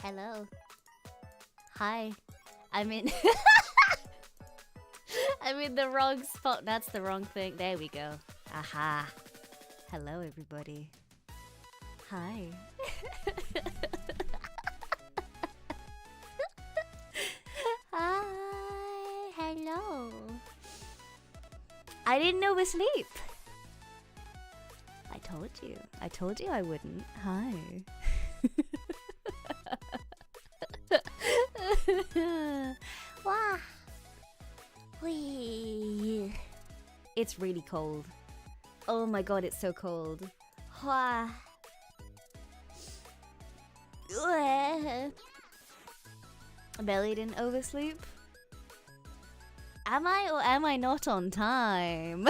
Hello. Hi. I'm in I'm in the wrong spot. That's the wrong thing. There we go. Aha. Hello everybody. Hi. Hi. Hello. I didn't oversleep. I told you. I told you I wouldn't. Hi. Wow. Wee. It's really cold. Oh my god, it's so cold. Wow. Belly didn't oversleep. Am I or am I not on time?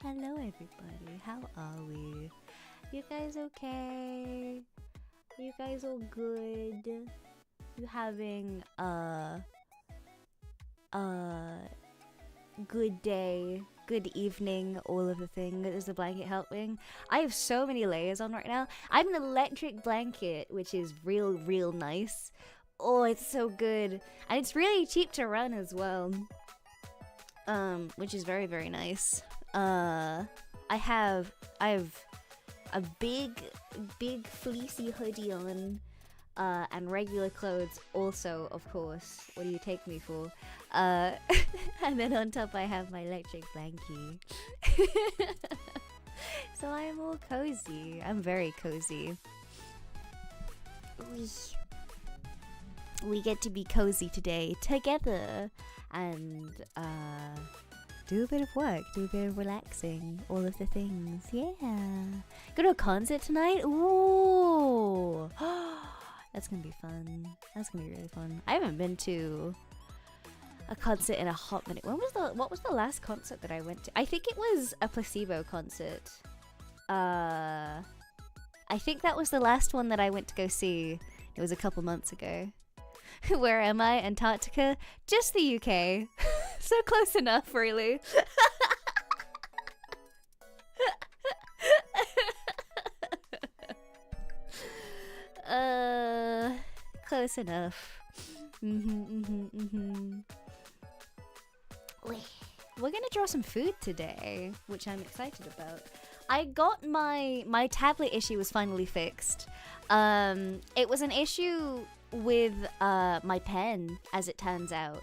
Hello everybody, how are we? You guys okay? You guys all good? You having a good day, good evening, all of the things? Is the blanket helping? I have so many layers on right now. I have an electric blanket, which is real nice. Oh, it's so good. And it's really cheap to run as well. Which is very nice. I have a big fleecy hoodie on, and regular clothes also, of course. What do you take me for? And then on top I have my electric blankie. So I'm all cozy. I'm very cozy. We get to be cozy today together and do a bit of work, do a bit of relaxing, all of the things. Yeah. Go to a concert tonight? Ooh. That's gonna be fun. That's gonna be really fun. I haven't been to a concert in a hot minute. What was the last concert that I went to? I think it was a Placebo concert. I think that was the last one that I went to go see. It was a couple months ago. Where am I? Antarctica? Just the UK. So close enough, really. Close enough. We're gonna draw some food today, which I'm excited about. I got my tablet issue was finally fixed. It was an issue with my pen, as it turns out.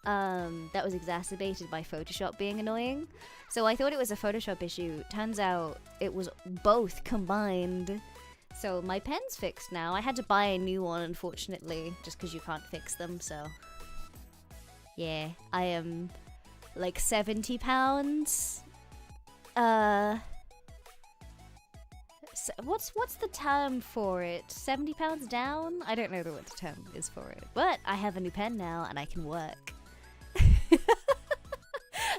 That was exacerbated by Photoshop being annoying. So I thought it was a Photoshop issue. Turns out it was both combined. So my pen's fixed now. I had to buy a new one, unfortunately, just because you can't fix them, so... Yeah, I am like 70 pounds. What's the term for it? 70 pounds down? I don't know what the term is for it. But I have a new pen now and I can work.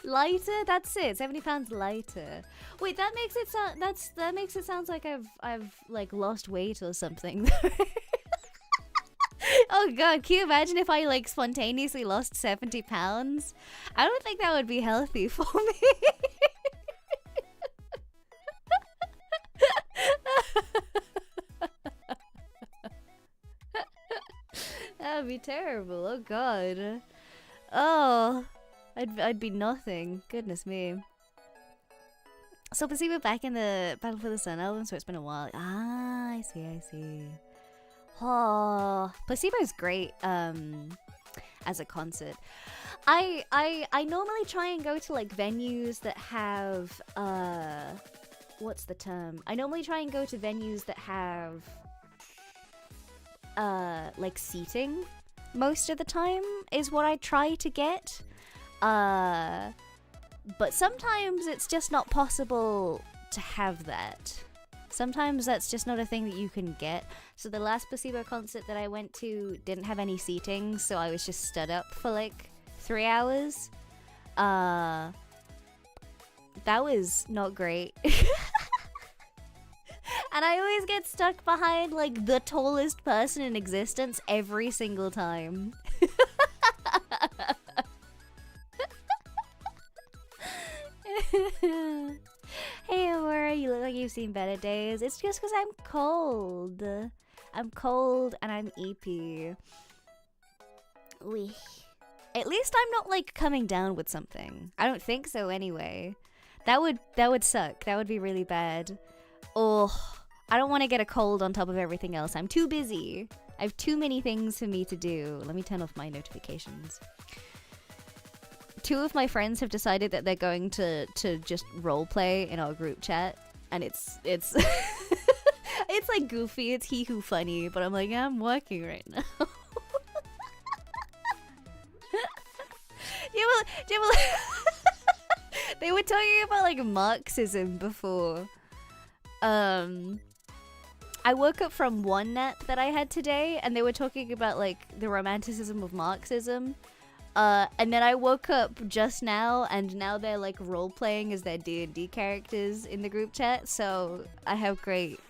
Lighter? That's it. 70 pounds lighter. Wait, that makes it sound that makes it sound like I've like lost weight or something. Oh god, can you imagine if I like spontaneously lost 70 pounds? I don't think that would be healthy for me. That would be terrible. Oh god. Oh, I'd be nothing. Goodness me. So Placebo back in the Battle for the Sun album, so it's been a while. Ah, I see. Oh, Placebo's great as a concert. I normally try and go to like venues that have what's the term? I normally try and go to venues that have like seating most of the time is what I try to get. But sometimes it's just not possible to have that. Sometimes that's just not a thing that you can get. So the last Placebo concert that I went to didn't have any seating, so I was just stood up for like 3 hours. That was not great. And I always get stuck behind like the tallest person in existence every single time. you've seen better days. It's just because I'm cold. I'm cold and I'm eepy. Wee. At least I'm not like coming down with something. I don't think so anyway. That would suck. That would be really bad. Oh, I don't want to get a cold on top of everything else. I'm too busy. I have too many things for me to do. Let me turn off my notifications. 2 of my friends have decided that they're going to just roleplay in our group chat, and it's it's like goofy. It's hee hoo funny, but I'm like, I'm working right now. They were talking about like Marxism before. I woke up from one nap that I had today, and they were talking about like the romanticism of Marxism. And then I woke up just now, and now they're like role playing as their D&D characters in the group chat. So I have great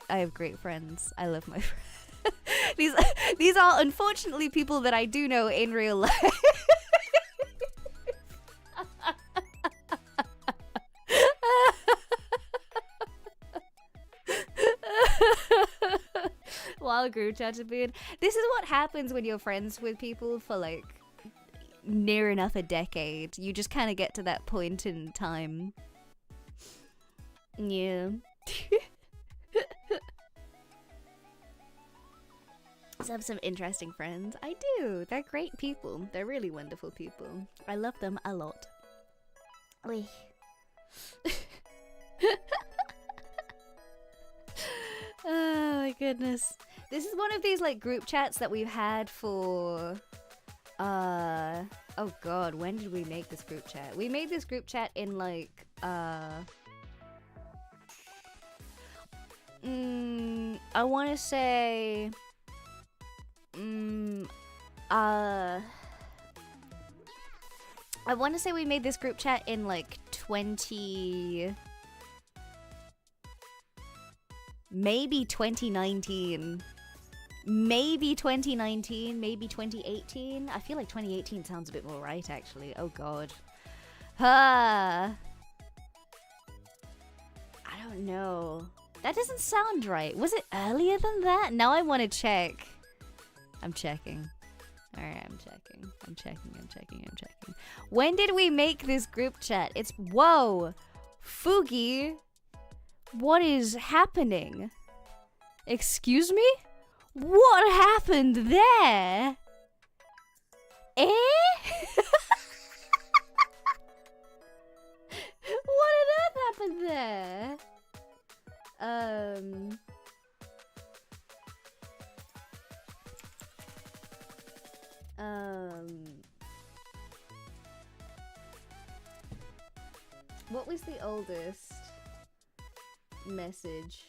friends. I love my friends. These are unfortunately people that I do know in real life. While group chats are being, this is what happens when you're friends with people for like near enough a decade. You just kind of get to that point in time. Yeah. So I have some interesting friends. I do. They're great people. They're really wonderful people. I love them a lot. Oy. Oh my goodness. This is one of these like group chats that we've had for oh god, when did we make this group chat? We made this group chat in like I want to say I want to say we made this group chat in like maybe 2019. Maybe 2019, maybe 2018. I feel like 2018 sounds a bit more right, actually. Oh god. I don't know. That doesn't sound right. Was it earlier than that? Now I want to check. I'm checking. Alright, I'm checking. I'm checking. When did we make this group chat? It's... Whoa! Fugi! What is happening? Excuse me? What happened there? Eh? What on earth happened there? What was the oldest message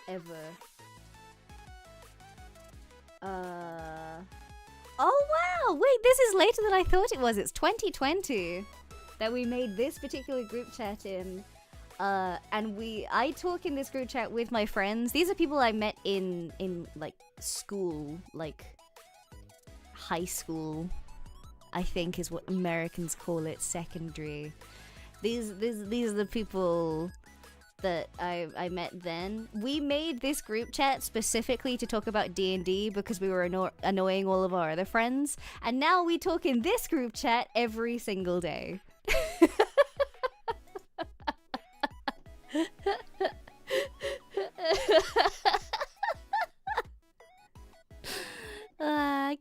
ever? Oh wow! Wait, this is later than I thought it was. It's 2020 that we made this particular group chat in. And I talk in this group chat with my friends. These are people I met in like school, like high school, I think is what Americans call it, secondary. These are the people that I met then. We made this group chat specifically to talk about D&D because we were annoying all of our other friends. And now we talk in this group chat every single day.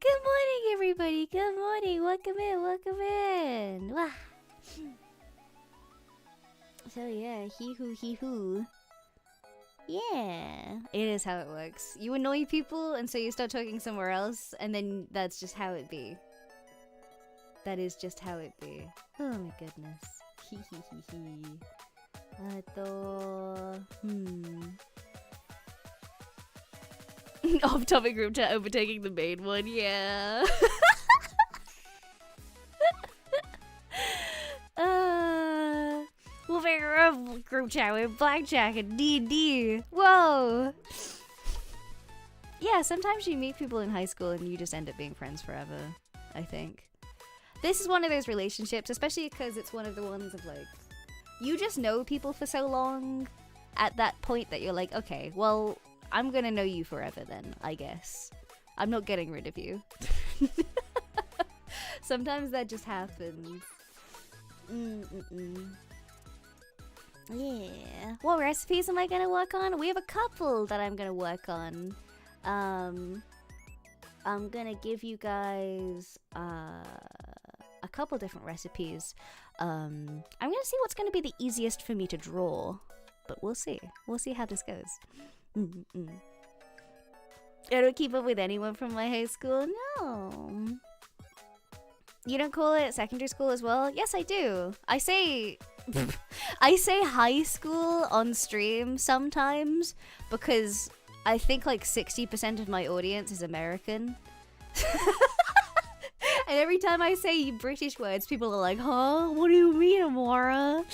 Good morning, everybody. Good morning. Welcome in. Wah. So yeah, hee hoo. Yeah, it is how it works. You annoy people, and so you start talking somewhere else, and then that's just how it be. That is just how it be. Oh my goodness. Hee. Off-topic group chat overtaking the main one, yeah. We'll figure out group chat with Blackjack and D&D. Whoa. Yeah, sometimes you meet people in high school and you just end up being friends forever, I think. This is one of those relationships, especially because it's one of the ones of like you just know people for so long at that point that you're like, okay, well, I'm gonna know you forever then, I guess. I'm not getting rid of you. Sometimes that just happens. Yeah. What recipes am I gonna work on? We have a couple that I'm gonna work on. I'm gonna give you guys a couple different recipes. I'm gonna see what's gonna be the easiest for me to draw, but we'll see. We'll see how this goes. I don't keep up with anyone from my high school. No. You don't call it secondary school as well? Yes, I do. I say high school on stream sometimes because I think like 60% of my audience is American. And every time I say British words, people are like, huh? What do you mean, Amora?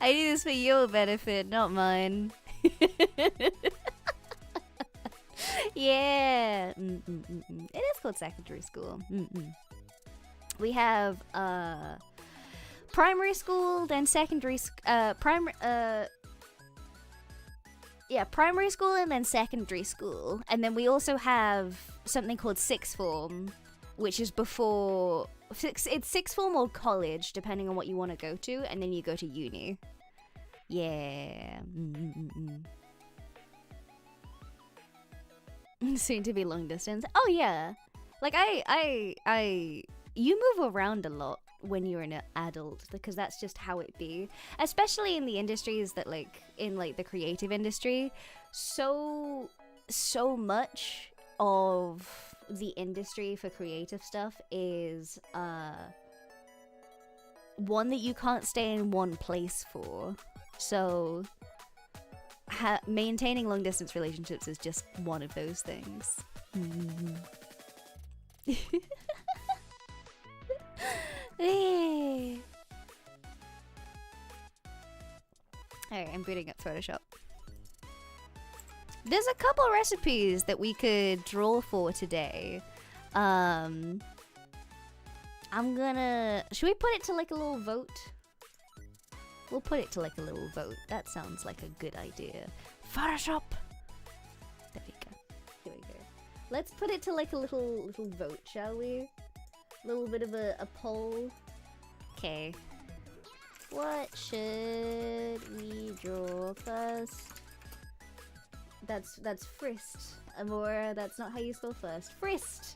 I do this for your benefit, not mine. Yeah. It is called secondary school. We have primary school, then secondary primary school and then secondary school. And then we also have something called sixth form, which is before it's sixth form or college, depending on what you want to go to, and then you go to uni. Yeah. Soon to be long distance. Oh yeah. Like you move around a lot when you're an adult because that's just how it be. Especially in the industries that in the creative industry, so much of the industry for creative stuff is one that you can't stay in one place for. So maintaining long distance relationships is just one of those things. Alright, I'm booting up Photoshop. There's a couple recipes that we could draw for today. I'm gonna... Should we put it to like a little vote? We'll put it to like a little vote. That sounds like a good idea. Photoshop! There we go. Here we go. Let's put it to like a little vote, shall we? A little bit of a poll. Okay. What should we draw first? That's frist, Amora. That's not how you spell first. Frist.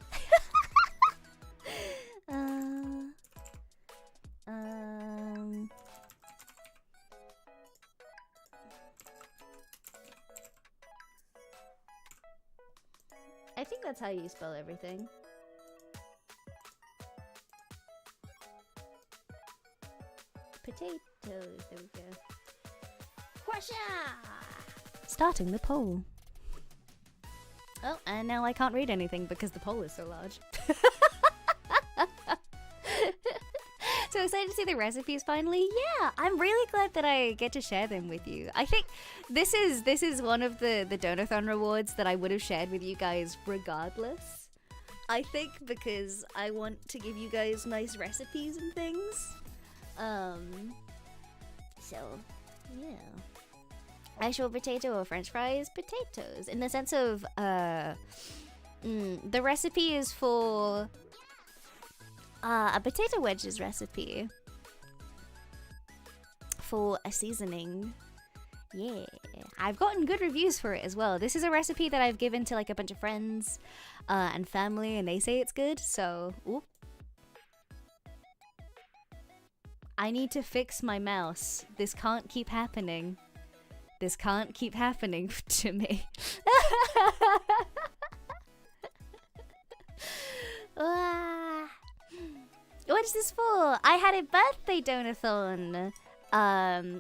I think that's how you spell everything. Potatoes. There we go. Quasha! Starting the poll. Oh, and now I can't read anything because the poll is so large. So excited to see the recipes finally. Yeah, I'm really glad that I get to share them with you. I think this is one of the Donathon rewards that I would have shared with you guys regardless. I think because I want to give you guys nice recipes and things. So, yeah. Actual potato or french fries? Potatoes. In the sense of, the recipe is for a potato wedges recipe for a seasoning. Yeah. I've gotten good reviews for it as well. This is a recipe that I've given to like a bunch of friends and family, and they say it's good, so, oop. I need to fix my mouse. This can't keep happening. This can't keep happening to me. What is this for? I had a birthday donathon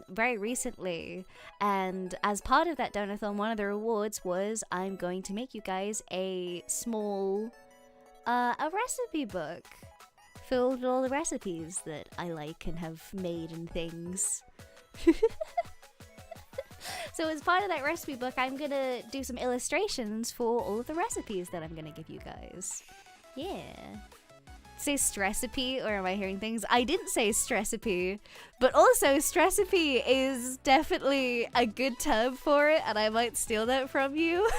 very recently, and as part of that donathon, one of the rewards was I'm going to make you guys a small a recipe book filled with all the recipes that I like and have made and things. So as part of that recipe book, I'm gonna do some illustrations for all of the recipes that I'm gonna give you guys. Yeah. Say stressipy, or am I hearing things? I didn't say stressipy, but also stressipy is definitely a good term for it, and I might steal that from you.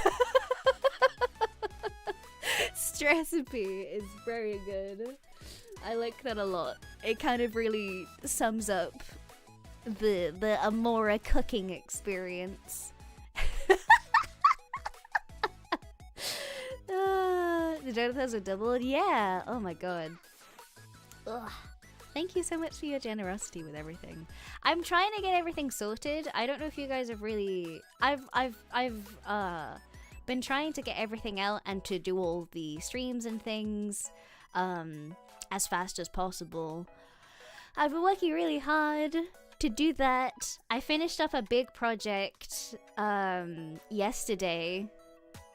Stressipy is very good. I like that a lot. It kind of really sums up the Amora cooking experience. The Jonathans are doubled? Yeah. Oh my god. Ugh. Thank you so much for your generosity with everything. I'm trying to get everything sorted. I don't know if you guys have really... I've been trying to get everything out and to do all the streams and things as fast as possible. I've been working really hard to do that. I finished up a big project yesterday.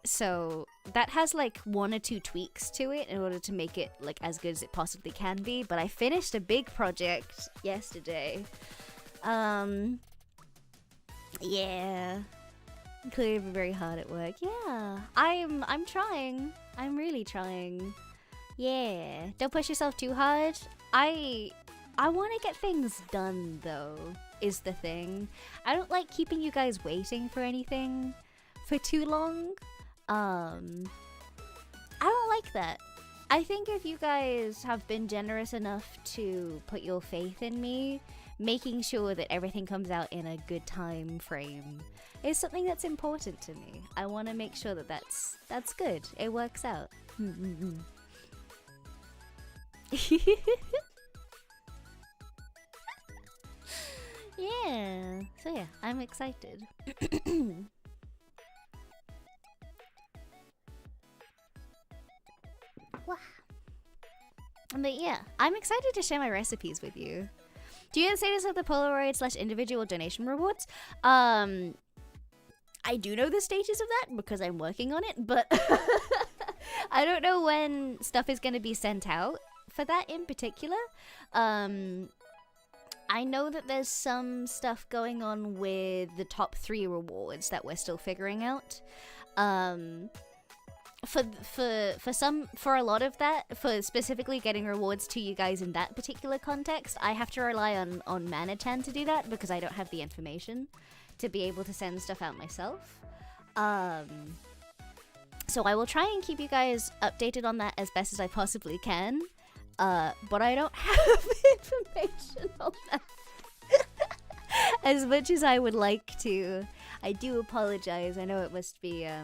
So that has like 1 or 2 tweaks to it in order to make it like as good as it possibly can be. But I finished a big project yesterday. Yeah. Clearly very hard at work. Yeah. I'm trying. I'm really trying. Yeah. Don't push yourself too hard. I want to get things done though, is the thing. I don't like keeping you guys waiting for anything for too long. I don't like that. I think if you guys have been generous enough to put your faith in me, making sure that everything comes out in a good time frame is something that's important to me. I want to make sure that that's good. It works out. Yeah. So yeah, I'm excited. But yeah, I'm excited to share my recipes with you. Do you have the status of the Polaroid / individual donation rewards? I do know the status of that because I'm working on it, but I don't know when stuff is going to be sent out for that in particular. I know that there's some stuff going on with the top 3 rewards that we're still figuring out. For a lot of that, for specifically getting rewards to you guys in that particular context, I have to rely on Manachan to do that because I don't have the information to be able to send stuff out myself. So I will try and keep you guys updated on that as best as I possibly can. But I don't have information on that as much as I would like to. I do apologize. I know it must be a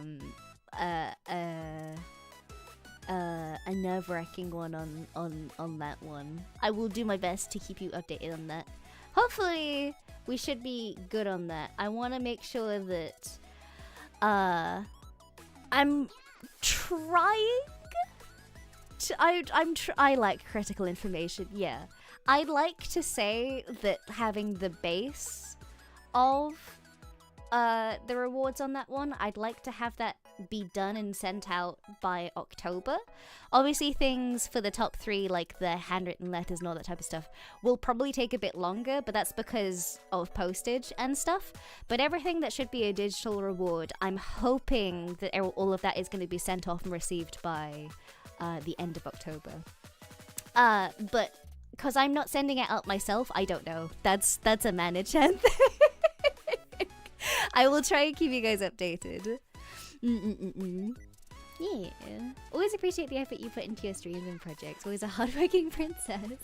nerve-wracking one on that one. I will do my best to keep you updated on that. Hopefully we should be good on that. I want to make sure that I'm trying to, I like critical information. Yeah, I'd like to say that having the base of the rewards on that one, I'd like to have that be done and sent out by October. Obviously things for the top 3, like the handwritten letters and all that type of stuff, will probably take a bit longer, but that's because of postage and stuff. But everything that should be a digital reward, I'm hoping that all of that is going to be sent off and received by the end of October. But because I'm not sending it out myself, I don't know. That's a Manachan thing. I will try and keep you guys updated. Yeah. Always appreciate the effort you put into your streams and projects. Always a hardworking princess.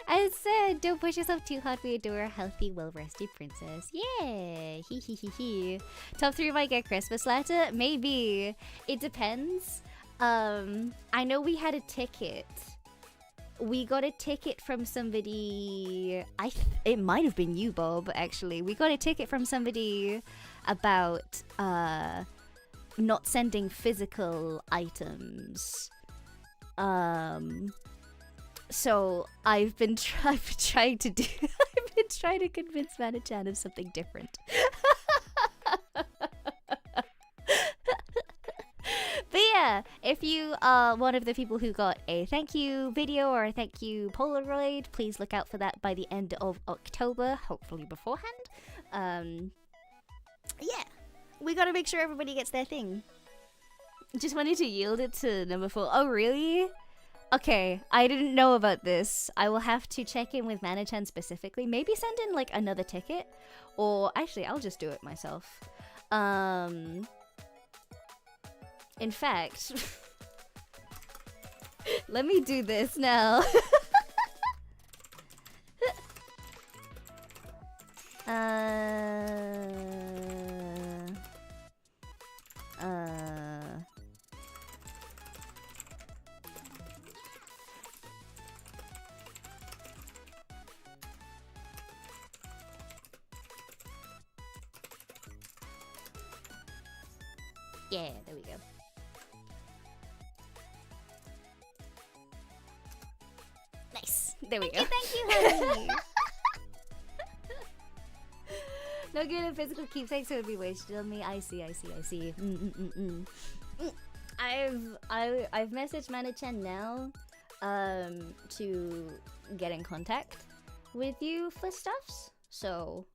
As said, don't push yourself too hard. We adore a healthy, well-rested princess. Yeah. Hee. Top 3 might get Christmas letter? Maybe. It depends. I know we had a ticket. We got a ticket from somebody. It might have been you, Bob, actually. We got a ticket from somebody about not sending physical items. So I've been trying to convince Manachan of something different. But yeah, if you are one of the people who got a thank you video or a thank you Polaroid, please look out for that by the end of October, hopefully beforehand. Yeah, we gotta make sure everybody gets their thing. Just wanted to yield it to number 4. Oh, really? Okay, I didn't know about this. I will have to check in with Mana-chan specifically. Maybe send in like another ticket, or actually, I'll just do it myself. In fact, let me do this now. Yeah, there we go. Nice. There we go. Thank you, honey. No good at physical keepsakes, so it would be wasted on me. I see. I've messaged Mana-chan now, to get in contact with you for stuffs. So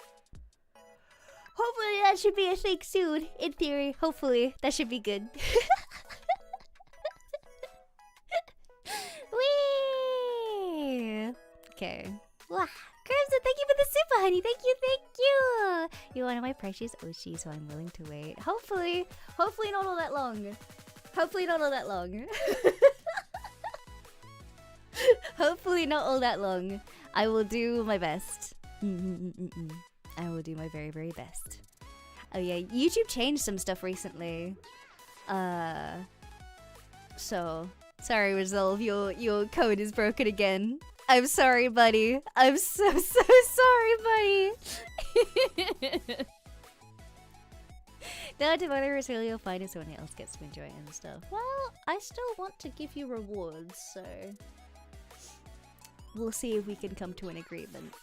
hopefully that should be a thing soon. In theory, hopefully that should be good. Whee! Okay. Wow. Crimson, thank you for the super, honey. Thank you. You're one of my precious OSHI, so I'm willing to wait. Hopefully not all that long. Hopefully not all that long. I will do my best. I will do my very, very best. Oh yeah, YouTube changed some stuff recently. So sorry, Resolve, your code is broken again. I'm sorry, buddy. I'm so sorry, buddy. Now, Devona is really fine if someone else gets to enjoy it and stuff. Well, I still want to give you rewards, so we'll see if we can come to an agreement.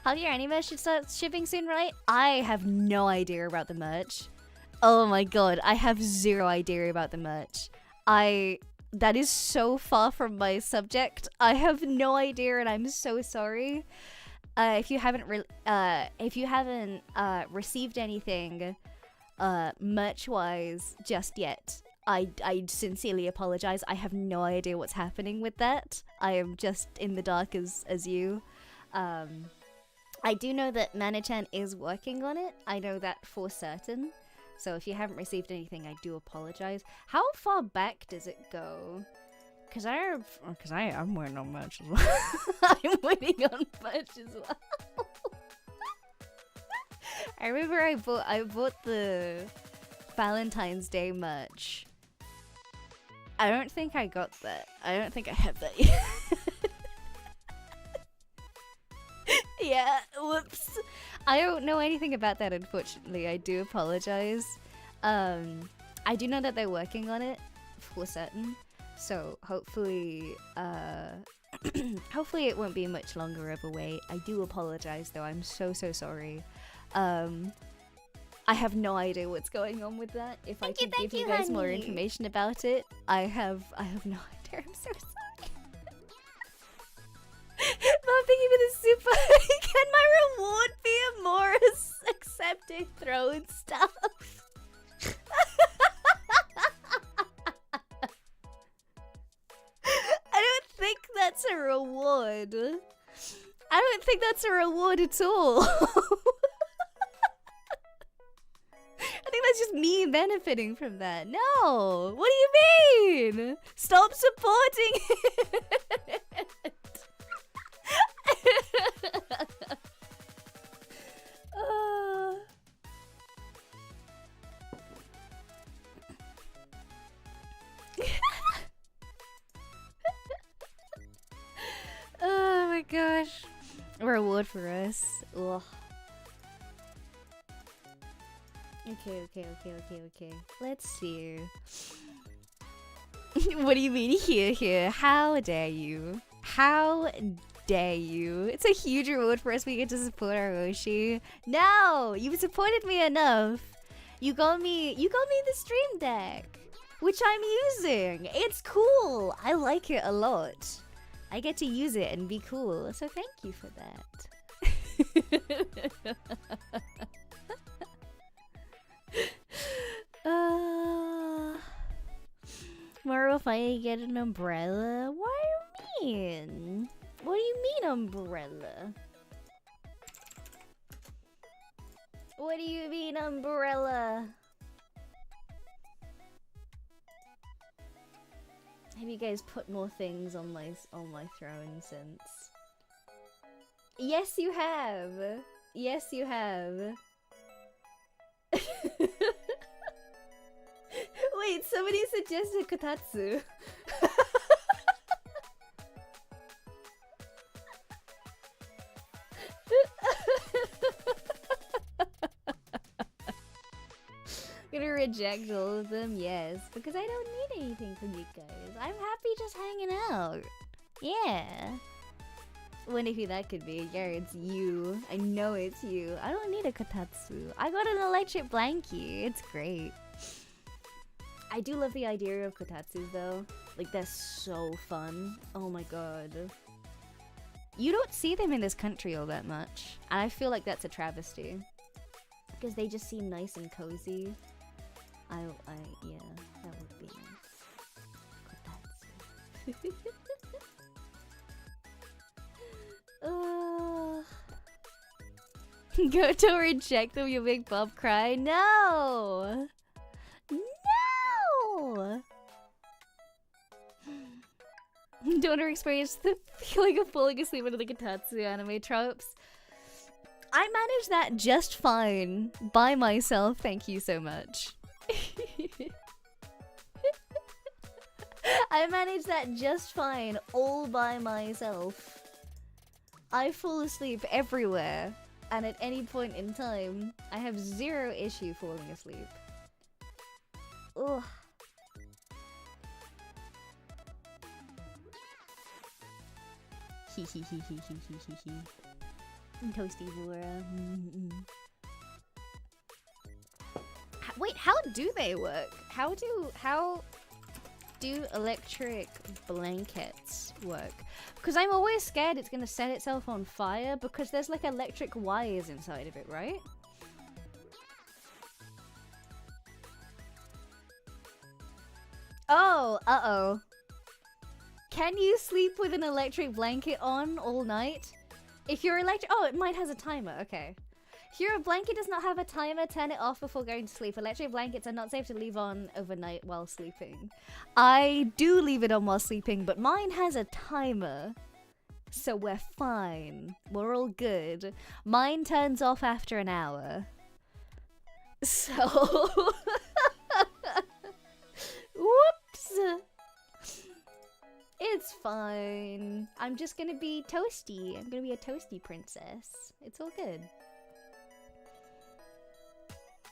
How your anime should start shipping soon, right? I have no idea about the merch. Oh my god, I have zero idea about the merch. That is so far from my subject. I have no idea, and I'm so sorry. If you haven't received anything merch-wise just yet, I sincerely apologize. I have no idea what's happening with that. I am just in the dark as you. I do know that Mana-chan is working on it. I know that for certain. So if you haven't received anything, I do apologize. How far back does it go? Because I'm waiting on merch as well. I'm waiting on merch as well. I remember I bought the Valentine's Day merch. I don't think I got that. I don't think I have that yet. Yeah, whoops. I don't know anything about that, unfortunately. I do apologize. I do know that they're working on it for certain. So hopefully, hopefully it won't be much longer of a wait. I do apologize, though. I'm so sorry. I have no idea what's going on with that. If I could give you guys more information about it, I have no idea. I'm so sorry. Mom, thank you for the super. Can my reward be Amora's accepting throwing stuff? I don't think that's a reward. I don't think that's a reward at all. I think that's just me benefiting from that. No! What do you mean? Stop supporting it! Oh my gosh. A reward for us. Ugh. Okay. Let's see. What do you mean here? How dare you? How dare you? It's a huge reward for us. We get to support our OSHI. No! You've supported me enough. You got me the stream deck, which I'm using. It's cool. I like it a lot. I get to use it and be cool. So thank you for that. Mara will finally get an umbrella? What do you mean? What do you mean umbrella? What do you mean umbrella? Have you guys put more things on my throne since? Yes, you have. Yes, you have. Wait, somebody suggested kotatsu. Gonna reject all of them, yes, because I don't need anything from you guys. I'm happy just hanging out. Yeah. Wonder who that could be. Yeah, it's you. I know it's you. I don't need a kotatsu. I got an electric blankie. It's great. I do love the idea of kotatsus though. Like, they're so fun. Oh my god. You don't see them in this country all that much. And I feel like that's a travesty. Because they just seem nice and cozy. Yeah, that would be nice. Kotatsu. Go to reject them, you'll make Bob cry. No! No! Don't want to experience the feeling of falling asleep under the kotatsu anime tropes. I managed that just fine by myself, thank you so much. I managed that just fine all by myself. I fall asleep everywhere, and at any point in time, I have zero issue falling asleep. Ugh. Toasty Laura. Wait, how do they work? How do electric blankets work? Because I'm always scared it's gonna set itself on fire because there's like electric wires inside of it, right? Oh, uh-oh. Can you sleep with an electric blanket on all night? If your oh, mine has a timer, okay. If your blanket does not have a timer, turn it off before going to sleep. Electric blankets are not safe to leave on overnight while sleeping. I do leave it on while sleeping, but mine has a timer. So we're fine. We're all good. Mine turns off after an hour. So... Whoops! It's fine. I'm just gonna be toasty. I'm gonna be a toasty princess. It's all good.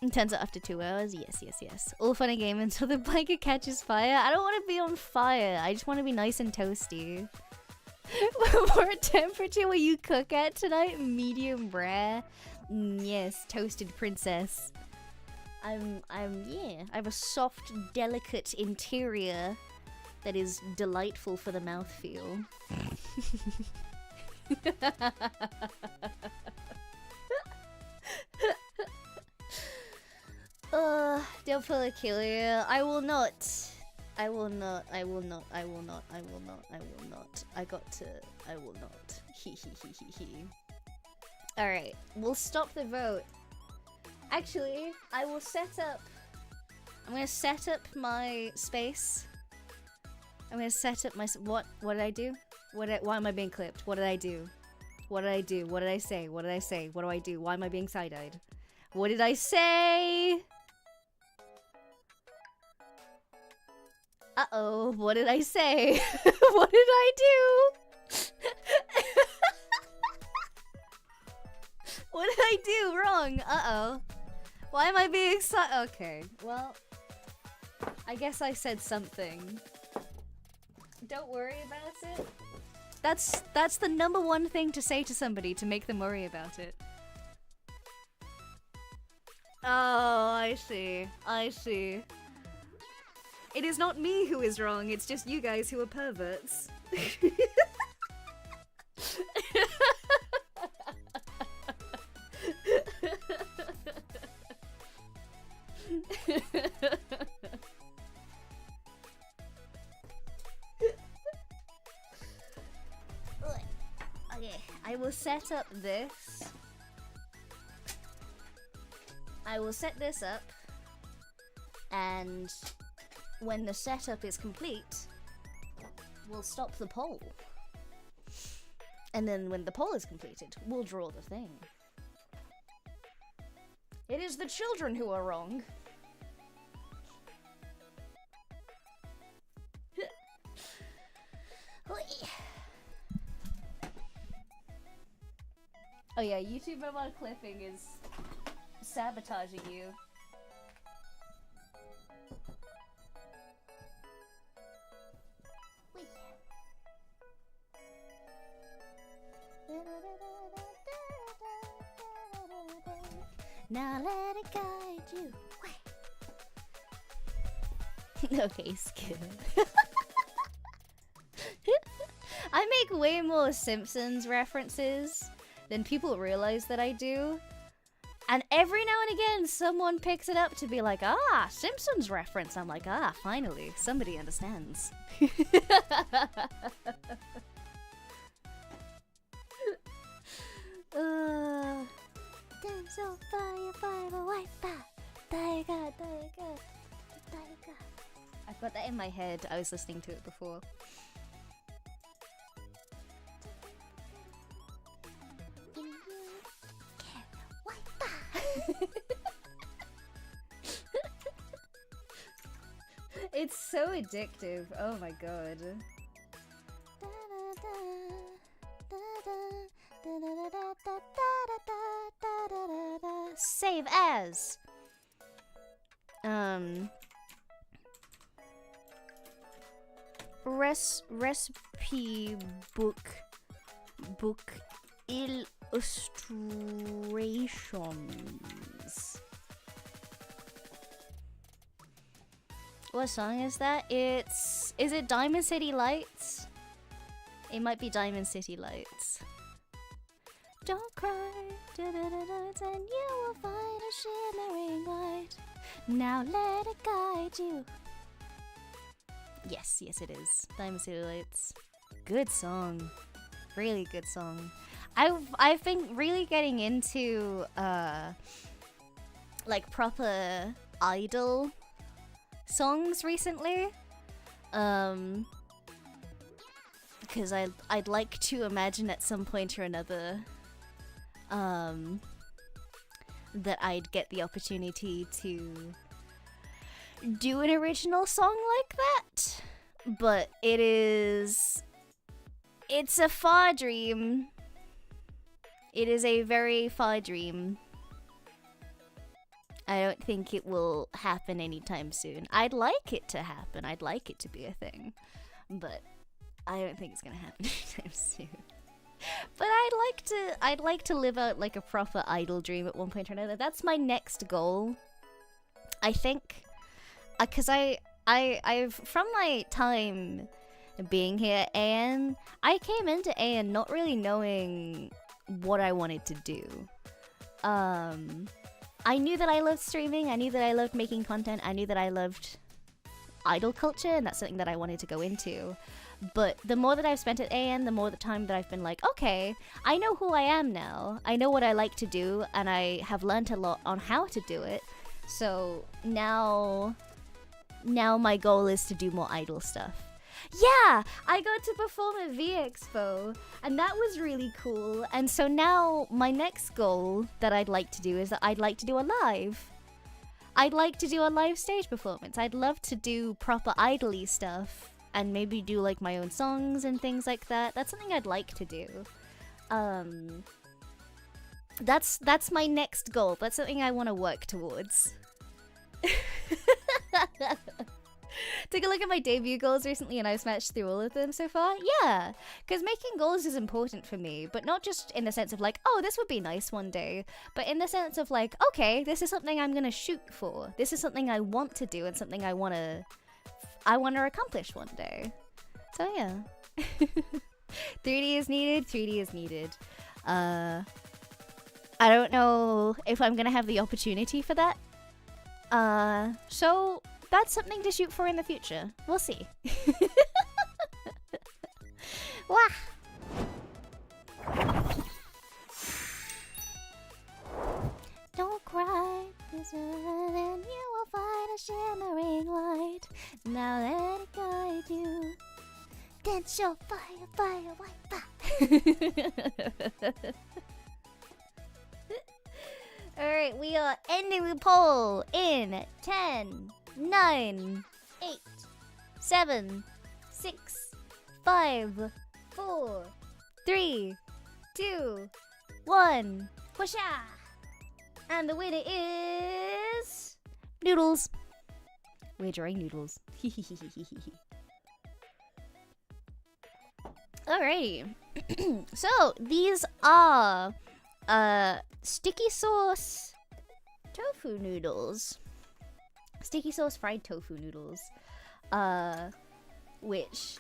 It turns out after 2 hours. Yes, yes, yes. All fun and game until the blanket catches fire. I don't want to be on fire. I just want to be nice and toasty. What temperature will you cook at tonight? Medium rare. Yes, toasted princess. Yeah. I have a soft, delicate interior that is delightful for the mouthfeel. Don't pull a killer. I will not. I will not. I will not. I will not. I will not. I will not. I will not. He. Alright, we'll stop the vote. Actually, I will set up... I'm gonna set up my space. I'm gonna set up my... What did I do? Why am I being clipped? What did I do? What did I do? What did I say? What did I say? What do I do? Why am I being side-eyed? What did I say? Uh-oh, what did I say? What did I do? What did I do wrong? Uh-oh. Why am I being okay, well, I guess I said something. Don't worry about it. That's the #1 thing to say to somebody to make them worry about it. Oh, I see. I see. It is not me who is wrong, it's just you guys who are perverts. Okay, I will set up this. I will set this up, and when the setup is complete, we'll stop the poll. And then when the poll is completed, we'll draw the thing. It is the children who are wrong. Oh yeah, YouTube mobile clipping is sabotaging you. Now let it guide you. Okay, skip. I make way more Simpsons references than people realize that I do. And every now and again, someone picks it up to be like, ah, Simpsons reference. I'm like, ah, finally, somebody understands. I've got that in my head. I was listening to it before. It's so addictive. Oh my god. Save as. Recipe book illustrations. What song is that? Is it Diamond City Lights? It might be Diamond City Lights. Don't cry, and you will find a shimmering light. Now let it guide you. Yes, yes it is. Diamond City Lights. Good song. Really good song. I've been really getting into like proper idol songs recently. Because I'd like to imagine at some point or another that I'd get the opportunity to do an original song like that. But it's a far dream. It is a very far dream. I don't think it will happen anytime soon. I'd like it to happen. I'd like it to be a thing. But I don't think it's gonna happen anytime soon. But I'd like to live out like a proper idol dream at one point or another. That's my next goal, I think. Cause I've from my time being here at AN, I came into AN not really knowing what I wanted to do. I knew that I loved streaming, I knew that I loved making content, I knew that I loved idol culture, and that's something that I wanted to go into. But the more that I've spent at AN, the more the time that I've been like, okay, I know who I am now. I know what I like to do, and I have learned a lot on how to do it. So now my goal is to do more idol stuff. Yeah, I got to perform at V-Expo, and that was really cool. And so now my next goal that I'd like to do is that I'd like to do a live. I'd like to do a live stage performance. I'd love to do proper idol-y stuff and maybe do like my own songs and things like that. That's something I'd like to do. That's my next goal. That's something I want to work towards. Took a look at my debut goals recently and I've smashed through all of them so far. Yeah, because making goals is important for me, but not just in the sense of like, oh, this would be nice one day, but in the sense of like, okay, this is something I'm gonna shoot for. This is something I want to do and something I want to accomplish one day. So yeah. 3D is needed, 3D is needed. I don't know if I'm gonna have the opportunity for that. So that's something to shoot for in the future. We'll see. Wah! Essential fire wiper. Alright, we are ending the poll in 10, 9, 8, 7, 6, 5, 4, 3, 2, 1. Whoosha! And the winner is Noodles. We're drawing Noodles. Alrighty. So these are sticky sauce tofu noodles. Sticky sauce fried tofu noodles. Which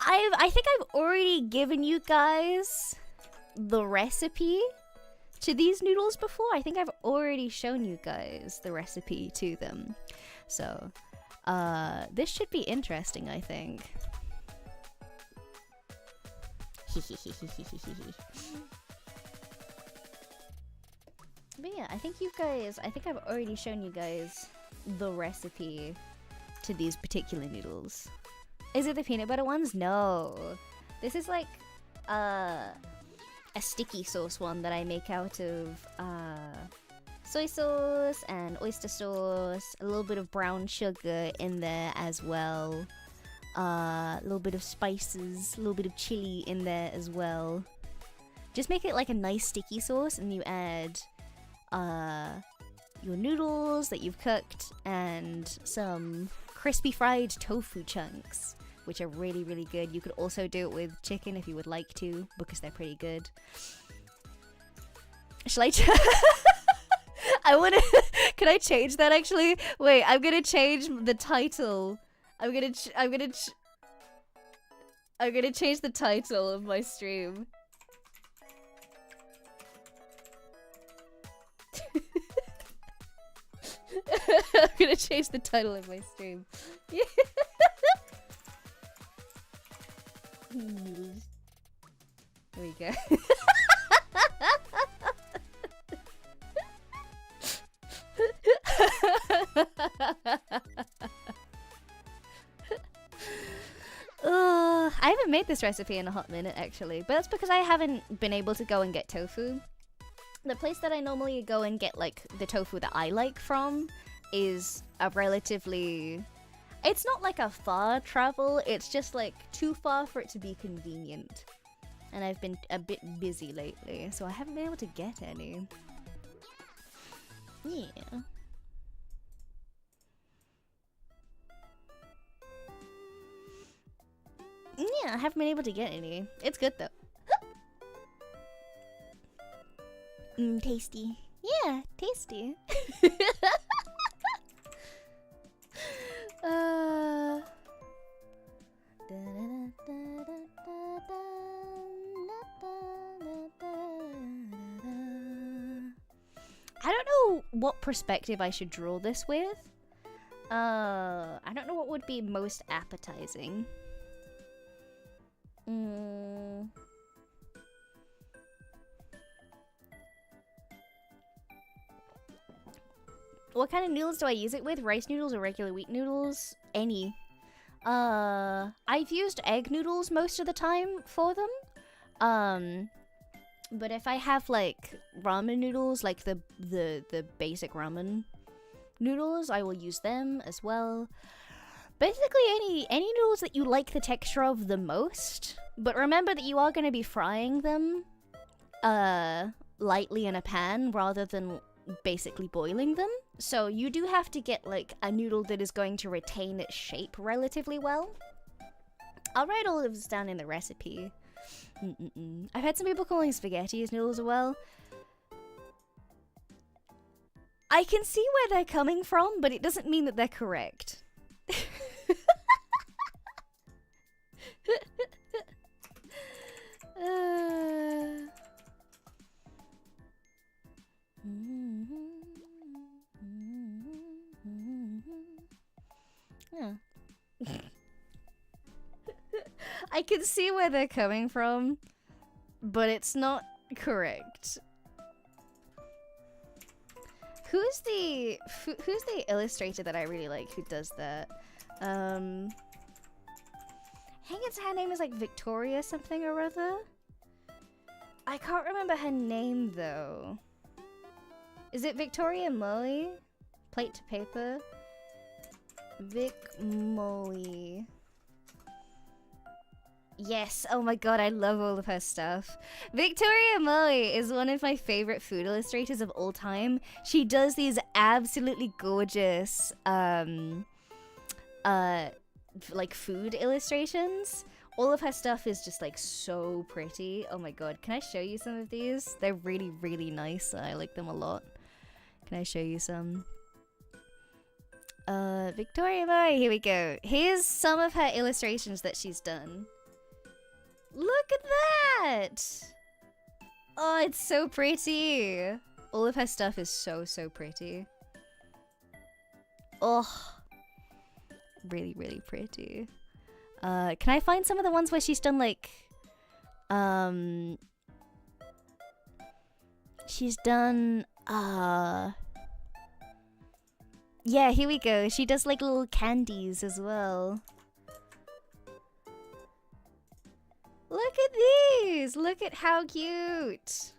I think I've already given you guys the recipe to these noodles before. I think I've already shown you guys the recipe to them. So, this should be interesting, I think. But yeah, I think I've already shown you guys the recipe to these particular noodles. Is it the peanut butter ones? No. This is like, a sticky sauce one that I make out of, soy sauce and oyster sauce, a little bit of brown sugar in there as well, a little bit of spices, a little bit of chili in there as well. Just make it like a nice sticky sauce, and you add your noodles that you've cooked and some crispy fried tofu chunks, which are really, really good. You could also do it with chicken if you would like to, because they're pretty good. Shall I I wanna can I change that actually? Wait, I'm gonna change the title. I'm gonna change the title of my stream. I'm gonna change the title of my stream. Yeah. There we go. I haven't made this recipe in a hot minute actually, but that's because I haven't been able to go and get tofu. The place that I normally go and get like the tofu that I like from is a relatively... It's not like a far travel, it's just like too far for it to be convenient. And I've been a bit busy lately, so I haven't been able to get any. Yeah. Yeah, I haven't been able to get any. It's good though. Tasty. Yeah, tasty. I don't know what perspective I should draw this with. I don't know what would be most appetizing. What kind of noodles do I use it with? Rice noodles or regular wheat noodles? Any. I've used egg noodles most of the time for them. But if I have like ramen noodles, like the basic ramen noodles, I will use them as well. Basically any noodles that you like the texture of the most. But remember that you are going to be frying them lightly in a pan rather than basically boiling them. So you do have to get like a noodle that is going to retain its shape relatively well. I'll write all of this down in the recipe. I've had some people calling spaghetti as noodles as well. I can see where they're coming from, but it doesn't mean that they're correct. Yeah. I can see where they're coming from, but it's not correct. Who's the illustrator that I really like who does that? think her name is like Victoria something or other. I can't remember her name though. Is it Victoria Molly? Plate to paper. Vic Molly. Yes, oh my god, I love all of her stuff. Victoria Molly is one of my favorite food illustrators of all time. She does these absolutely gorgeous, like food illustrations. All of her stuff is just like so pretty. Oh my god, can I show you some of these? They're really, really nice. I like them a lot. Can I show you some? Victoria Molly, here we go. Here's some of her illustrations that she's done. Look at that! Oh, it's so pretty. All of her stuff is so, so pretty. Oh, really, really pretty. Can I find some of the ones where she's done like, she's done, yeah, here we go. She does like little candies as well. Look at these! Look at how cute!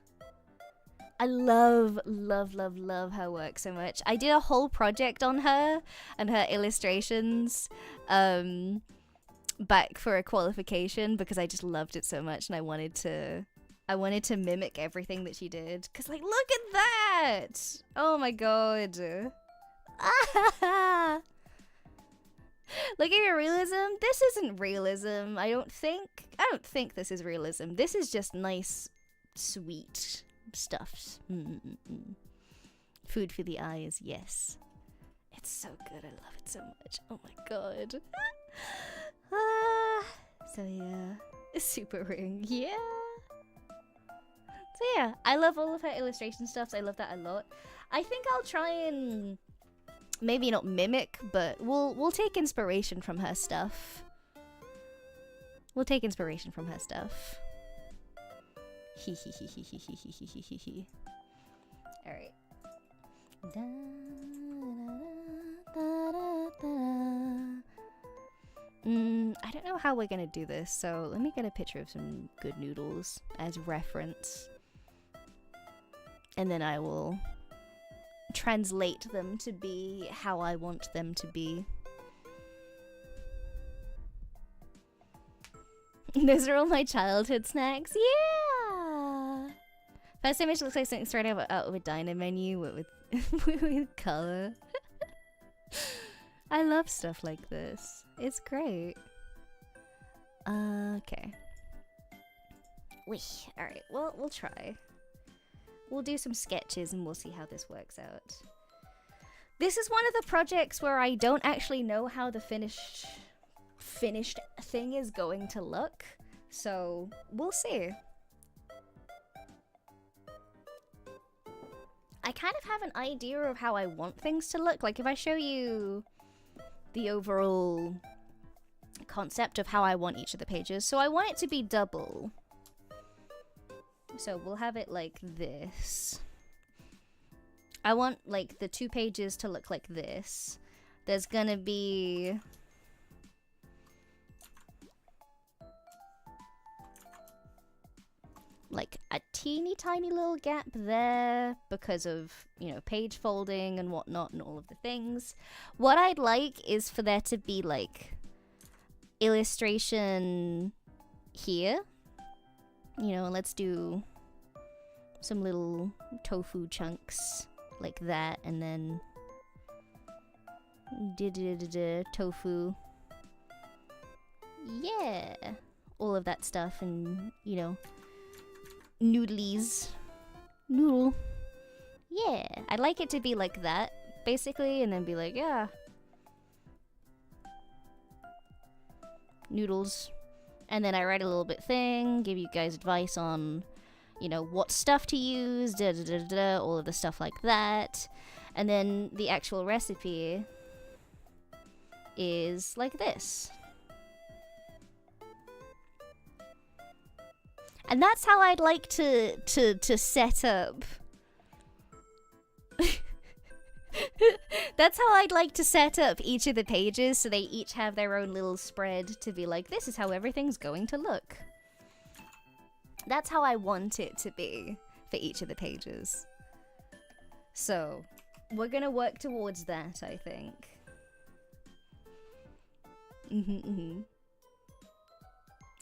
I love, love, love, love her work so much. I did a whole project on her and her illustrations back for a qualification because I just loved it so much and I wanted to mimic everything that she did. Cause like, look at that! Oh my god. Look at your realism. This isn't realism, I don't think this is realism. This is just nice, sweet stuff. Food for the eyes, yes. It's so good, I love it so much. Oh my god. So yeah, super ring, yeah. So yeah, I love all of her illustration stuffs. I love that a lot. I think I'll try and maybe not mimic, but we'll take inspiration from her stuff. We'll take inspiration from her stuff. Hee hee hee hee hee hee hee hee hee hee. All right. I don't know how we're gonna do this, so let me get a picture of some good noodles as reference, and then I will translate them to be how I want them to be. Those are all my childhood snacks. Yeah. First image looks like something straight out of a diner menu with with color. I love stuff like this. It's great. Okay. All right. Well, we'll try. We'll do some sketches and we'll see how this works out. This is one of the projects where I don't actually know how the finished thing is going to look, so we'll see. I kind of have an idea of how I want things to look. Like if I show you the overall concept of how I want each of the pages. So I want it to be double. So we'll have it like this. I want like the 2 pages to look like this. There's gonna be like a teeny tiny little gap there because of, you know, page folding and whatnot and all of the things. What I'd like is for there to be like illustration here. You know, let's do some little tofu chunks like that, and then tofu. Yeah, all of that stuff, and you know, noodles. Noodle. Yeah, I'd like it to be like that, basically, and then be like, yeah, noodles. And then I write a little bit thing, give you guys advice on, you know, what stuff to use, all of the stuff like that. And then the actual recipe is like this. And that's how I'd like to set up That's how I'd like to set up each of the pages, so they each have their own little spread to be like, this is how everything's going to look. That's how I want it to be for each of the pages. So, we're gonna work towards that, I think.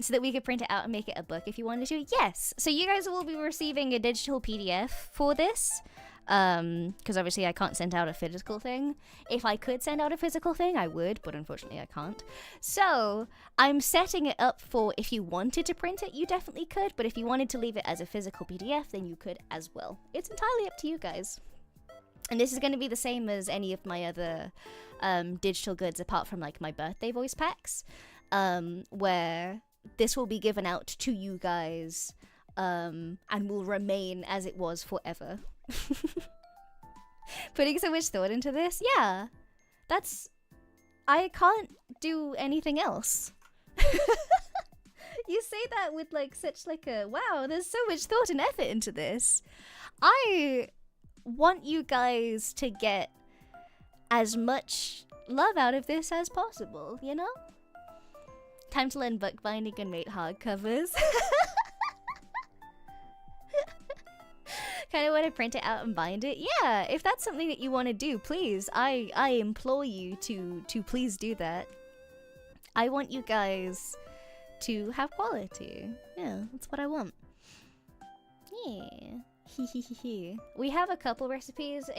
So that we could print it out and make it a book if you wanted to. Yes! So you guys will be receiving a digital PDF for this. Because obviously I can't send out a physical thing. If I could send out a physical thing, I would, but unfortunately I can't. So, I'm setting it up for if you wanted to print it, you definitely could, but if you wanted to leave it as a physical PDF, then you could as well. It's entirely up to you guys. And this is going to be the same as any of my other digital goods, apart from like my birthday voice packs, where this will be given out to you guys and will remain as it was forever. Putting so much thought into this, yeah, I can't do anything else. You say that with like such like a wow, there's so much thought and effort into this. I want you guys to get as much love out of this as possible, you know? Time to learn bookbinding and make hardcovers. Kind of want to print it out and bind it. Yeah, if that's something that you want to do, please, I implore you to please do that. I want you guys to have quality. Yeah, that's what I want. Yeah. We have a couple recipes.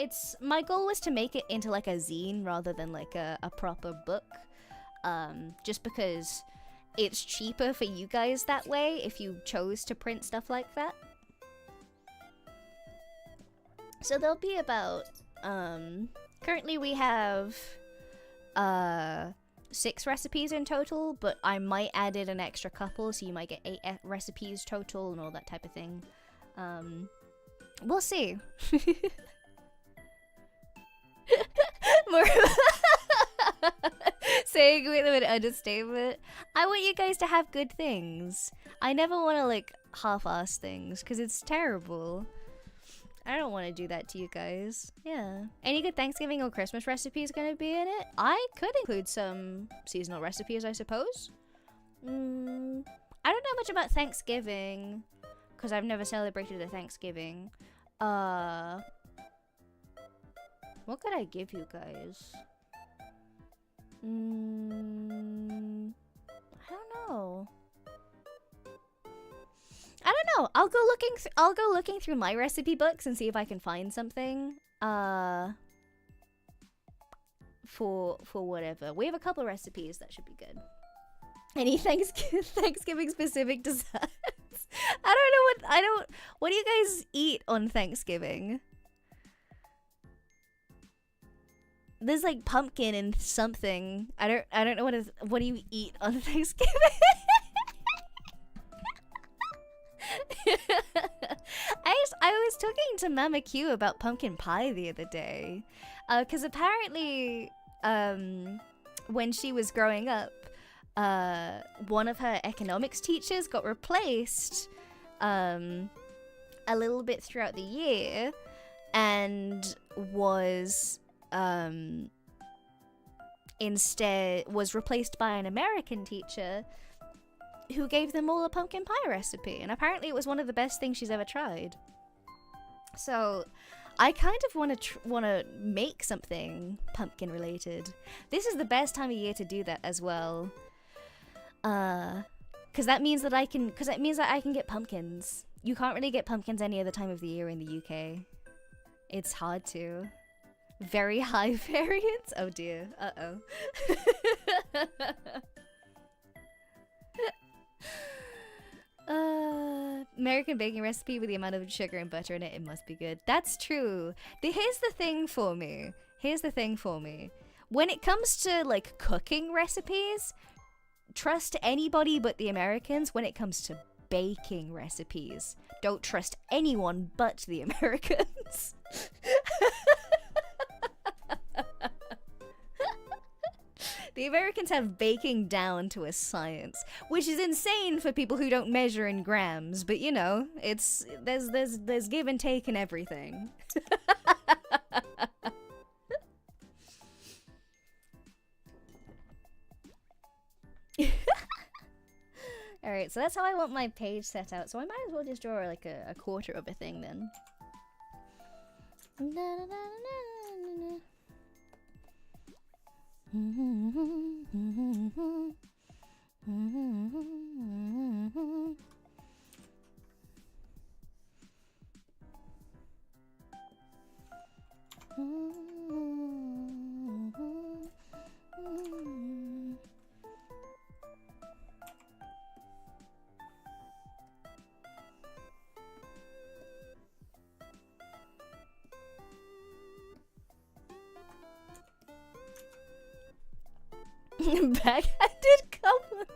My goal was to make it into like a zine rather than like a proper book. Just because it's cheaper for you guys that way if you chose to print stuff like that. So there'll be about, currently we have, 6 recipes in total, but I might add in an extra couple, so you might get 8 recipes total and all that type of thing. We'll see. More saying with an understatement. I want you guys to have good things. I never want to, like, half-ass things, because it's terrible. I don't want to do that to you guys. Yeah. Any good Thanksgiving or Christmas recipes gonna be in it? I could include some seasonal recipes, I suppose. I don't know much about Thanksgiving, because I've never celebrated a Thanksgiving. What could I give you guys? I don't know. I'll go looking through my recipe books and see if I can find something. For whatever. We have a couple recipes that should be good. Any Thanksgiving specific desserts? What do you guys eat on Thanksgiving? There's like pumpkin and something. I don't know what do you eat on Thanksgiving? I was talking to Mama Q about pumpkin pie the other day, because apparently, when she was growing up, one of her economics teachers got replaced, a little bit throughout the year, and was replaced by an American teacher who gave them all a pumpkin pie recipe, and apparently it was one of the best things she's ever tried. So I kind of want to make something pumpkin related. This is the best time of year to do that as well, because that means that I can get pumpkins. You can't really get pumpkins any other time of the year in the UK. It's hard to. Very high variance. Oh dear. Uh-oh. American baking recipe with the amount of sugar and butter in it, it must be good. That's true. Here's the thing for me. When it comes to, like, cooking recipes, trust anybody but the Americans. When it comes to baking recipes, don't trust anyone but the Americans. The Americans have baking down to a science, which is insane for people who don't measure in grams, but you know, there's give and take in everything. Alright, so that's how I want my page set out. So I might as well just draw like a quarter of a thing then. Backhanded compliment.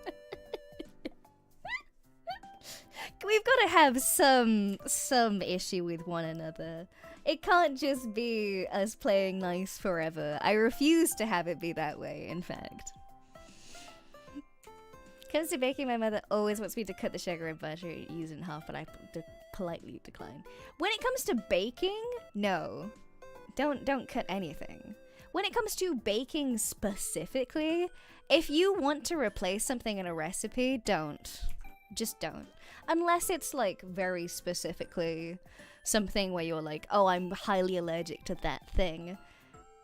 We've got to have some issue with one another. It can't just be us playing nice forever. I refuse to have it be that way, in fact. Comes to baking, my mother always wants me to cut the sugar and butter, use it in half, but I politely decline. When it comes to baking, no. Don't cut anything. When it comes to baking specifically, if you want to replace something in a recipe, don't. Just don't. Unless it's like very specifically something where you're like, oh, I'm highly allergic to that thing.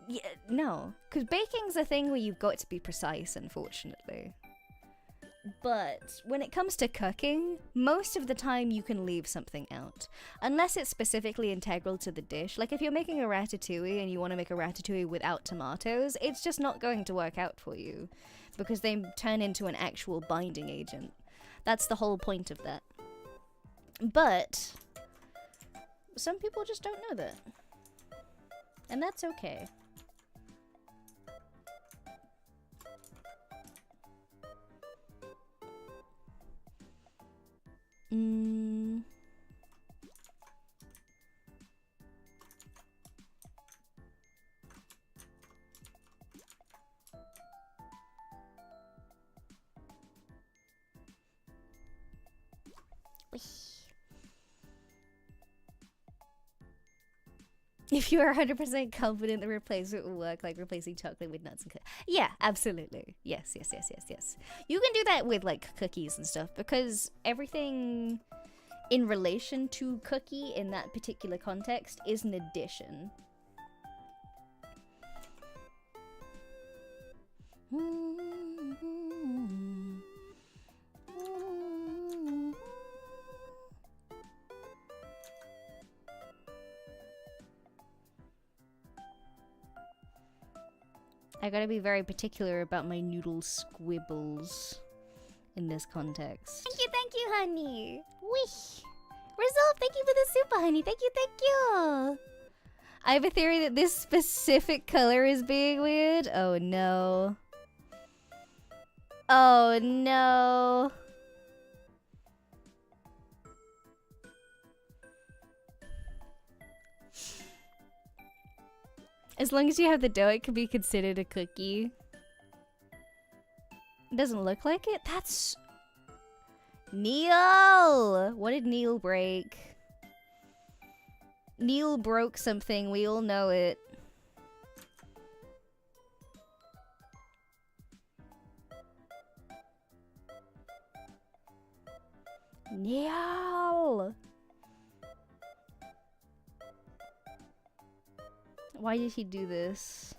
Yeah, no. Because baking's a thing where you've got to be precise, unfortunately. But when it comes to cooking, most of the time you can leave something out. Unless it's specifically integral to the dish. Like if you're making a ratatouille and you want to make a ratatouille without tomatoes, it's just not going to work out for you. Because they turn into an actual binding agent. That's the whole point of that. But some people just don't know that. And that's okay. If you are 100% confident the replacement will work, like replacing chocolate with nuts and yeah, absolutely. Yes. You can do that with like cookies and stuff because everything in relation to cookie in that particular context is an addition. I gotta be very particular about my noodle squibbles in this context. Thank you, honey. Wish. Resolve, thank you for the super, honey. Thank you. I have a theory that this specific color is being weird. Oh no. Oh no. As long as you have the dough, it could be considered a cookie. It doesn't look like it? That's... Neil! What did Neil break? Neil broke something, we all know it. Neil! Why did he do this?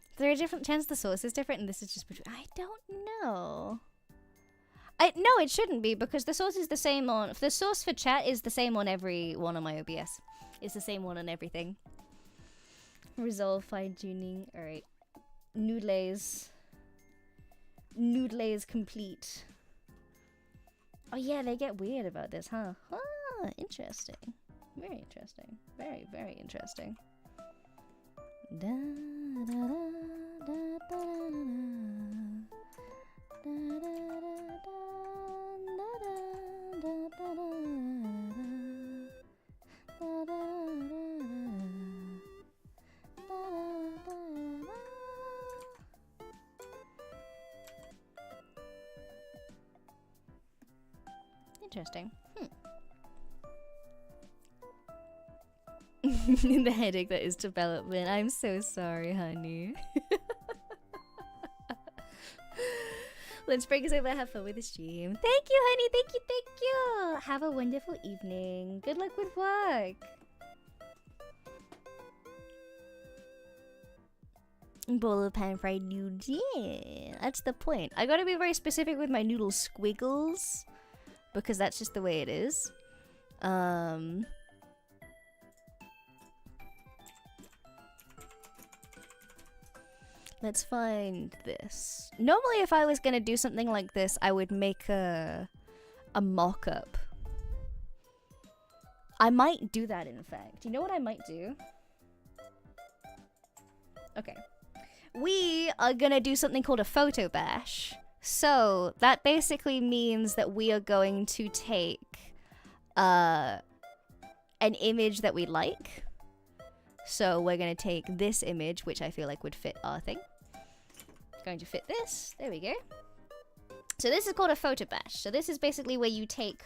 Is there a different chance the sauce is different and this is just between? I don't know. No, it shouldn't be because the sauce is the same on... The sauce for chat is the same on every one on my OBS. It's the same one on everything. Resolve fine tuning. Alright. Noodles. Noodles complete. Oh yeah, they get weird about this, huh? Ah, interesting. Very interesting. Very, very interesting. Da, da, da, da, da, Interesting. The headache that is development. I'm so sorry, honey. Let's break us over. Have fun with the stream. Thank you, honey. Thank you. Thank you. Have a wonderful evening. Good luck with work. Bowl of pan-fried noodles. Yeah, that's the point. I gotta be very specific with my noodle squiggles because that's just the way it is. Let's find this. Normally, if I was gonna do something like this, I would make a mock-up. I might do that, in fact. You know what I might do? Okay. We are gonna do something called a photo bash. So, that basically means that we are going to take an image that we like. So, we're gonna take this image, which I feel like would fit our thing. Going to fit this. There we go. So this is called a photo bash. So this is basically where you take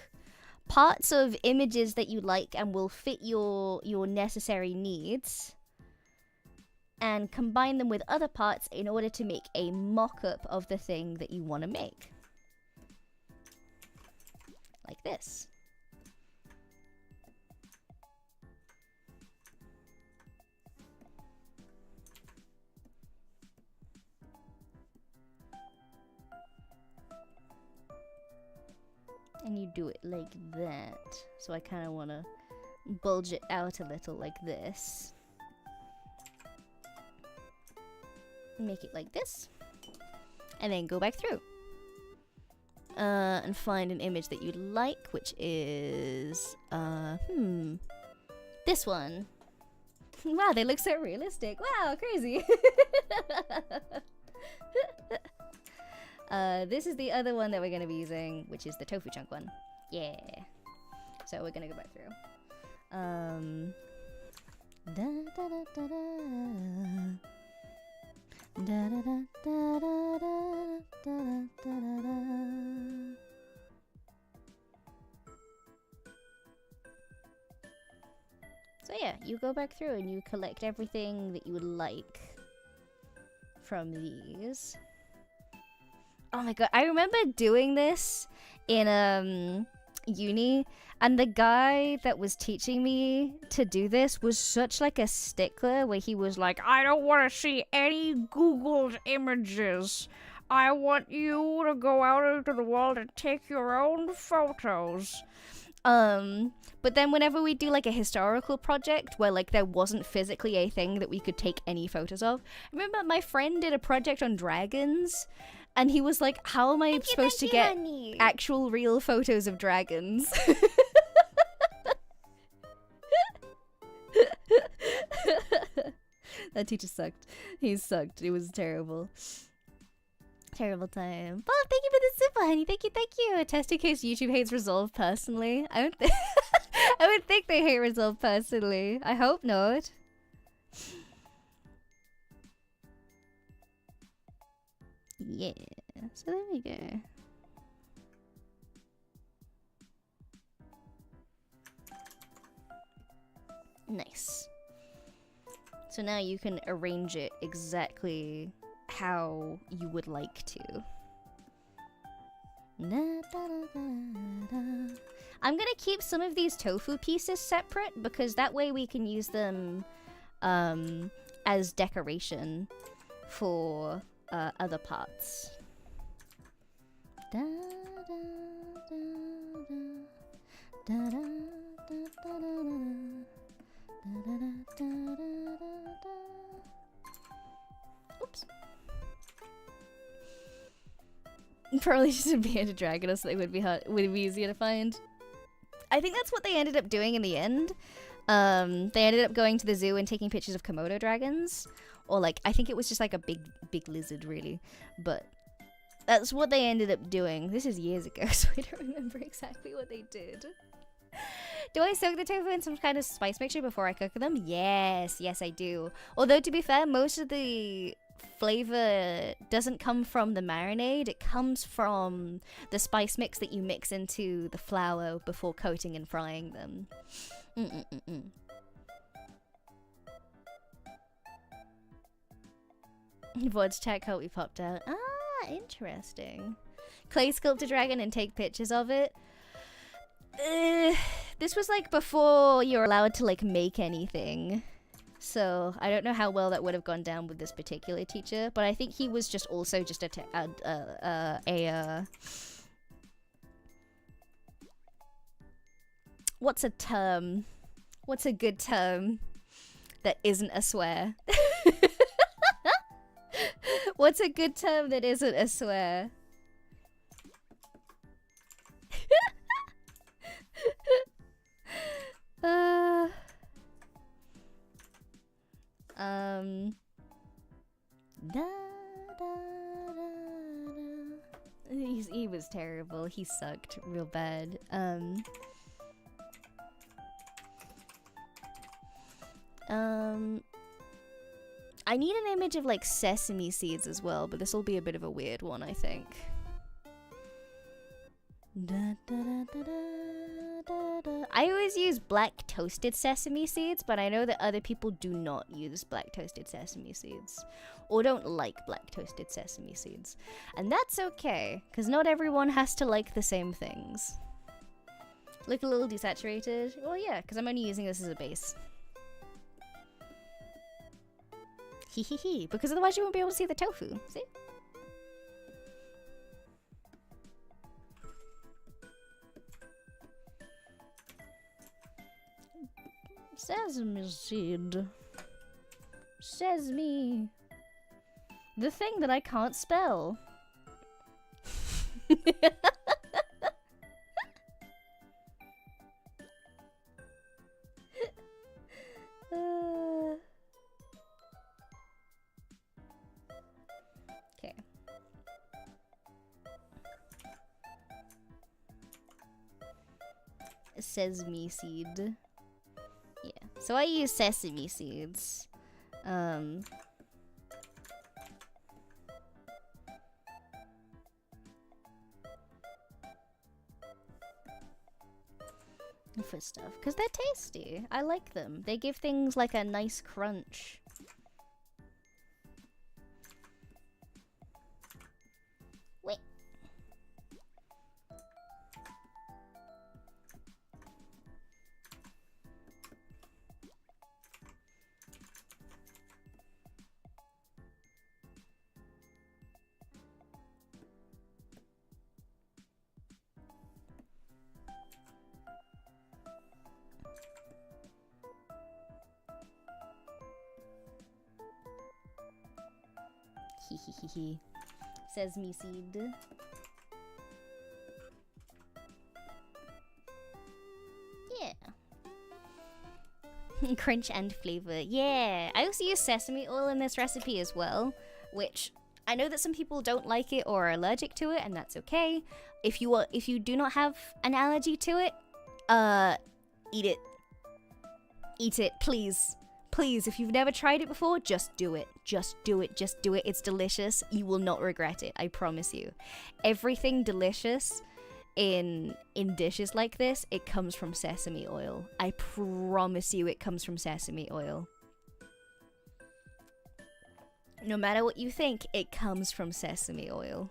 parts of images that you like and will fit your necessary needs and combine them with other parts in order to make a mock-up of the thing that you want to make. Like this. And you do it like that. So I kind of want to bulge it out a little like this. Make it like this. And then go back through. And find an image that you like, which is... this one. Wow, they look so realistic. Wow, crazy. This is the other one that we're going to be using, which is the tofu chunk one. Yeah. So we're going to go back through. So yeah, you go back through and you collect everything that you would like from these. Oh my god, I remember doing this in uni, and the guy that was teaching me to do this was such like a stickler where he was like, I don't want to see any Googled images. I want you to go out into the world and take your own photos. But then whenever we do like a historical project where like there wasn't physically a thing that we could take any photos of, I remember my friend did a project on dragons. And he was like, how am I supposed to get actual real photos of dragons? That teacher sucked. He sucked. It was terrible. Terrible time. Bob, thank you for the super, honey. Thank you. Test in case YouTube hates Resolve personally. I would think they hate Resolve personally. I hope not. Yeah, so there we go. Nice. So now you can arrange it exactly how you would like to. I'm gonna keep some of these tofu pieces separate because that way we can use them as decoration for other parts. Oops. Probably just a bearded dragon so they would be easier to find. I think that's what they ended up doing in the end. They ended up going to the zoo and taking pictures of Komodo dragons. Or like, I think it was just like a big lizard really. But that's what they ended up doing. This is years ago, so I don't remember exactly what they did. Do I soak the tofu in some kind of spice mixture before I cook them? Yes, I do. Although to be fair, most of the flavor doesn't come from the marinade, it comes from the spice mix that you mix into the flour before coating and frying them. Voids chat can't be popped out. Ah, interesting. Clay sculpt a dragon and take pictures of it. This was like before you're allowed to like make anything. So I don't know how well that would have gone down with this particular teacher, but I think he was just also just what's a term? What's a good term that isn't a swear? What's a good term that isn't a swear? He was terrible. He sucked real bad. I need an image of like sesame seeds as well, but this will be a bit of a weird one, I think. I always use black toasted sesame seeds, but I know that other people do not use black toasted sesame seeds, or don't like black toasted sesame seeds. And that's okay, because not everyone has to like the same things. Look a little desaturated? Well, yeah, because I'm only using this as a base. Hehehe, because otherwise you won't be able to see the tofu, see? Sesame seed. Sesame. The thing that I can't spell. Okay. Sesame seed. Yeah, so I use sesame seeds. For stuff, because they're tasty. I like them. They give things like a nice crunch. Wait. Hehehe. Sesame seed. Yeah. Crunch and flavor. Yeah. I also use sesame oil in this recipe as well, which I know that some people don't like it or are allergic to it, and that's okay. If you do not have an allergy to it, eat it. Eat it, please. Please, if you've never tried it before, just do it. Just do it. Just do it. It's delicious. You will not regret it. I promise you. Everything delicious in dishes like this, it comes from sesame oil. I promise you it comes from sesame oil. No matter what you think, it comes from sesame oil.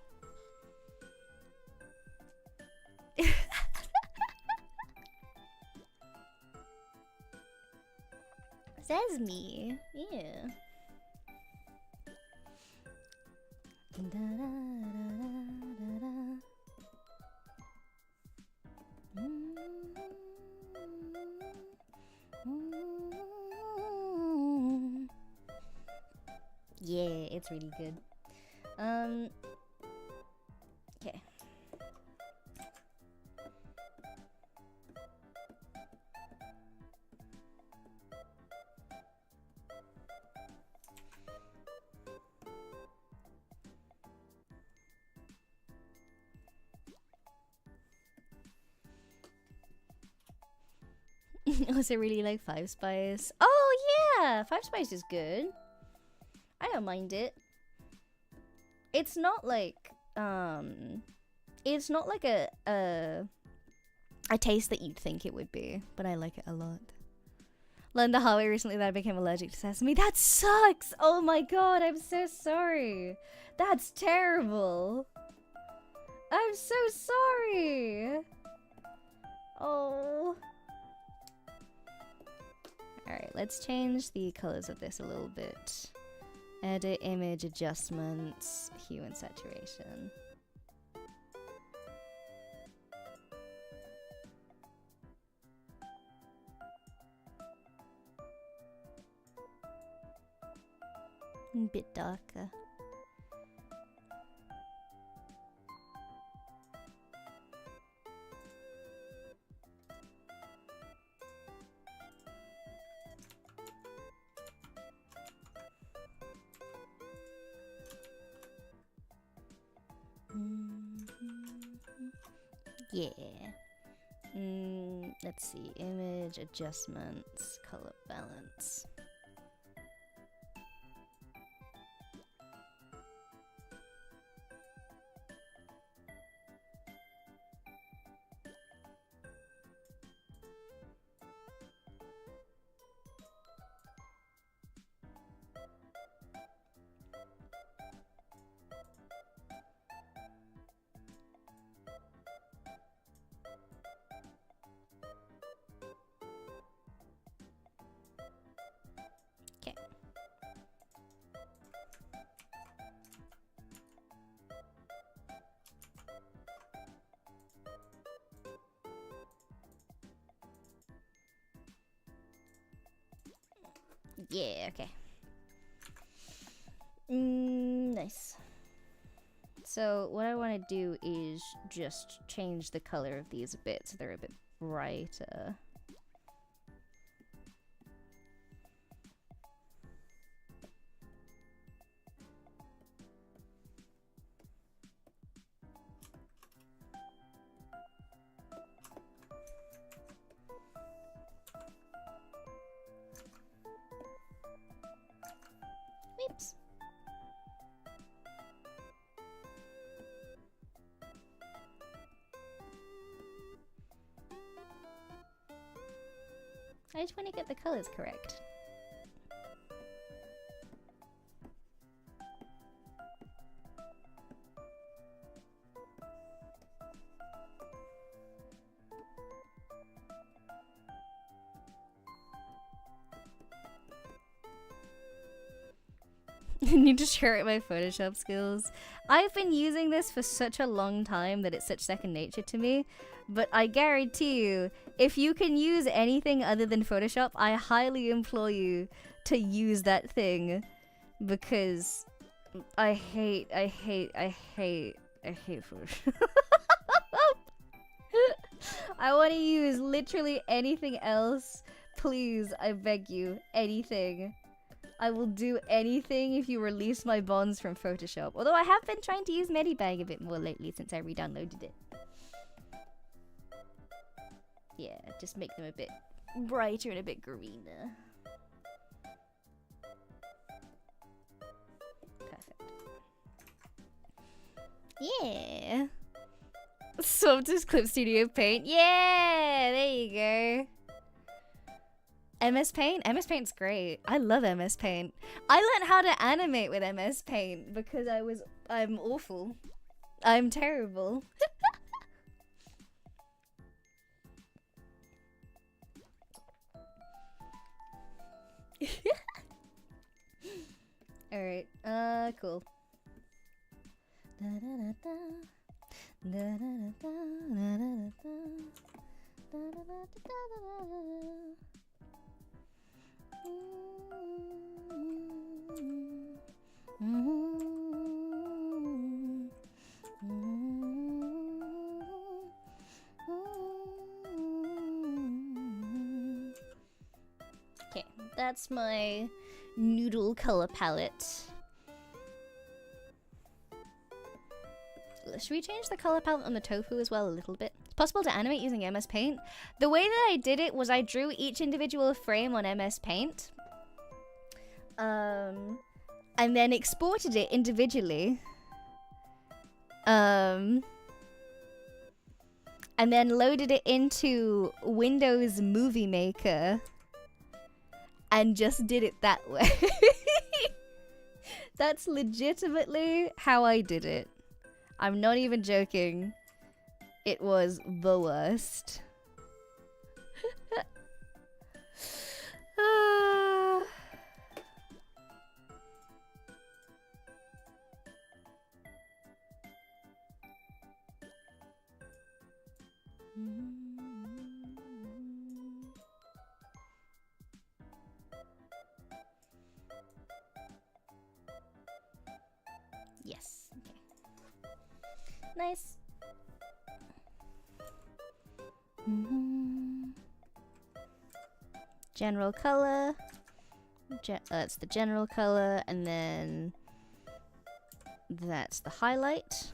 Sesame, yeah. Yeah, it's really good. Okay. Also really like Five Spice. Oh yeah, Five Spice is good. I don't mind it. It's not like it's not like a taste that you'd think it would be, but I like it a lot. Learned the hard way recently that I became allergic to sesame. That sucks! Oh my god, I'm so sorry. That's terrible. I'm so sorry. Oh. Alright, let's change the colors of this a little bit. Edit image adjustments, hue and saturation. A bit darker. Yeah. Let's see. Image adjustments, color balance. Yeah, okay. Nice. So what I want to do is just change the color of these a bit so they're a bit brighter. Oops. I just want to get the colors correct. I need to share it my Photoshop skills. I've been using this for such a long time that it's such second nature to me. But I guarantee you, if you can use anything other than Photoshop, I highly implore you to use that thing. Because I hate Photoshop. I want to use literally anything else. Please, I beg you, anything. I will do anything if you release my bonds from Photoshop. Although I have been trying to use Medibag a bit more lately since I re-downloaded it. Yeah, just make them a bit brighter and a bit greener. Perfect. Yeah. Softest Clip Studio Paint. Yeah, there you go. MS Paint? MS Paint's great. I love MS Paint. I learned how to animate with MS Paint because I'm awful. I'm terrible. Alright, cool. Okay, that's my noodle color palette. Should we change the color palette on the tofu as well a little bit? It's possible to animate using MS Paint. The way that I did it was I drew each individual frame on MS Paint. And then exported it individually. And then loaded it into Windows Movie Maker and just did it that way. That's legitimately how I did it. I'm not even joking. It was the worst. Yes. Okay. Nice. General color. That's the general color, and then that's the highlight.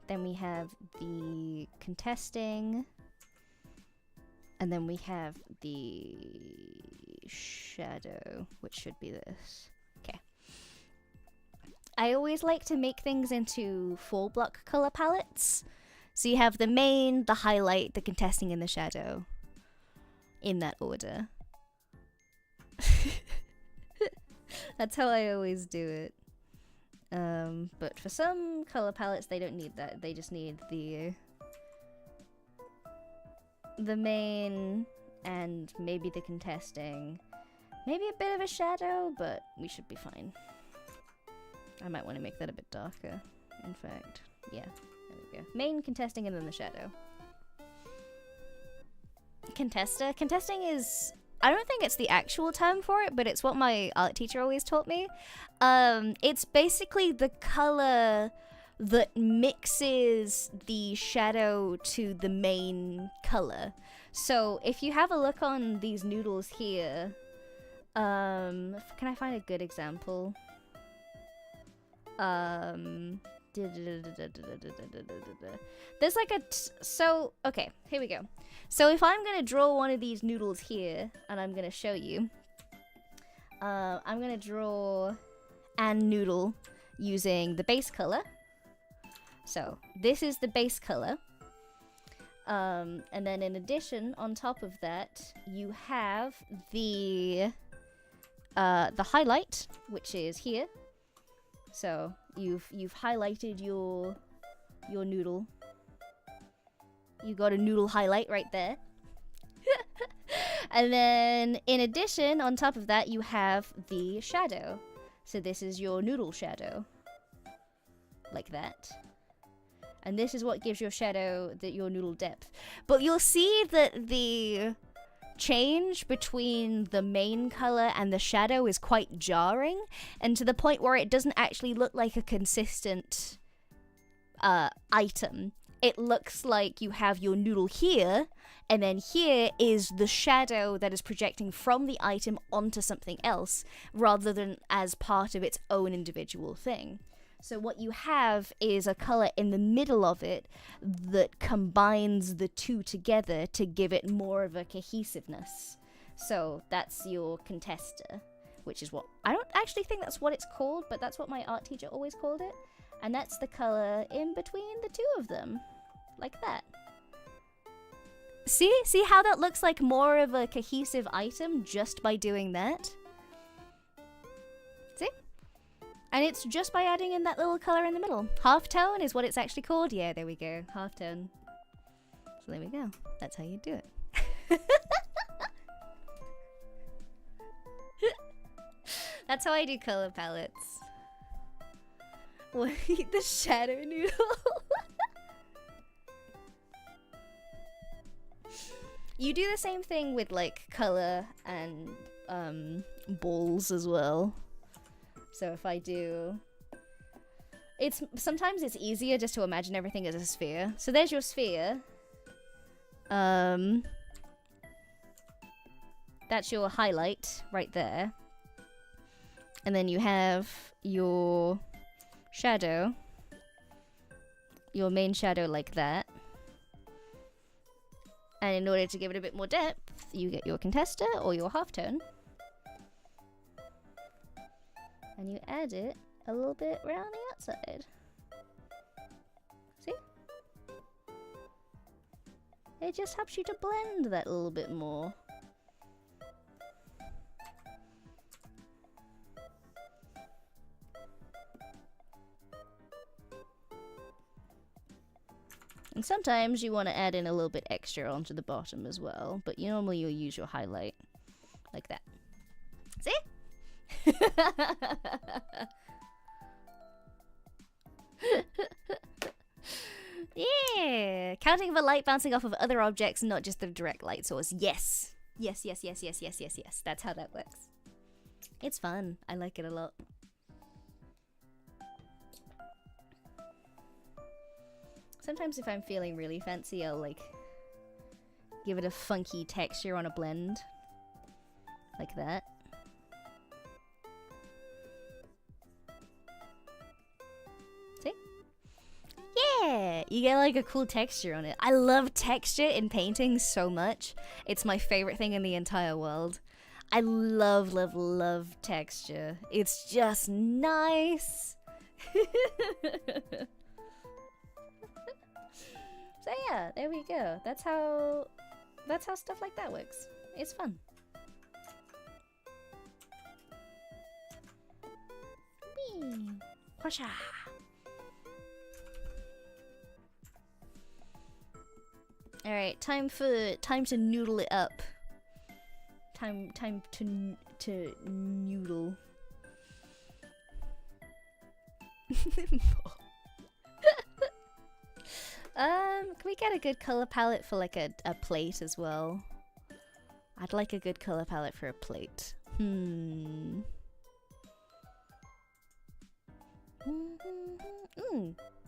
Then we have the contesting, and then we have the shadow, which should be this. Okay. I always like to make things into 4-block color palettes. So you have the main, the highlight, the contesting, and the shadow. In that order. That's how I always do it. But for some color palettes, they don't need that. They just need the main and maybe the contesting. Maybe a bit of a shadow, but we should be fine. I might want to make that a bit darker, in fact. Yeah, there we go. Main, contesting, and then the shadow. Contester? Contesting is... I don't think it's the actual term for it, but it's what my art teacher always taught me. It's basically the color that mixes the shadow to the main color. So if you have a look on these noodles here, can I find a good example? There's like a so okay, here we go. So if I'm gonna draw one of these noodles here, and I'm gonna show you, I'm gonna draw an noodle using the base color. So this is the base color, and then in addition, on top of that, you have the highlight, which is here. So you've highlighted your noodle. You got a noodle highlight right there. And then in addition, on top of that, you have the shadow. So this is your noodle shadow. Like that. And this is what gives your shadow your noodle depth. But you'll see that the change between the main color and the shadow is quite jarring, and to the point where it doesn't actually look like a consistent item. It looks like you have your noodle here, and then here is the shadow that is projecting from the item onto something else, rather than as part of its own individual thing. So what you have is a color in the middle of it that combines the two together to give it more of a cohesiveness. So that's your contester, which is what... I don't actually think that's what it's called, but that's what my art teacher always called it. And that's the color in between the two of them. Like that. See? See how that looks like more of a cohesive item just by doing that? See? And it's just by adding in that little color in the middle. Halftone is what it's actually called. Yeah, there we go. Halftone. So there we go. That's how you do it. That's how I do color palettes. We'll eat the shadow noodle. You do the same thing with like color and balls as well. So if I do... Sometimes it's easier just to imagine everything as a sphere. So there's your sphere. That's your highlight right there. And then you have your shadow. Your main shadow like that. And in order to give it a bit more depth, you get your contester or your halftone. And you add it a little bit around the outside. It just helps you to blend that a little bit more. And sometimes you want to add in a little bit extra onto the bottom as well, but normally you'll use your highlight like that. See? Yeah! Counting of a light bouncing off of other objects, not just the direct light source. Yes! Yes, yes, yes, yes, yes, yes, yes. That's how that works. It's fun. I like it a lot. Sometimes if I'm feeling really fancy, I'll like give it a funky texture on a blend. Like that. See? Yeah! You get like a cool texture on it. I love texture in painting so much. It's my favorite thing in the entire world. I love, love, love texture. It's just nice. So yeah, there we go. That's how stuff like that works. It's fun. Whee! Whoosha! All right, time to noodle it up. Time to noodle. Can we get a good color palette for like a plate as well? I'd like a good color palette for a plate.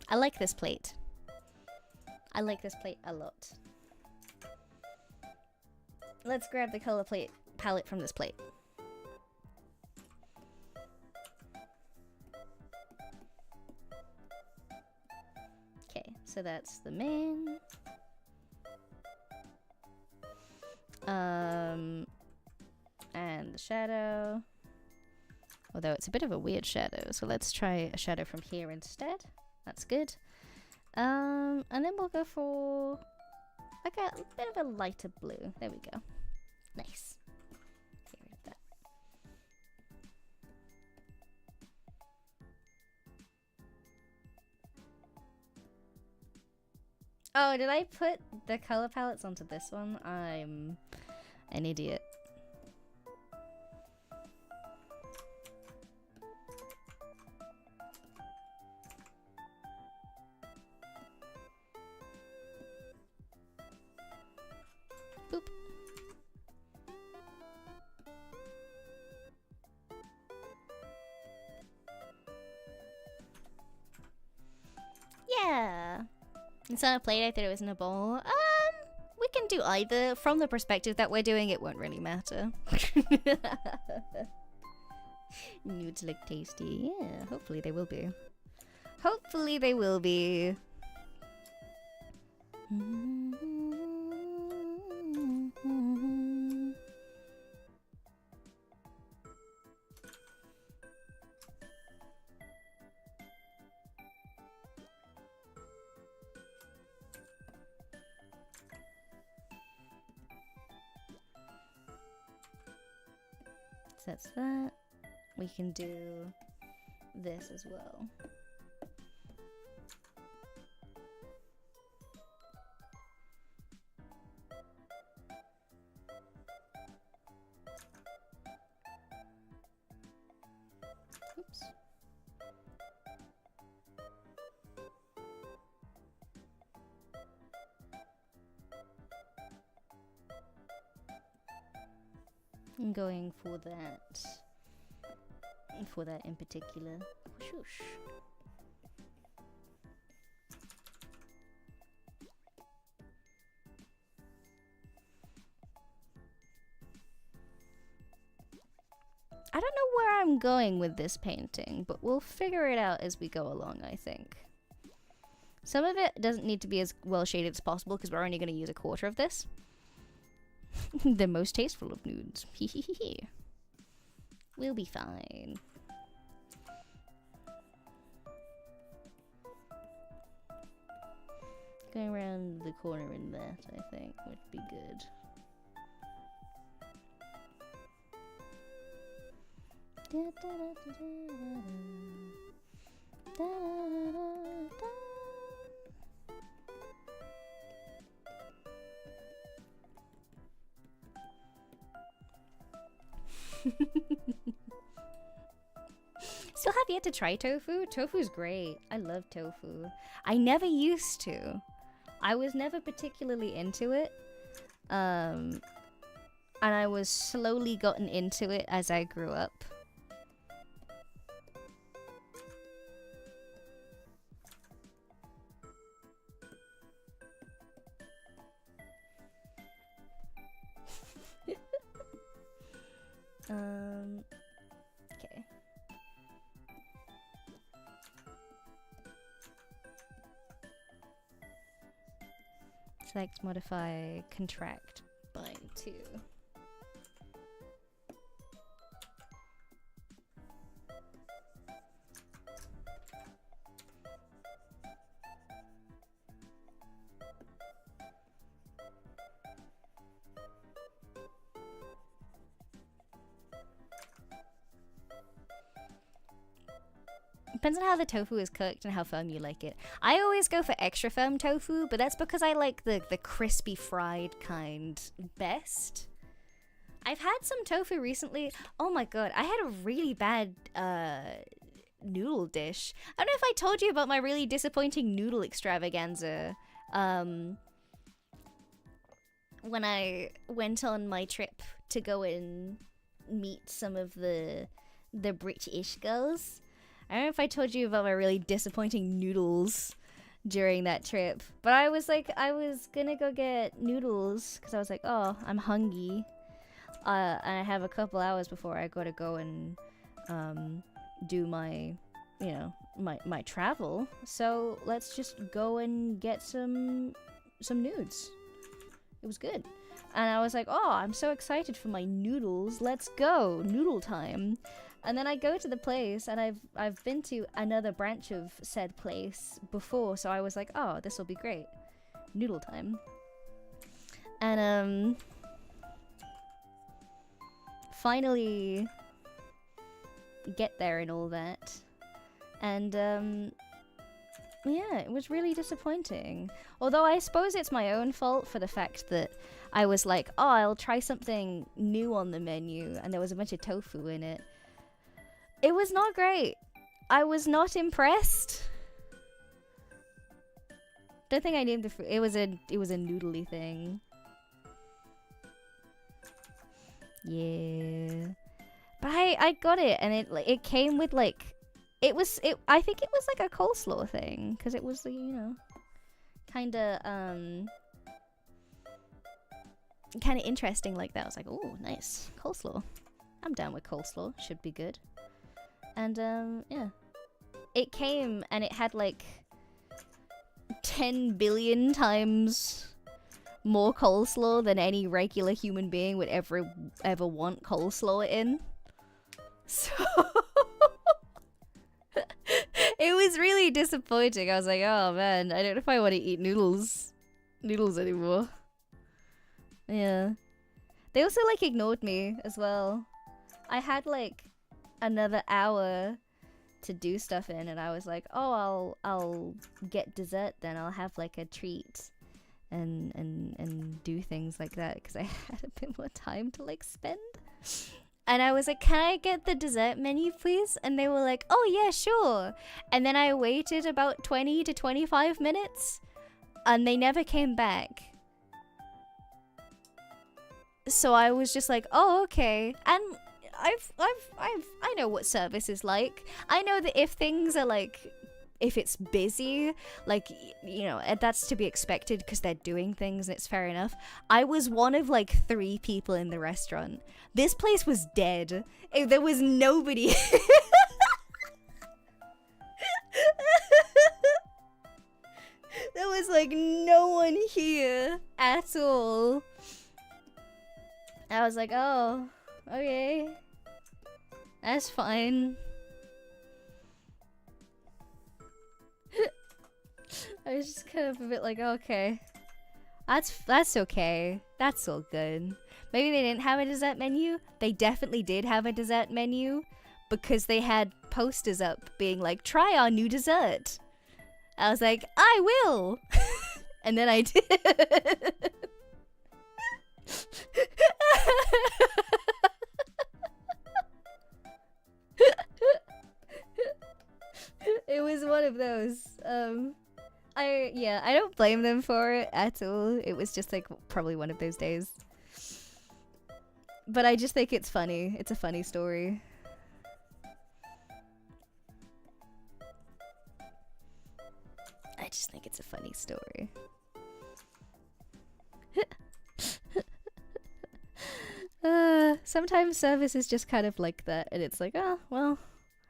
I like this plate. I like this plate a lot. Let's grab the color palette from this plate. Okay, so that's the main. And the shadow. Although it's a bit of a weird shadow, so let's try a shadow from here instead. That's good. And then we'll go for like a bit of a lighter blue. There we go. Nice. Get rid of that. Oh, did I put the color palettes onto this one? I'm an idiot. Boop. Yeah. It's not a plate, I thought it was in a bowl. We can do either. From the perspective that we're doing, it won't really matter. Nudes look tasty. Yeah, hopefully they will be. Hopefully they will be. So that's that. We can do this as well. Oops. I'm going for that. For that in particular. Whoosh. I don't know where I'm going with this painting, but we'll figure it out as we go along, I think. Some of it doesn't need to be as well shaded as possible because we're only going to use a quarter of this. The most tasteful of nudes. Hehehe. We'll be fine. go around the corner in that, I think, would be good. Still have yet to try tofu. Tofu's great. I love tofu. I never used to. I was never particularly into it. And I was slowly gotten into it as I grew up. Okay. Select, modify, contract, bind to. Depends on how the tofu is cooked and how firm you like it. I always go for extra firm tofu, but that's because I like the crispy fried kind best. I've had some tofu recently. Oh my god, I had a really bad noodle dish. I don't know if I told you about my really disappointing noodle extravaganza. When I went on my trip to go and meet some of the British girls. I don't know if I told you about my really disappointing noodles during that trip, but I was gonna go get noodles because I was like, oh, I'm hungry, and I have a couple hours before I gotta go and do my, my travel. So let's just go and get some nudes. It was good, and I was like, oh, I'm so excited for my noodles. Let's go, noodle time. And then I go to the place, and I've been to another branch of said place before, so I was like, oh, this will be great. Noodle time. And finally get there and all that. And yeah, it was really disappointing. Although I suppose it's my own fault for the fact that I was like, oh, I'll try something new on the menu, and there was a bunch of tofu in it. It was not great. I was not impressed. Don't think I named the food. It was a noodly thing. Yeah. But I got it, and it came with like I think it was like a coleslaw thing, because it was, kinda interesting like that. I was like, oh, nice. Coleslaw. I'm down with coleslaw. Should be good. And yeah, it came and it had like 10 billion times more coleslaw than any regular human being would ever want coleslaw in. So it was really disappointing. I was like, oh man, I don't know if I want to eat noodles anymore. Yeah. They also like ignored me as well. I had like another hour to do stuff in, and I was like, oh, I'll get dessert then. I'll have like a treat and do things like that, because I had a bit more time to like spend. And I was like, can I get the dessert menu please? And they were like, oh yeah, sure. And then I waited about 20 to 25 minutes and they never came back. So I was just like, oh, okay. And I know what service is like. I know that if things are like, if it's busy, like, that's to be expected because they're doing things and it's fair enough. I was one of like 3 people in the restaurant. This place was dead. There was nobody. There was like no one here at all. I was like, oh, okay. That's fine. I was just kind of a bit like, okay. That's okay. That's all good. Maybe they didn't have a dessert menu. They definitely did have a dessert menu because they had posters up being like, try our new dessert. I was like, I will. And then I did. It was one of those. I don't blame them for it at all. It was just like probably one of those days. But I just think it's funny. It's a funny story. I just think it's a funny story. Sometimes service is just kind of like that, and it's like, oh, well,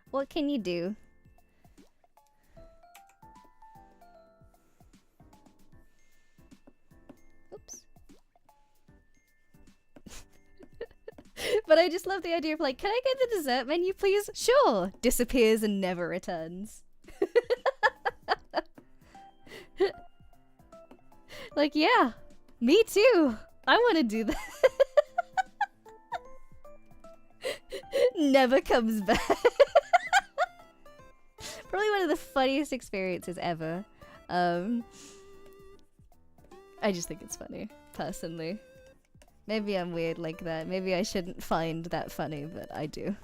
what can you do? Oops. But I just love the idea of like, can I get the dessert menu, please? Sure. Disappears and never returns. Like, yeah, me too. I want to do that. Never comes back. Probably one of the funniest experiences ever. I just think it's funny, personally. Maybe I'm weird like that. Maybe I shouldn't find that funny, but I do.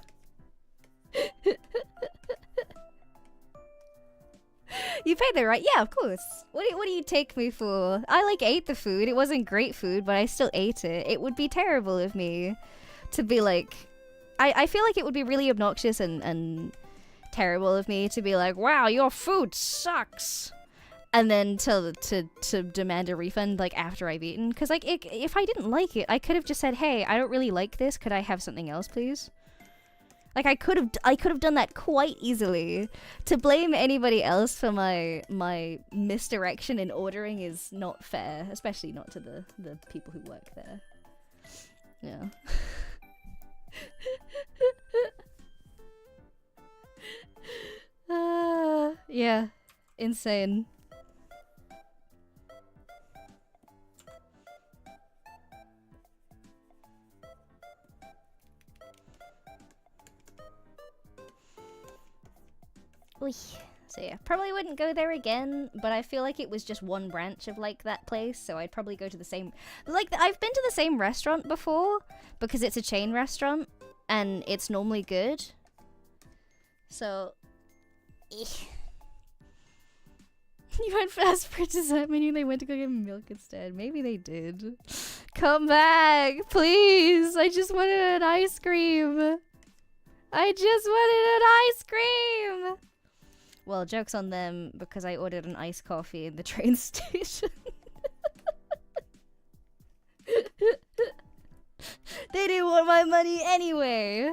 You paid the right? Yeah, of course. What do you take me for? I like ate the food. It wasn't great food, but I still ate it. It would be terrible of me to be like... I feel like it would be really obnoxious and terrible of me to be like, wow, your food sucks. And then to demand a refund like after I've eaten. Because like if I didn't like it, I could have just said, hey, I don't really like this. Could I have something else, please? Like I could have done that quite easily. To blame anybody else for my misdirection in ordering is not fair, especially not to the people who work there. Yeah. Yeah, insane. Oy. So yeah, probably wouldn't go there again, but I feel like it was just one branch of like that place, so I'd probably go to the same... Like, I've been to the same restaurant before, because it's a chain restaurant, and it's normally good. So... You went fast for dessert menu, they went to go get milk instead. Maybe they did. Come back, please! I just wanted an ice cream! I just wanted an ice cream! Well, joke's on them, because I ordered an iced coffee in the train station. They didn't want my money anyway!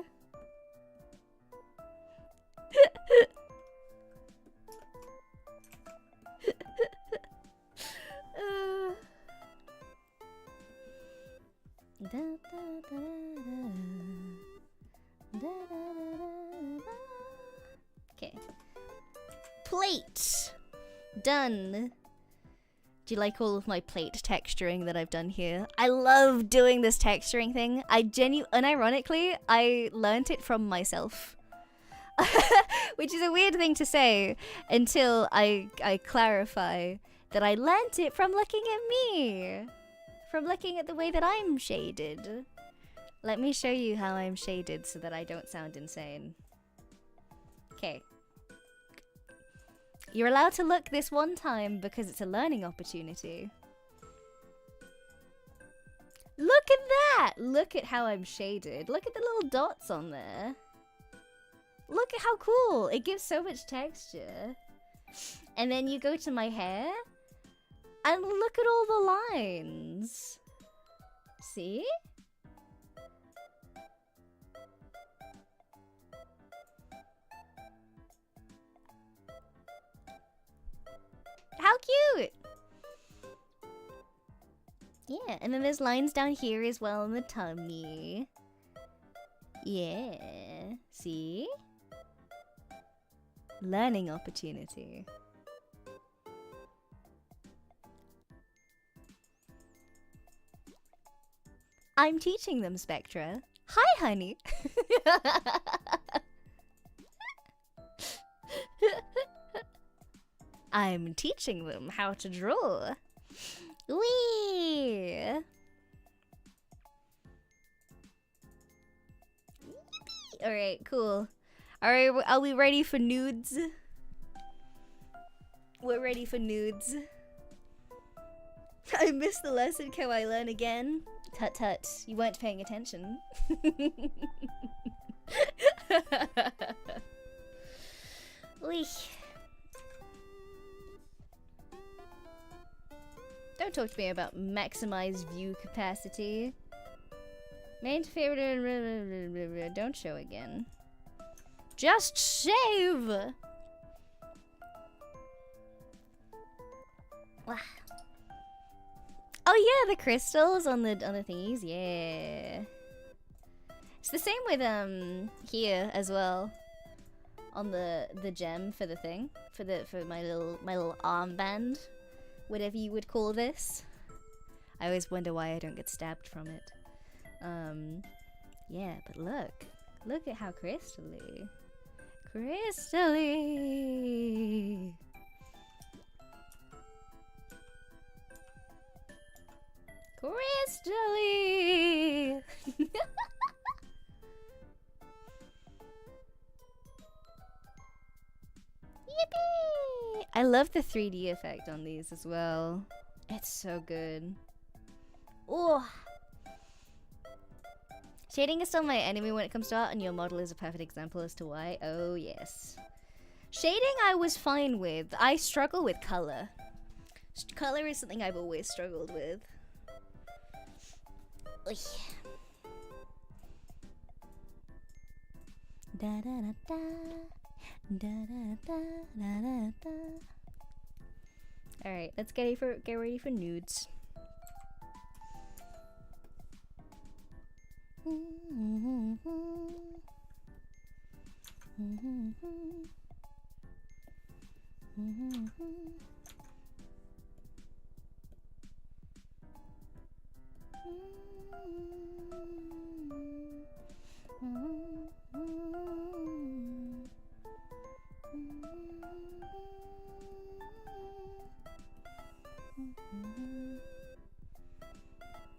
Okay. Plate! Done. Do you like all of my plate texturing that I've done here? I love doing this texturing thing. Unironically, I learnt it from myself. Which is a weird thing to say until I clarify that I learnt it from looking at me. From looking at the way that I'm shaded. Let me show you how I'm shaded so that I don't sound insane. Okay. You're allowed to look this one time because it's a learning opportunity. Look at that! Look at how I'm shaded. Look at the little dots on there. Look at how cool! It gives so much texture. And then you go to my hair, and look at all the lines. See? How cute! Yeah, and then there's lines down here as well in the tummy. Yeah, see? Learning opportunity. I'm teaching them, Spectra. Hi, honey. I'm teaching them how to draw. Wee. Alright, cool. Alright, are we ready for nudes? We're ready for nudes. I missed the lesson, can I learn again? Tut tut, you weren't paying attention. Wee. Don't talk to me about maximized view capacity. Main favorite. Don't show again. Just save. Wow. Oh yeah, the crystals on the thingies. Yeah. It's the same with here as well. On the gem for the thing for my little armband. Whatever you would call this. I always wonder why I don't get stabbed from it. Yeah, but look at how crystally. Crystally. Crystally. Yippee! I love the 3D effect on these as well. It's so good. Oh. Shading is still my enemy when it comes to art, and your model is a perfect example as to why. Oh yes. Shading I was fine with. I struggle with color. Color is something I've always struggled with. Oy. Da da da da. Da da da da da da. Alright, let's get ready for nudes.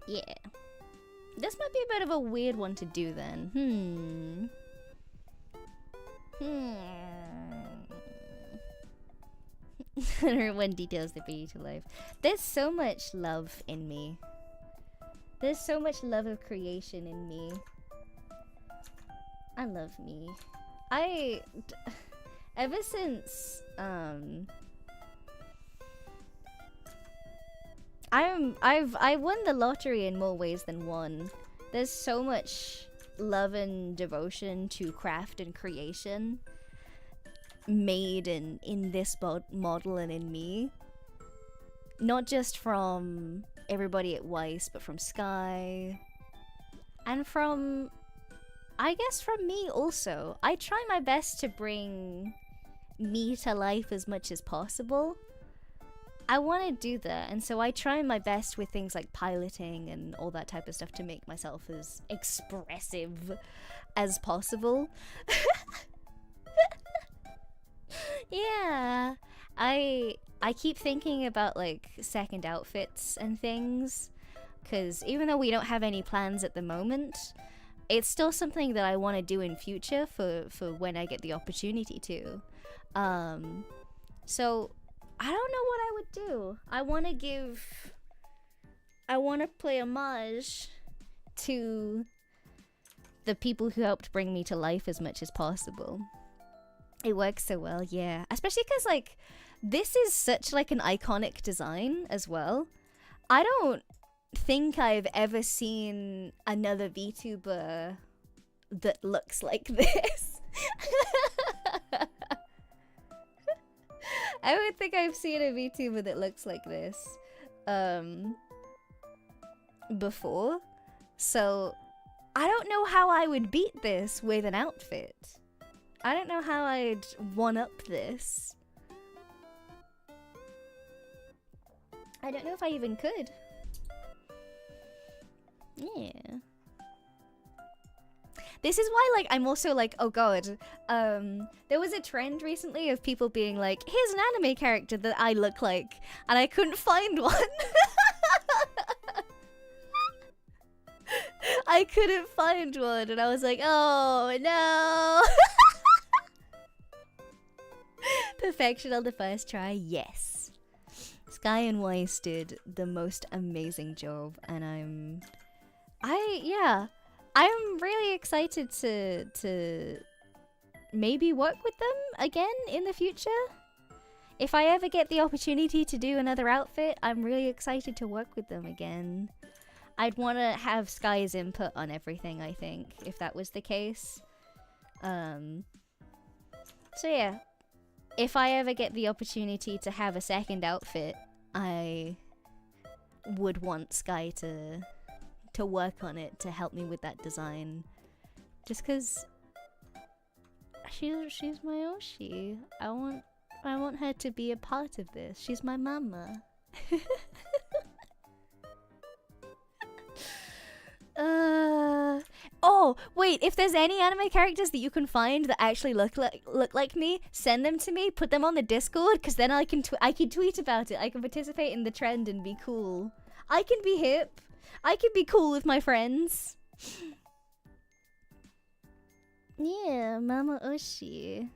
Yeah. This might be a bit of a weird one to do then. When details that bring you to life. There's so much love in me. There's so much love of creation in me. I love me. Ever since I won the lottery in more ways than one. There's so much love and devotion to craft and creation made in this model and in me. Not just from everybody at Weiss, but from Sky. And from, I guess from me also. I try my best to bring me to life as much as possible. I want to do that, and so I try my best with things like piloting and all that type of stuff to make myself as expressive as possible. Yeah, I keep thinking about like second outfits and things, because even though we don't have any plans at the moment, it's still something that I want to do in future for when I get the opportunity to. So I don't know what I would do. I want to play homage to the people who helped bring me to life as much as possible. It works so well, yeah. Especially because, like, this is such, like, an iconic design as well. I don't think I've ever seen another VTuber that looks like this. I don't think I've seen a VTuber that looks like this before. So I don't know how I would beat this with an outfit. I don't know how I'd one-up this. I don't know if I even could. Yeah. This is why, like, I'm also like, oh god, there was a trend recently of people being like, here's an anime character that I look like, and I couldn't find one. I couldn't find one, and I was like, oh no. Perfection on the first try, yes. Sky and Weiss did the most amazing job, and I'm really excited to maybe work with them again in the future. If I ever get the opportunity to do another outfit, I'm really excited to work with them again. I'd want to have Sky's input on everything, I think, if that was the case. So yeah, if I ever get the opportunity to have a second outfit, I would want Sky to work on it, to help me with that design. Just because she's my OSHI. I want her to be a part of this. She's my mama. Oh wait, if there's any anime characters that you can find that actually look like me, send them to me, put them on the Discord, because then I can tweet about it. I can participate in the trend and be cool. I can be hip. I can be cool with my friends. Yeah, Mama OSHI.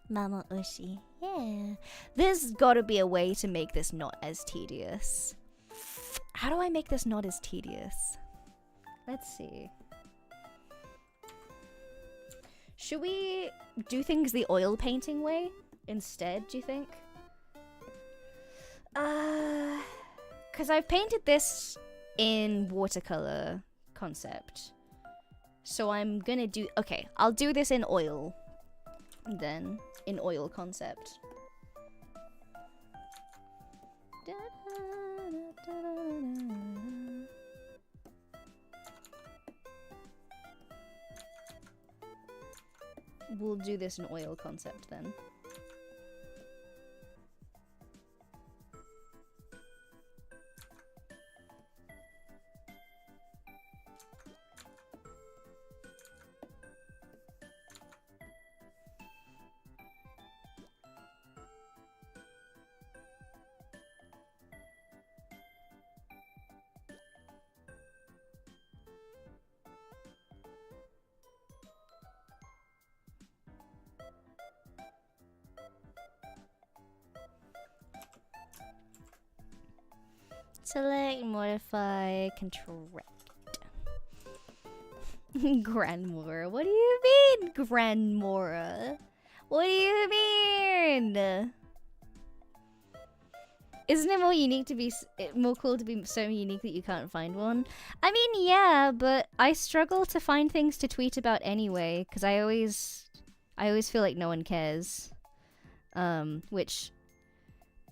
Mama OSHI. Yeah. There's gotta be a way to make this not as tedious. How do I make this not as tedious? Let's see. Should we do things the oil painting way instead, do you think? Because I've painted this in watercolor concept. So I'm gonna do... Okay, I'll do this in oil. Then, in oil concept. We'll do this in oil concept then. Select, modify, contract. Grandmora. What do you mean, Grandmora? What do you mean? Isn't it more unique to be more cool to be so unique that you can't find one? I mean, yeah, but I struggle to find things to tweet about anyway, because I always feel like no one cares. Which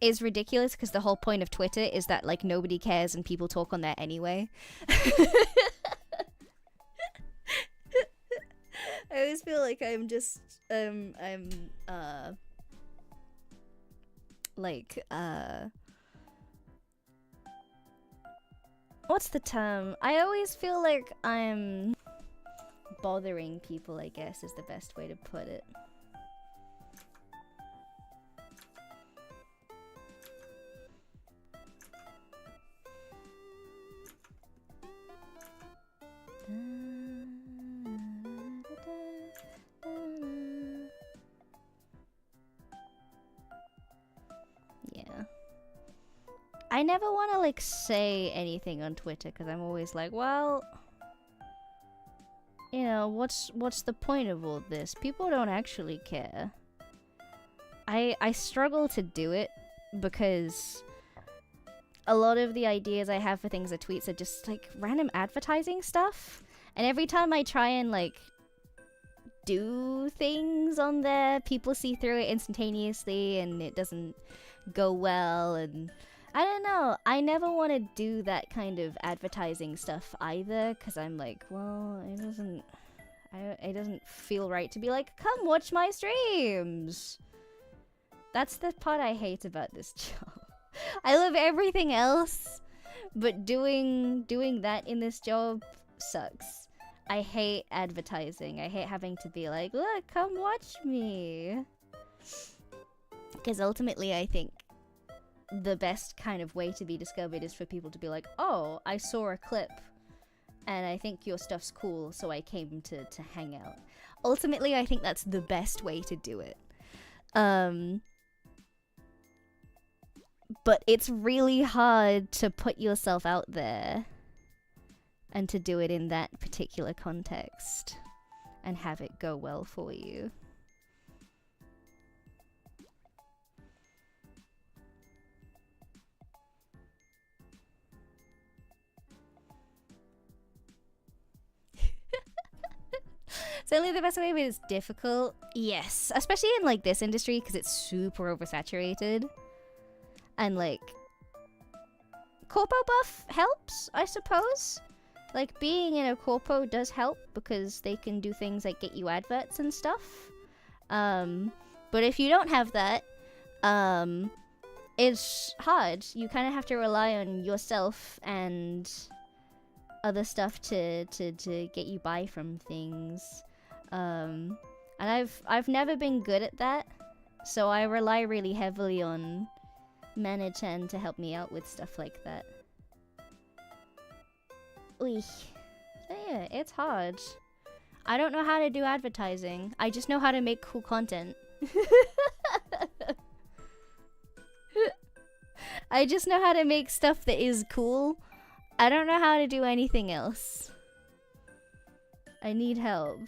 is ridiculous because the whole point of Twitter is that like nobody cares and people talk on there anyway. I always feel like I'm just what's the term? I always feel like I'm bothering people, I guess is the best way to put it. Yeah. I never want to like say anything on Twitter because I'm always like, well, you know, what's the point of all this? People don't actually care. I struggle to do it because a lot of the ideas I have for things or tweets are just like random advertising stuff. And every time I try and like do things on there, people see through it instantaneously and it doesn't go well. And I don't know, I never want to do that kind of advertising stuff either because I'm like, well, it doesn't feel right to be like, come watch my streams. That's the part I hate about this job. I love everything else, but doing that in this job sucks. I hate advertising. I hate having to be like, look, come watch me. Because ultimately, I think the best kind of way to be discovered is for people to be like, oh, I saw a clip and I think your stuff's cool, so I came to hang out. Ultimately, I think that's the best way to do it. But it's really hard to put yourself out there and to do it in that particular context and have it go well for you. Certainly the best way, but it's difficult. Yes, especially in like this industry because it's super oversaturated. And like, corpo buff helps, I suppose. Like being in a corpo does help because they can do things like get you adverts and stuff. But if you don't have that, it's hard. You kind of have to rely on yourself and other stuff to get you by from things. And I've never been good at that, so I rely really heavily on Manachan to help me out with stuff like that. Oy. So yeah, it's hard. I don't know how to do advertising. I just know how to make cool content. I just know how to make stuff that is cool. I don't know how to do anything else. I need help.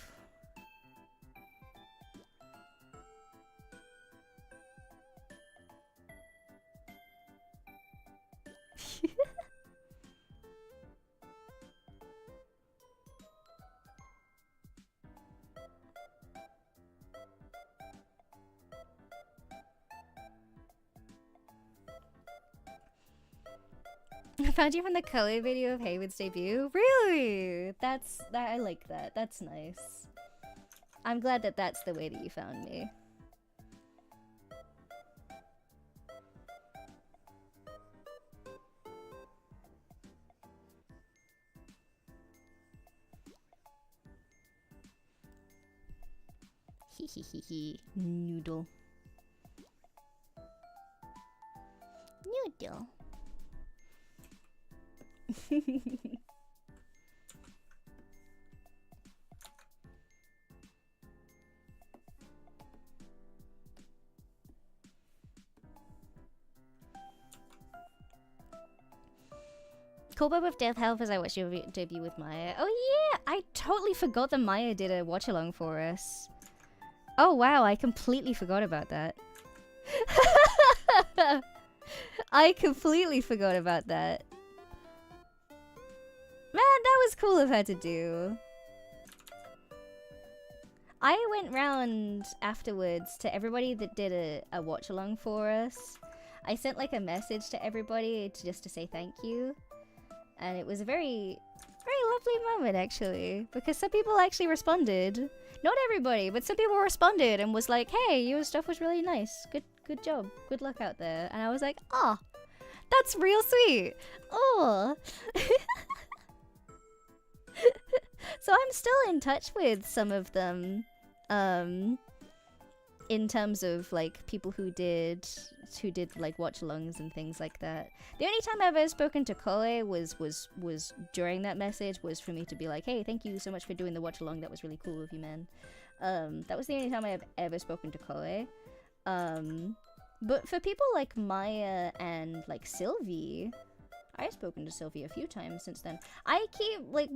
I found you from the color video of Haywood's debut. Really? I like that. That's nice. I'm glad that that's the way that you found me. Hehehehe. Noodle. Noodle. Coolbo with Death Health as I watched your debut with Maya. Oh yeah, I totally forgot that Maya did a watch along for us. Oh wow, I completely forgot about that. I completely forgot about that. Man, that was cool of her to do. I went round afterwards to everybody that did a watch along for us. I sent like a message to everybody just to say thank you. And it was a very, very lovely moment actually. Because some people actually responded. Not everybody, but some people responded and was like, hey, your stuff was really nice. Good job. Good luck out there. And I was like, oh, that's real sweet. Oh. So I'm still in touch with some of them, in terms of like people who did like watch-alongs and things like that. The only time I've ever spoken to Koe was during that message was for me to be like, hey, thank you so much for doing the watch-along. That was really cool of you, man. That was the only time I have ever spoken to Koe. But for people like Maya and like Sylvie, I've spoken to Sylvie a few times since then. I keep, like,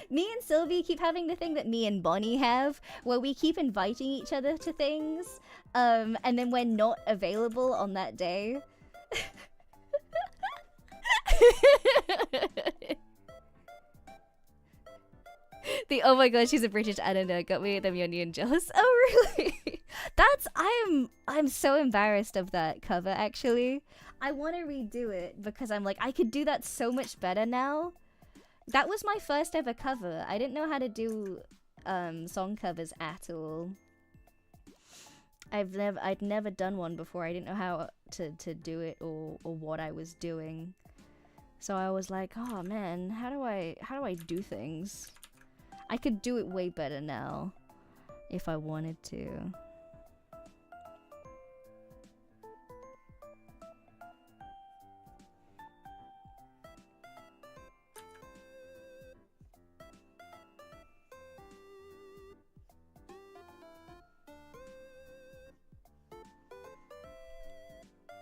me and Sylvie keep having the thing that me and Bonnie have, where we keep inviting each other to things, and then we're not available on that day. The oh my god, she's a British Anna got me them yoni and jealous. Oh really? I'm so embarrassed of that cover actually. I want to redo it because I'm like, I could do that so much better now. That was my first ever cover. I didn't know how to do song covers at all. I'd never done one before. I didn't know how to do it or what I was doing. So I was like, oh man, how do I do things? I could do it way better now if I wanted to.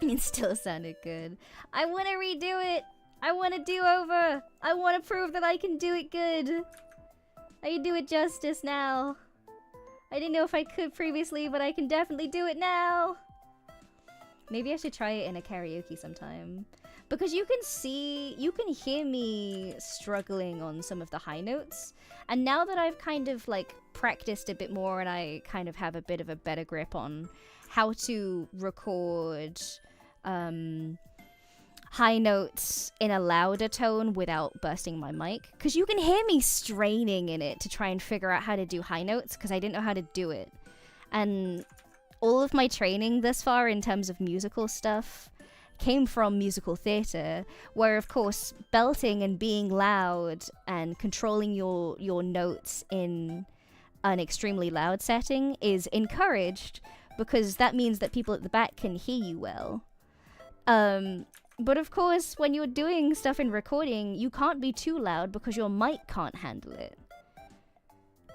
It still sounded good. I want to redo it. I want to do over. I want to prove that I can do it good. I can do it justice now. I didn't know if I could previously, but I can definitely do it now. Maybe I should try it in a karaoke sometime. Because you can hear me struggling on some of the high notes. And now that I've kind of like practiced a bit more and I kind of have a bit of a better grip on how to record high notes in a louder tone without bursting my mic, because you can hear me straining in it to try and figure out how to do high notes because I didn't know how to do it. And all of my training thus far in terms of musical stuff came from musical theatre, where of course belting and being loud and controlling your notes in an extremely loud setting is encouraged, because that means that people at the back can hear you well. But of course, when you're doing stuff in recording, you can't be too loud because your mic can't handle it.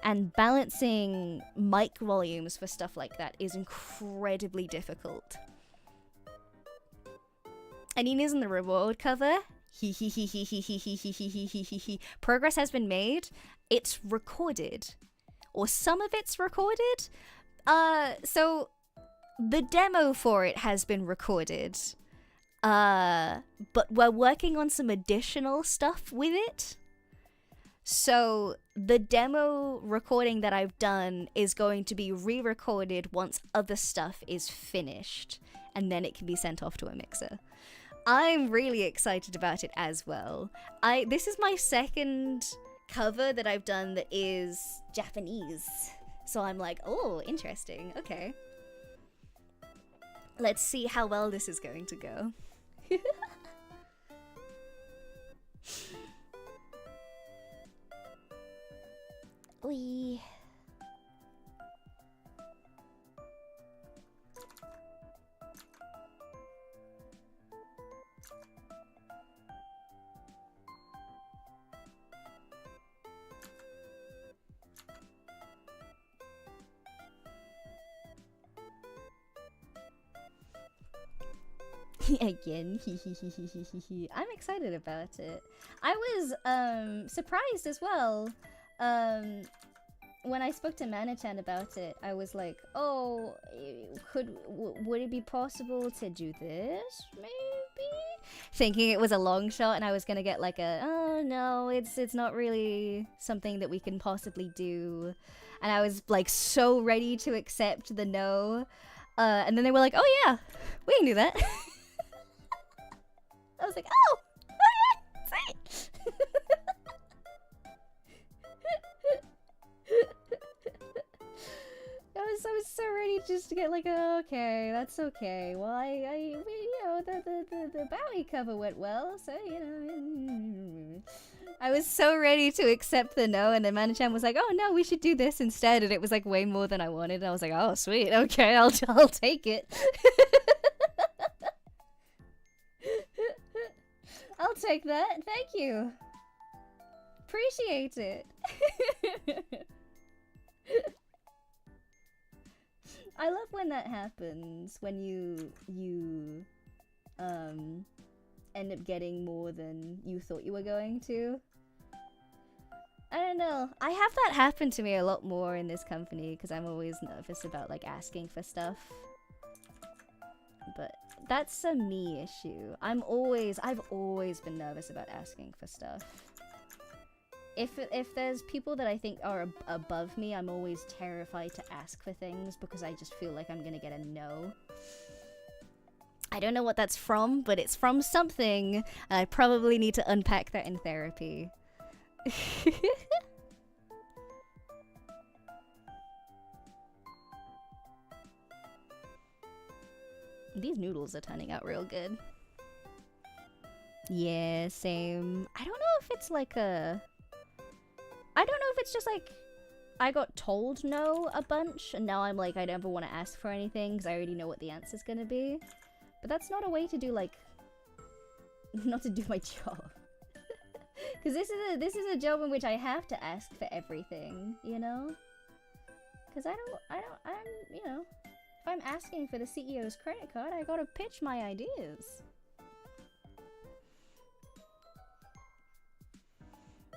And balancing mic volumes for stuff like that is incredibly difficult. And Nina's in the reward cover. Progress has been made. It's recorded. Or some of it's recorded. So the demo for it has been recorded. But we're working on some additional stuff with it. So the demo recording that I've done is going to be re-recorded once other stuff is finished, and then it can be sent off to a mixer. I'm really excited about it as well. This is my second cover that I've done that is Japanese. So I'm like, oh, interesting. Okay. Let's see how well this is going to go. Wee. Again, I'm excited about it. I was surprised as well. When I spoke to Manachan about it, I was like, "Oh, would it be possible to do this? Maybe." Thinking it was a long shot, and I was gonna get like a, "Oh no, it's not really something that we can possibly do," and I was like so ready to accept the no, and then they were like, "Oh yeah, we can do that." I was like, oh, okay, sweet. I was so ready just to get like, oh, okay, that's okay. Well, you know, the Bowie cover went well, so, you know. I was so ready to accept the no, and then Manachan was like, oh no, we should do this instead, and it was like way more than I wanted, and I was like, oh, sweet, okay, I'll take it. I'll take that. Thank you. Appreciate it. I love when that happens, when you end up getting more than you thought you were going to. I don't know. I have that happen to me a lot more in this company because I'm always nervous about like asking for stuff. But that's a me issue. I've always been nervous about asking for stuff. If there's people that I think are above me, I'm always terrified to ask for things because I just feel like I'm gonna get a no. I don't know what that's from, but it's from something, and I probably need to unpack that in therapy. These noodles are turning out real good. Yeah, same. I don't know if it's like a... I don't know if it's just like... I got told no a bunch, and now I'm like, I never want to ask for anything because I already know what the answer's gonna be. But that's not a way to do, like... not to do my job. Because this is a job in which I have to ask for everything, you know? Because I'm, you know... If I'm asking for the CEO's credit card, I gotta pitch my ideas.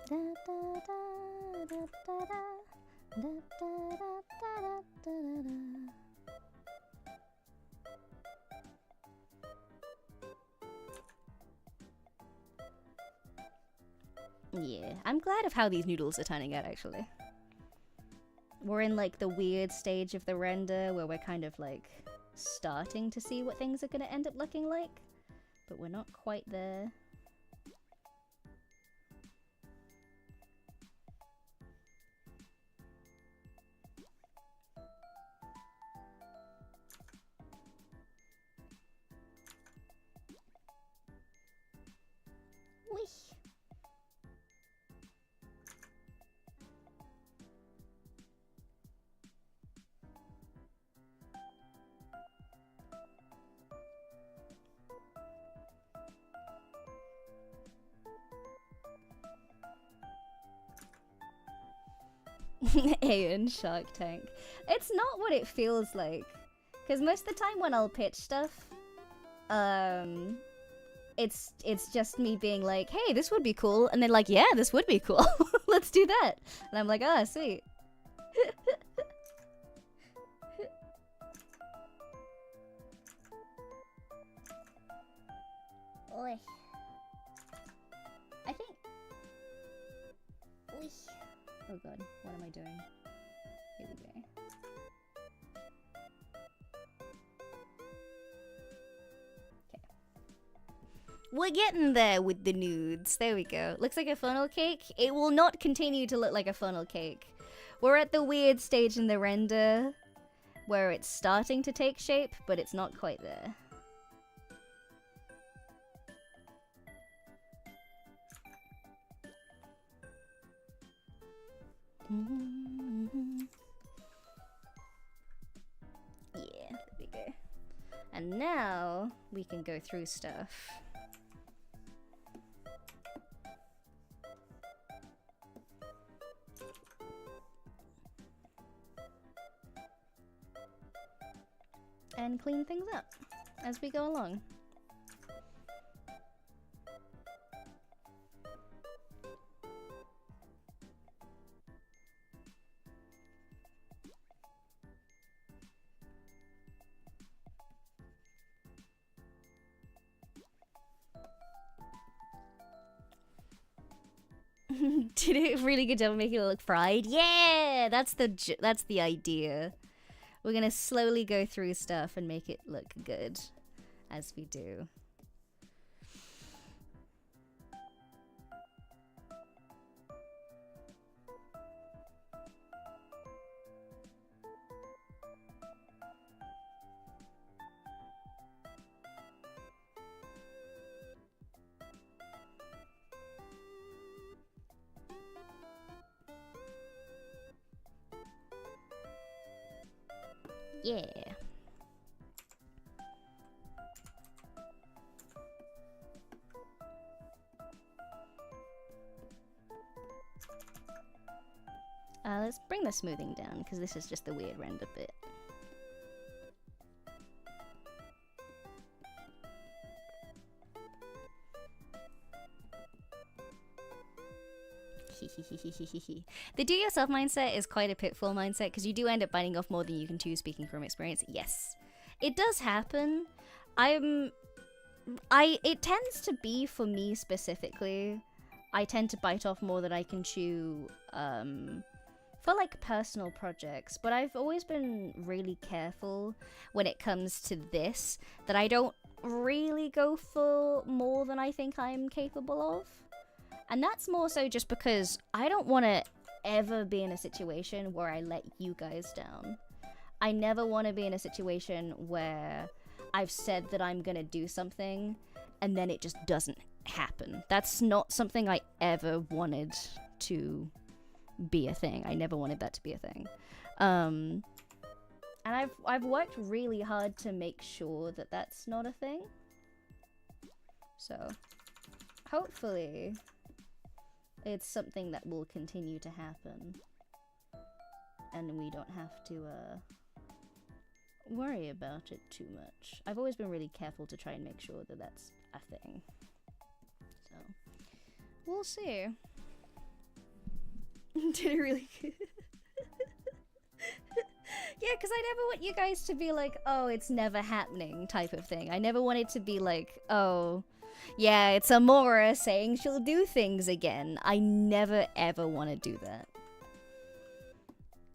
Da, da, da, da, da, da. Da, da, da, da, da, da, da. Yeah, I'm glad of how these noodles are turning out, actually. We're in, like, the weird stage of the render where we're kind of, like, starting to see what things are gonna end up looking like. But we're not quite there. Whoosh. Ayan, Shark Tank. It's not what it feels like. Because most of the time when I'll pitch stuff, it's just me being like, hey, this would be cool. And then like, yeah, this would be cool. Let's do that. And I'm like, ah, sweet. Oi. I think... Oi. Oh god, what am I doing? Here we go. Okay. We're getting there with the nudes. There we go. Looks like a funnel cake. It will not continue to look like a funnel cake. We're at the weird stage in the render where it's starting to take shape, but it's not quite there. Yeah, there we go. And now we can go through stuff. And clean things up as we go along. Did a really good job of making it look fried. Yeah, that's the idea. We're gonna slowly go through stuff and make it look good as we do. Yeah. Let's bring the smoothing down, because this is just the weird render bit. The do-yourself mindset is quite a pitfall mindset, because you do end up biting off more than you can chew, speaking from experience. Yes. It does happen. It tends to be, for me specifically, I tend to bite off more than I can chew, for like personal projects, but I've always been really careful when it comes to this, that I don't really go for more than I think I'm capable of. And that's more so just because I don't want to ever be in a situation where I let you guys down. I never want to be in a situation where I've said that I'm gonna do something and then it just doesn't happen. That's not something I ever wanted to be a thing. I never wanted that to be a thing. And I've worked really hard to make sure that that's not a thing. So hopefully it's something that will continue to happen and we don't have to worry about it too much. I've always been really careful to try and make sure that that's a thing. So we'll see. Did it really good? Yeah, because I never want you guys to be like, oh, it's never happening type of thing. I never want it to be like, oh, yeah, it's Amora saying she'll do things again. I never ever want to do that.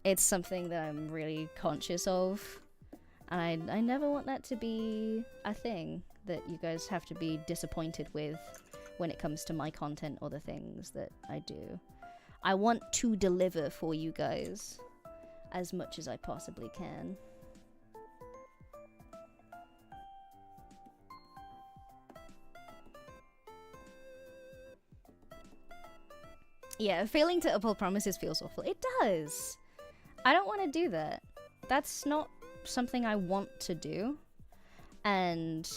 It's something that I'm really conscious of. And I never want that to be a thing that you guys have to be disappointed with when it comes to my content or the things that I do. I want to deliver for you guys as much as I possibly can. Yeah, failing to uphold promises feels awful. It does. I don't want to do that. That's not something I want to do. And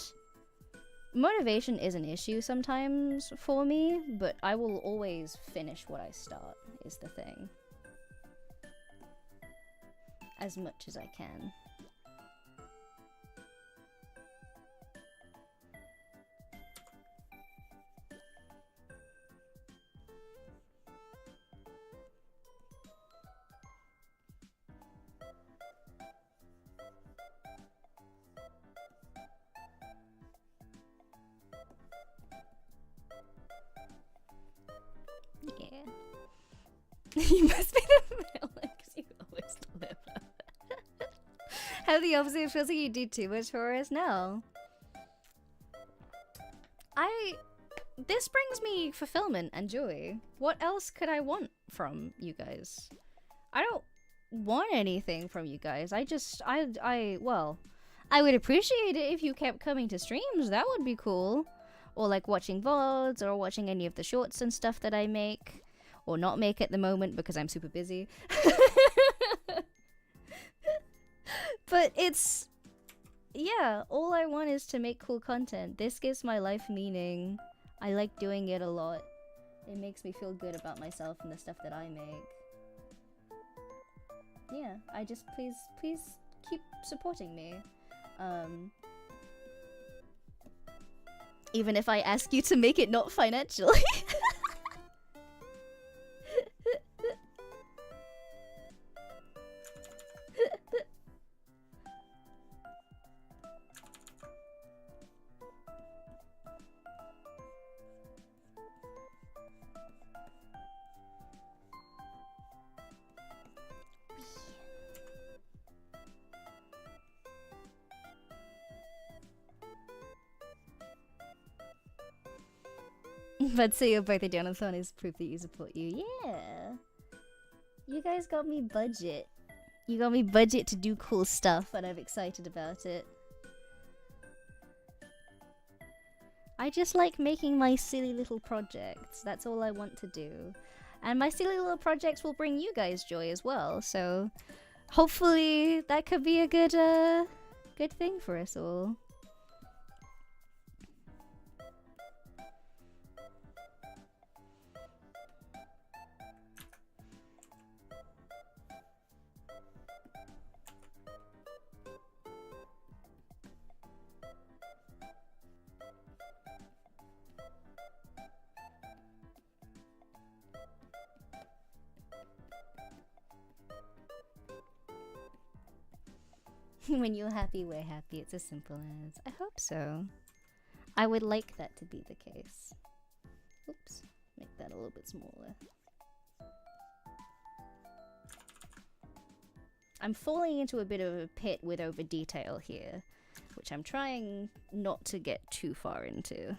motivation is an issue sometimes for me, but I will always finish what I start, is the thing. As much as I can. Yeah. You must be the male because you always deliver. How the opposite feels like you do too much for us now. This brings me fulfillment and joy. What else could I want from you guys? I don't want anything from you guys. Well, I would appreciate it if you kept coming to streams. That would be cool. Or like watching VODs or watching any of the shorts and stuff that I make. Or not make at the moment because I'm super busy. But it's... yeah, all I want is to make cool content. This gives my life meaning. I like doing it a lot. It makes me feel good about myself and the stuff that I make. Yeah, I just please keep supporting me. Even if I ask you to make it not financially. But so your birthday donathon is proof that you support you. Yeah. You guys got me budget. You got me budget to do cool stuff and I'm excited about it. I just like making my silly little projects. That's all I want to do. And my silly little projects will bring you guys joy as well. So hopefully that could be a good thing for us all. When you're happy, we're happy. It's as simple as... I hope so. I would like that to be the case. Oops. Make that a little bit smaller. I'm falling into a bit of a pit with over detail here, which I'm trying not to get too far into.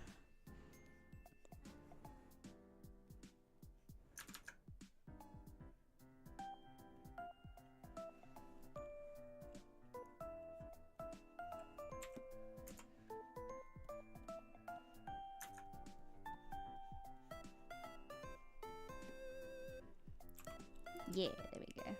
Yeah, there we go.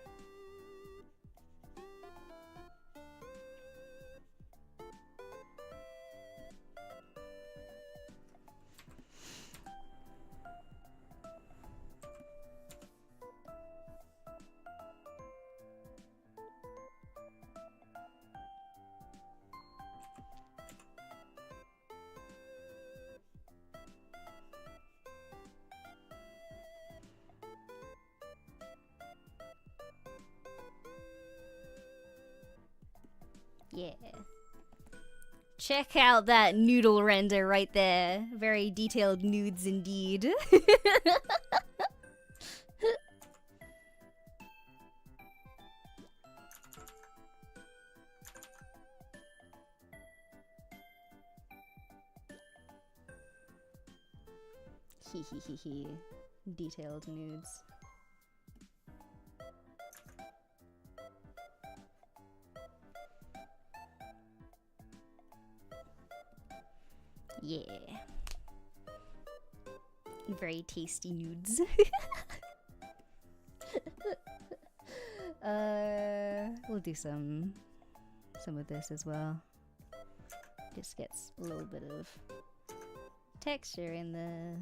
Yeah. Check out that noodle render right there. Very detailed nudes indeed. Hee hee hee hee. Detailed nudes. Yeah. Very tasty nudes. We'll do some of this as well. Just gets a little bit of texture in the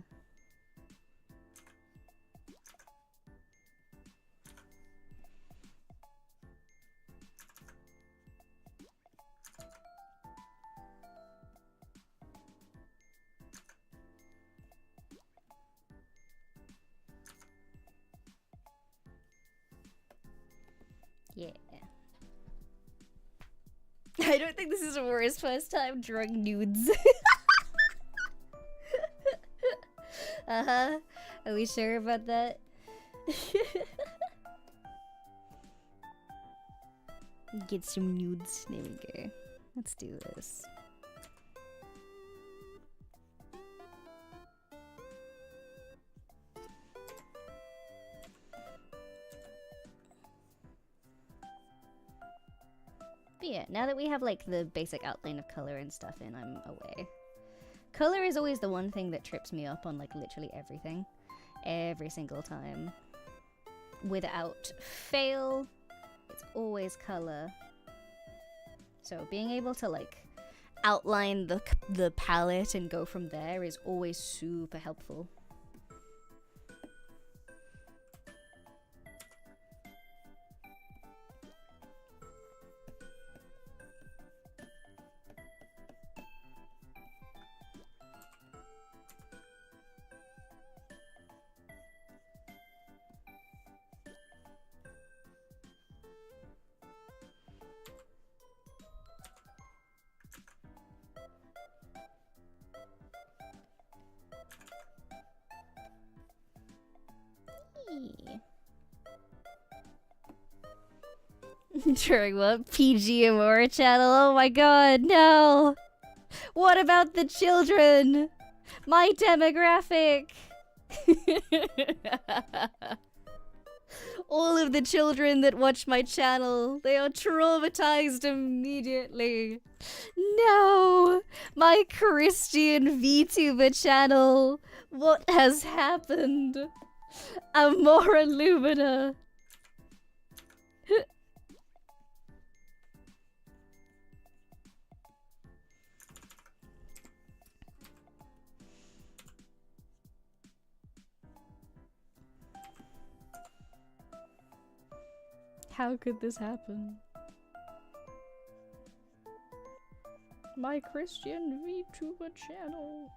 yeah. I don't think this is Amora's first time drawing nudes. Uh-huh. Are we sure about that? Get some nudes. There we go. Let's do this. But yeah, now that we have like the basic outline of color and stuff in, I'm away. Color is always the one thing that trips me up on like literally everything. Every single time. Without fail, it's always color. So being able to like outline the palette and go from there is always super helpful. During what? PG Amora channel? Oh my god, no! What about the children? My demographic! All of the children that watch my channel, they are traumatized immediately. No! My Christian VTuber channel! What has happened? Amora Lumina! How could this happen? My Christian VTuber channel.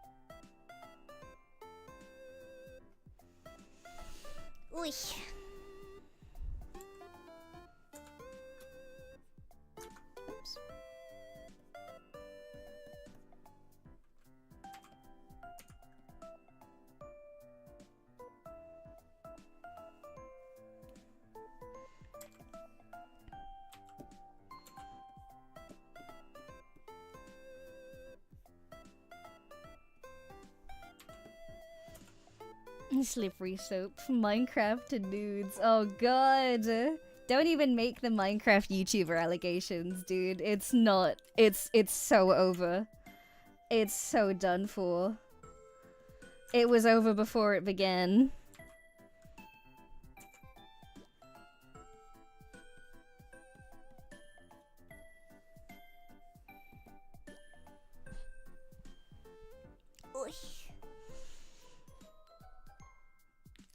Uy. Oops. Slippery soap, Minecraft and nudes. Oh god. Don't even make the Minecraft YouTuber allegations, dude. It's not. It's so over. It's so done for. It was over before it began.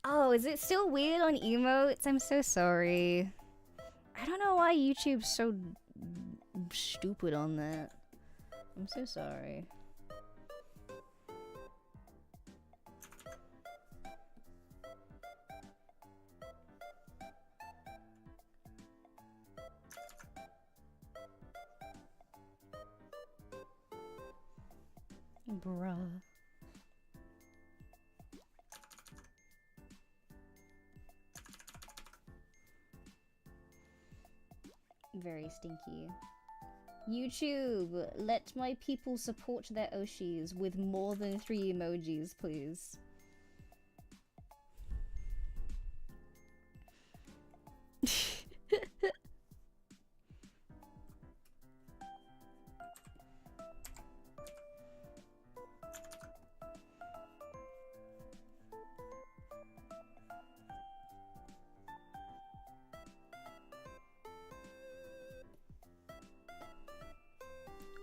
Oh, is it still weird on emotes? I'm so sorry. I don't know why YouTube's so stupid on that. I'm so sorry. Bruh. Very stinky. YouTube, let my people support their OSHIs with more than 3 emojis, please.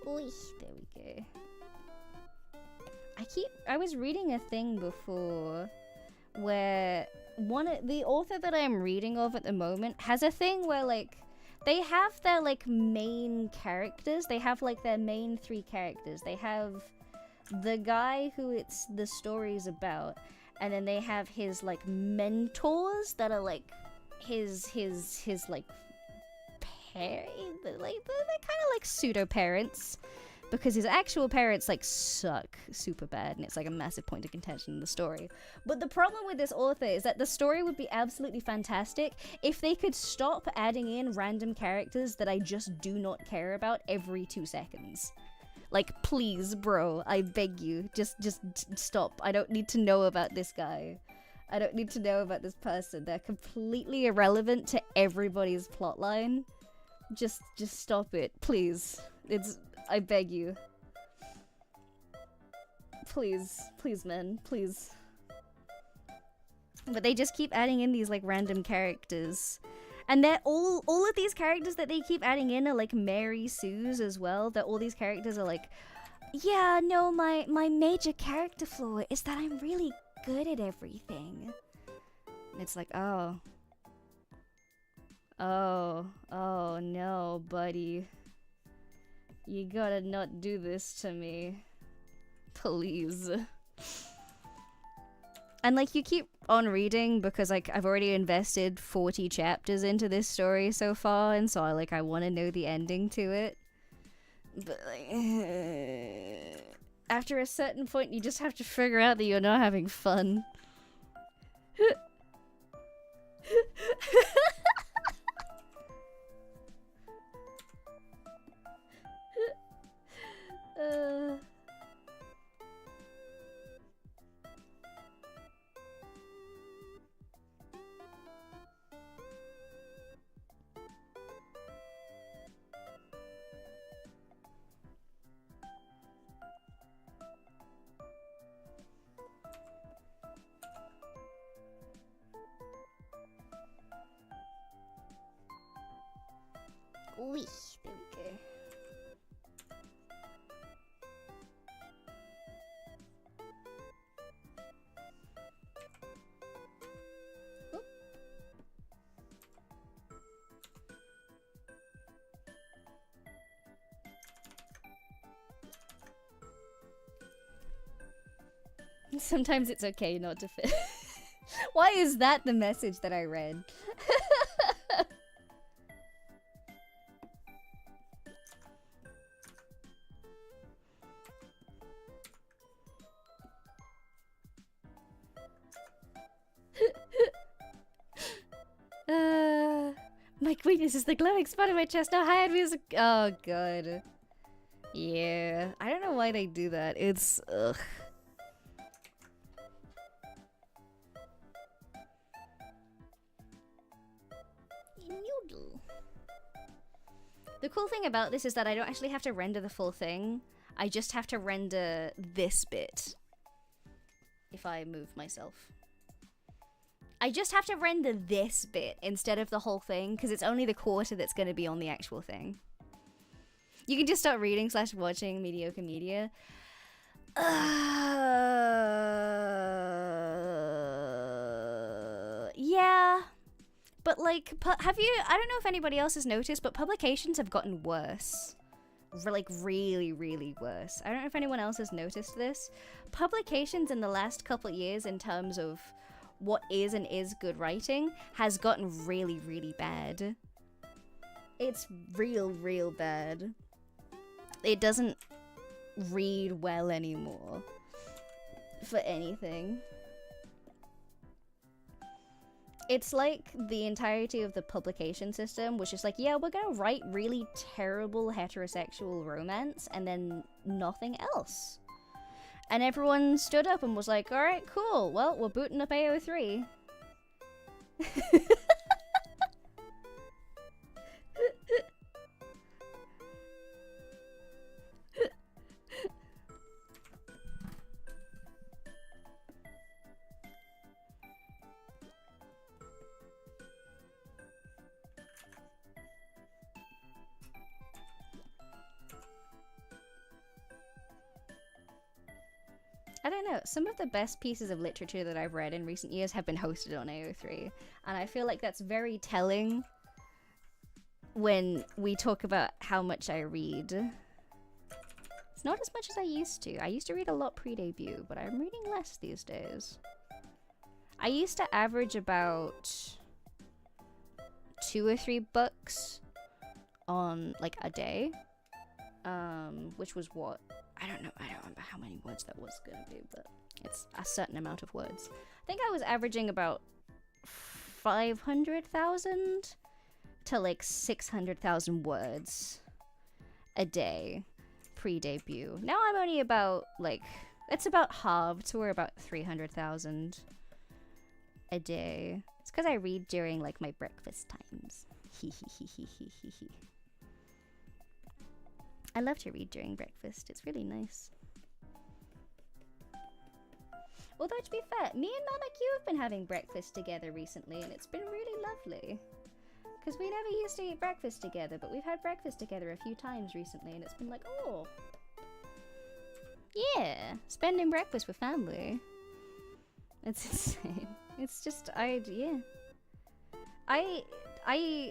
Oy, there we go. I was reading a thing before where the author that I'm reading of at the moment has a thing where like they have their like main characters. They have like their main 3 characters. They have the guy who the story's about, and then they have his like mentors that are like his like they're kind of like pseudo parents, because his actual parents like suck super bad, and it's like a massive point of contention in the story. But the problem with this author is that the story would be absolutely fantastic if they could stop adding in random characters that I just do not care about every 2 seconds. Like, please, bro, I beg you, just stop. I don't need to know about this guy. I don't need to know about this person. They're completely irrelevant to everybody's plotline. Just stop it, please. I beg you. Please, man, please. But they just keep adding in these like random characters. And they're all of these characters that they keep adding in are like Mary Sue's as well. That all these characters are like, yeah, no, my major character flaw is that I'm really good at everything. And it's like, oh no, buddy. You gotta not do this to me. Please. And like, you keep on reading because like I've already invested 40 chapters into this story so far, and so I want to know the ending to it. But like, after a certain point, you just have to figure out that you're not having fun. Wee, there we go. Oop. Sometimes it's okay not to fit. Why is that the message that I read? My weakness is the glowing spot in my chest. Now hide me as a... Oh, God. Yeah. I don't know why they do that. It's... Ugh. Noodle. The cool thing about this is that I don't actually have to render the full thing. I just have to render this bit. If I move myself. I just have to render this bit instead of the whole thing, because it's only the quarter that's going to be on the actual thing. You can just start reading / watching mediocre media. But like, have you? I don't know if anybody else has noticed, but publications have gotten worse. Like really, really worse. I don't know if anyone else has noticed this. Publications in the last couple of years, in terms of what is and is good writing, has gotten really, really bad. It's real bad. It doesn't read well anymore for anything. It's like the entirety of the publication system was just like, yeah, we're gonna write really terrible heterosexual romance and then nothing else. And everyone stood up and was like, alright, cool, well, we're booting up AO3. I don't know, some of the best pieces of literature that I've read in recent years have been hosted on AO3, and I feel like that's very telling when we talk about how much I read. It's not as much as I used to. I used to read a lot pre-debut, but I'm reading less these days. I used to average about 2 or 3 books on like a day, which was what? I don't remember how many words that was gonna be, but it's a certain amount of words. I think I was averaging about 500,000 to like 600,000 words a day pre-debut. Now I'm only about like, it's about halved, so we're about 300,000 a day. It's because I read during like my breakfast times. I love to read during breakfast. It's really nice. Although, to be fair, me and Mama Q have been having breakfast together recently, and it's been really lovely. Because we never used to eat breakfast together, but we've had breakfast together a few times recently, and it's been like, oh. Yeah, spending breakfast with family. It's insane. It's just,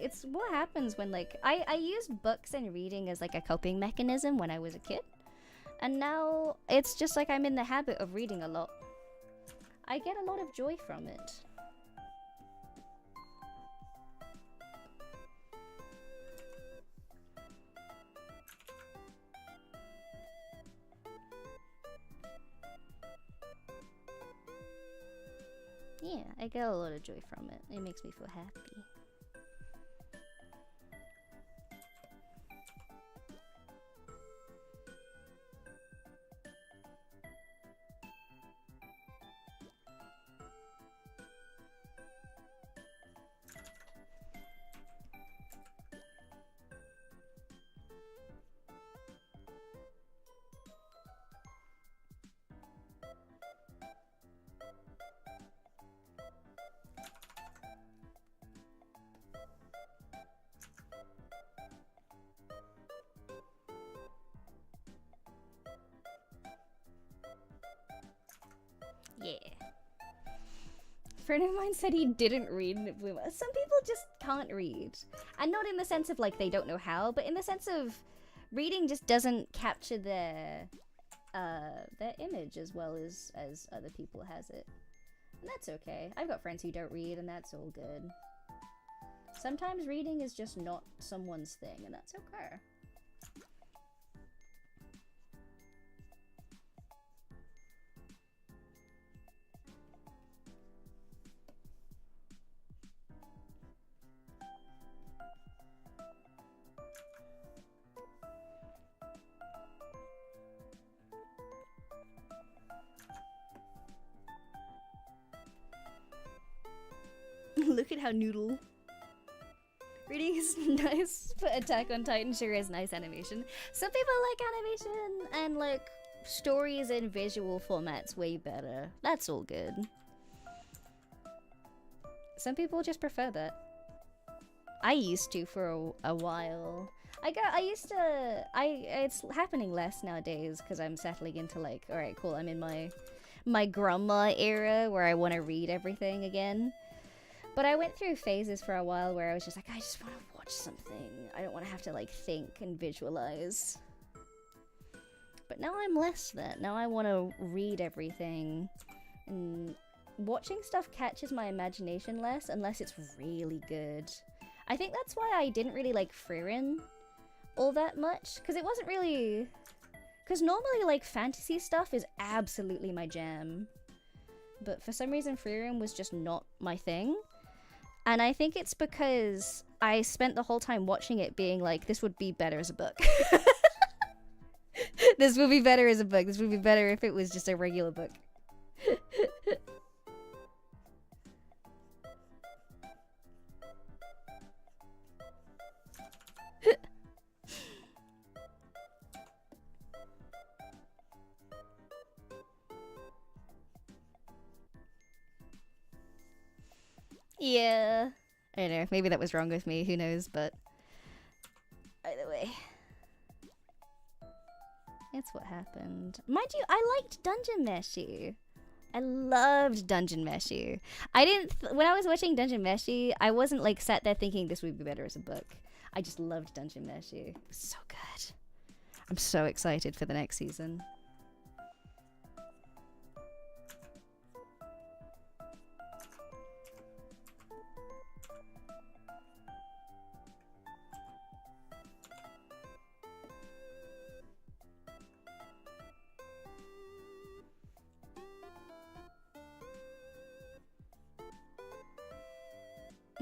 it's what happens when like I used books and reading as like a coping mechanism when I was a kid, and now it's just like I'm in the habit of reading a lot. I get a lot of joy from it. Yeah, I get a lot of joy from it. It makes me feel happy. Yeah. A friend of mine said he didn't read Some people just can't read. And not in the sense of like they don't know how, but in the sense of reading just doesn't capture their image as well as other people has it. And that's okay. I've got friends who don't read, and that's all good. Sometimes reading is just not someone's thing, and that's okay. Look at how noodle. Reading is nice, but Attack on Titan sure is nice animation. Some people like animation and like stories in visual formats way better. That's all good. Some people just prefer that. I used to for a while. It's happening less nowadays because I'm settling into like, alright, cool, I'm in my grandma era where I want to read everything again. But I went through phases for a while where I was just like, I just want to watch something. I don't want to have to like think and visualize. But now I'm less that. Now I want to read everything. And watching stuff catches my imagination less unless it's really good. I think that's why I didn't really like Fririn all that much. Because it wasn't really... Because normally like fantasy stuff is absolutely my jam. But for some reason Fririn was just not my thing. And I think it's because I spent the whole time watching it being like, this would be better as a book. This would be better as a book. This would be better if it was just a regular book. Yeah. I don't know. Maybe that was wrong with me. Who knows? But either way. It's what happened. Mind you, I liked Dungeon Meshi. I loved Dungeon Meshi. I didn't... when I was watching Dungeon Meshi, I wasn't like sat there thinking this would be better as a book. I just loved Dungeon Meshi. It was so good. I'm so excited for the next season.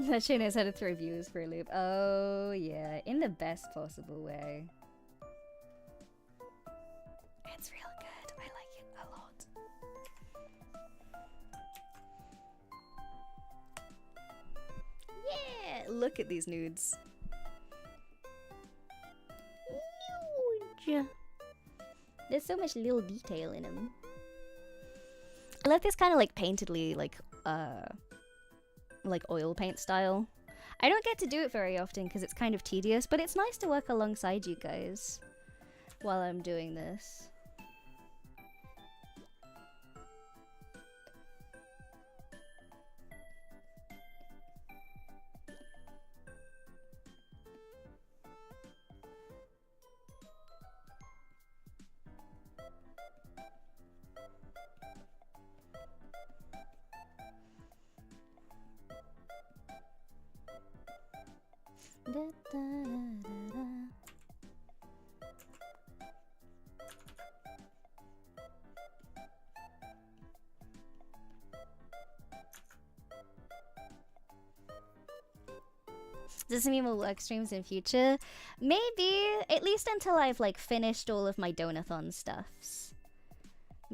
That she knows how to throw views for a loop. Oh, yeah. In the best possible way. It's real good. I like it a lot. Yeah! Look at these nudes. Nude. There's so much little detail in them. I love this kind of like paintedly, like oil paint style. I don't get to do it very often because it's kind of tedious, but it's nice to work alongside you guys while I'm doing this. Da, da, da, da, da. Does this mean we'll work streams in future? Maybe, at least until I've like finished all of my donathon stuffs.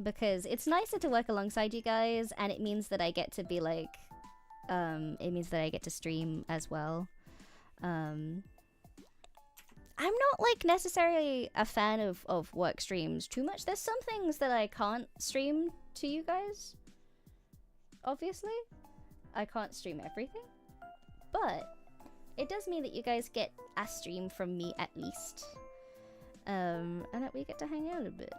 Because it's nicer to work alongside you guys, and it means that I get to be like, it means that I get to stream as well. I'm not like necessarily a fan of work streams too much. There's some things that I can't stream to you guys. Obviously, I can't stream everything, but it does mean that you guys get a stream from me at least, and that we get to hang out a bit.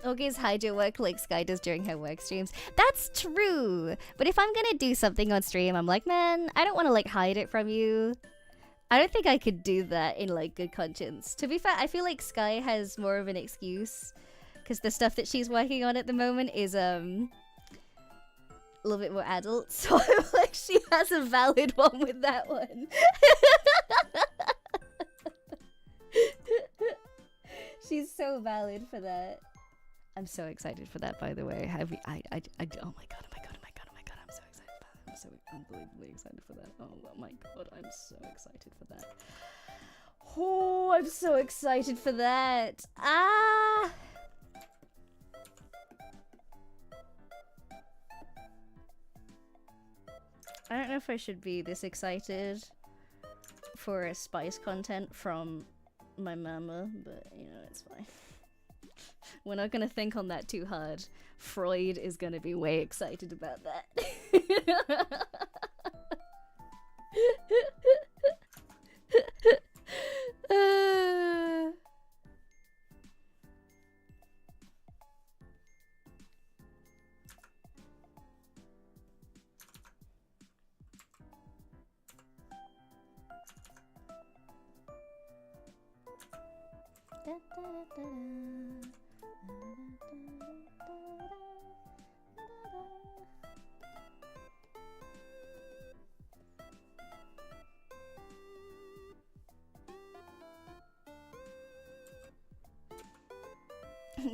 Ogi's hide your work like Sky does during her work streams. That's true! But if I'm gonna do something on stream, I'm like, man, I don't want to like hide it from you. I don't think I could do that in like good conscience. To be fair, I feel like Sky has more of an excuse because the stuff that she's working on at the moment is a little bit more adult, so I'm like, she has a valid one with that one. She's so valid for that. I'm so excited for that, by the way. Oh my god, I'm so excited for that. I'm so unbelievably excited for that. Oh my god, I'm so excited for that. Oh, I'm so excited for that. Ah! if I should be this excited for a spice content from my mama, but you know, it's fine. We're not gonna think on that too hard. Freud is gonna be way excited about that.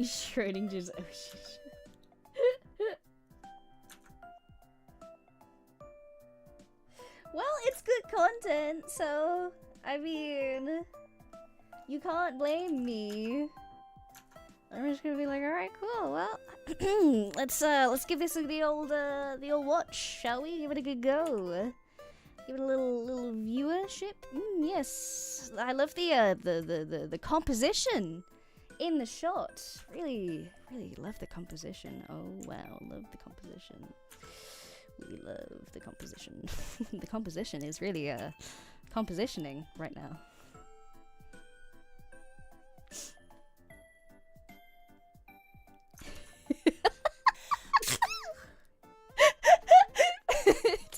Schrodinger's OSHI. Well, it's good content, so I mean, you can't blame me. I'm just gonna be like, all right, cool. Well, let's give this the old watch, shall we? Give it a good go. Give it a little viewership. Yes, I love the composition in the shot. Really love the composition. Oh wow, love the composition. We love the composition. The composition is really compositioning right now.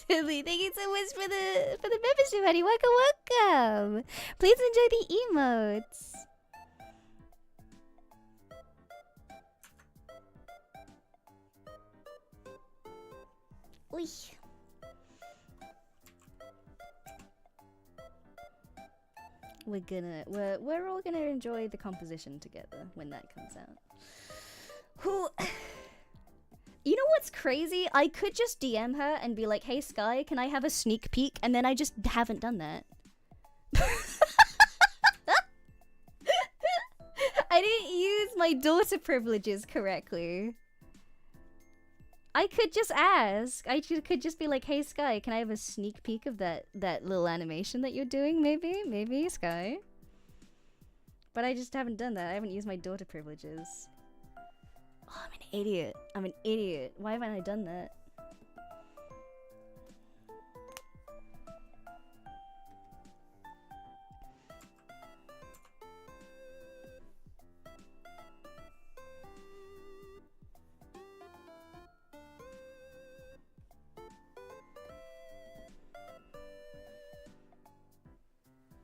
Tilly, thank you so much for the membership, honey. Welcome. Please enjoy the emotes. Oy. We're all gonna enjoy the composition together when that comes out. Who? You know what's crazy? I could just DM her and be like, "Hey Sky, can I have a sneak peek?" And then I just haven't done that. I didn't use my daughter privileges correctly. I could just ask. I could just be like, "Hey Sky, can I have a sneak peek of that little animation that you're doing? Maybe Sky." But I just haven't done that. I haven't used my daughter privileges. Oh, I'm an idiot. I'm an idiot. Why haven't I done that?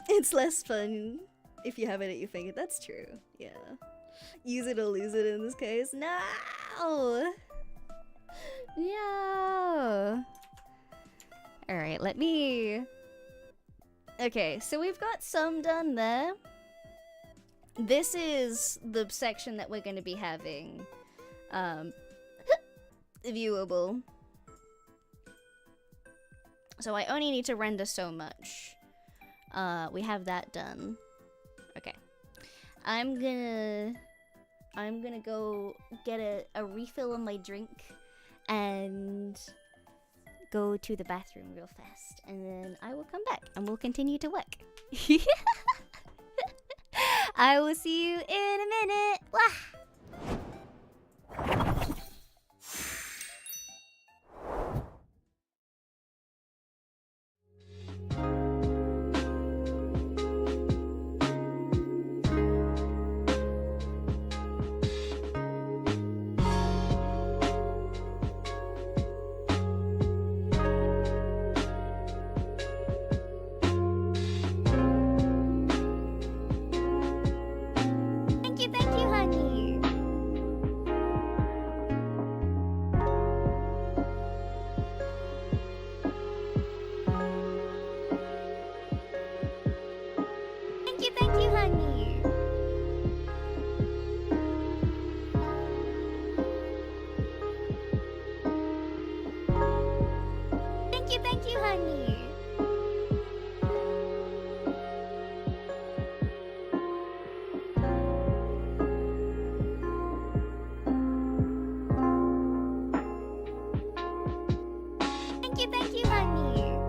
It's less fun if you have it at your finger. That's true. Yeah. Use it or lose it in this case. No! No! Alright, let me... Okay, so we've got some done there. This is the section that we're going to be having viewable. So I only need to render so much. We have that done. Okay. I'm gonna go get a refill on my drink and go to the bathroom real fast, and then I will come back and we'll continue to work. I will see you in a minute. Wah! Thank you, honey. Thank you, honey. Thank you, honey. Thank you, honey.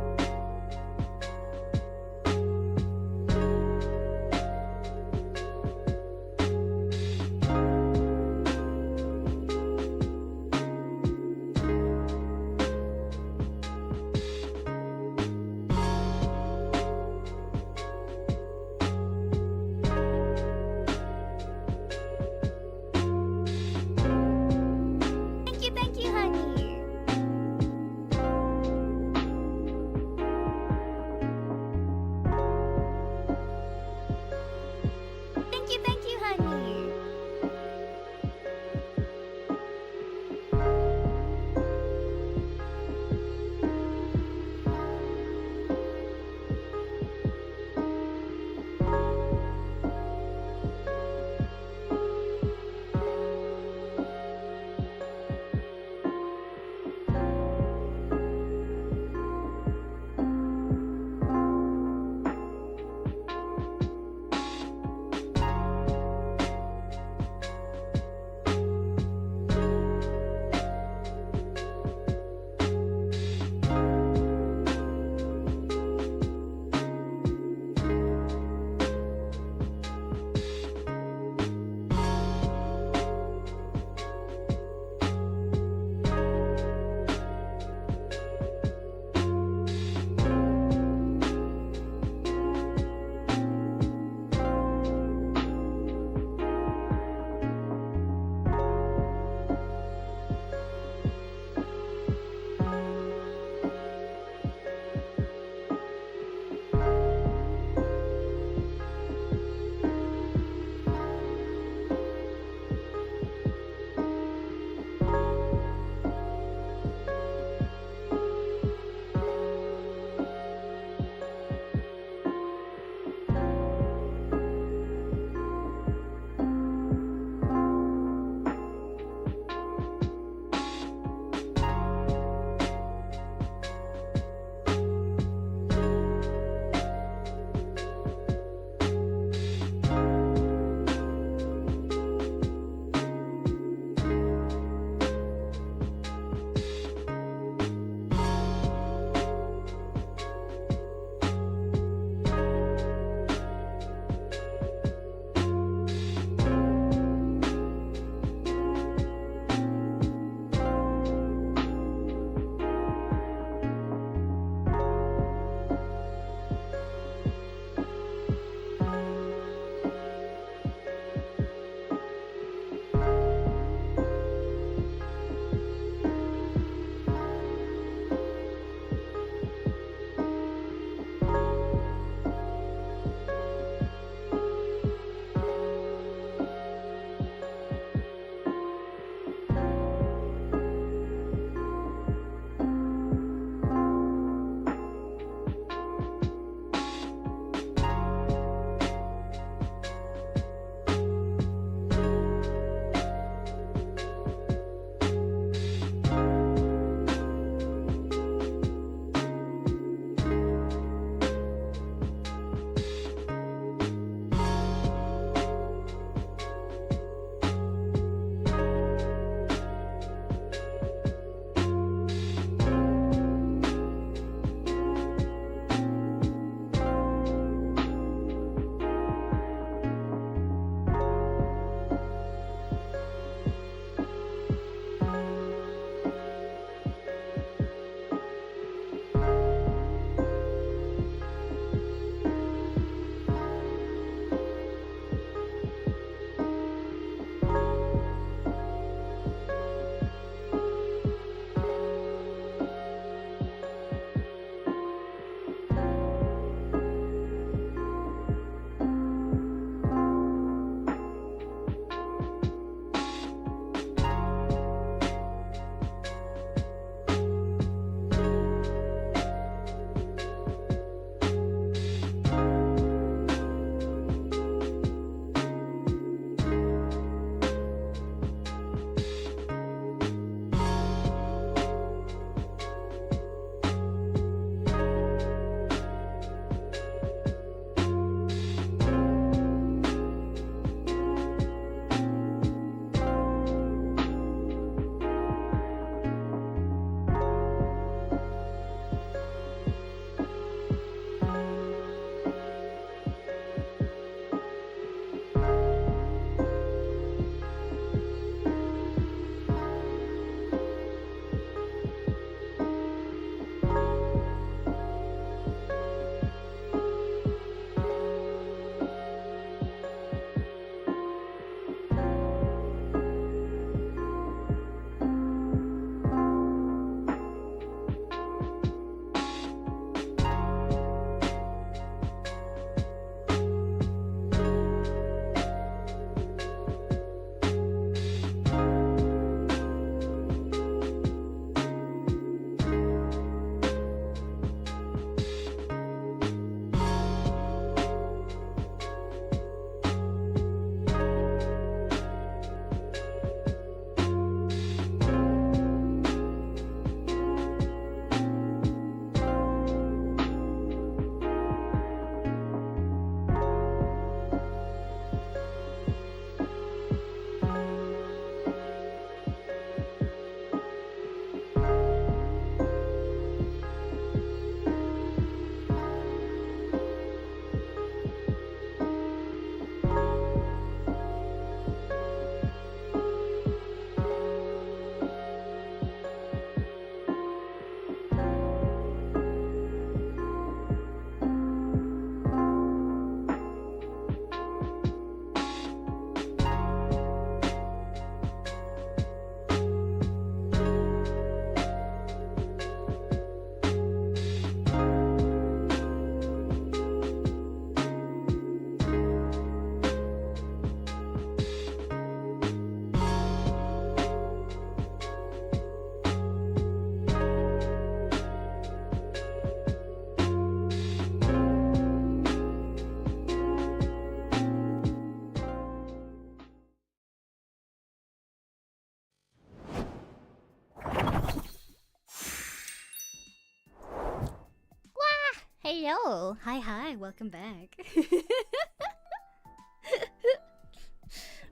hello. Hi, welcome back.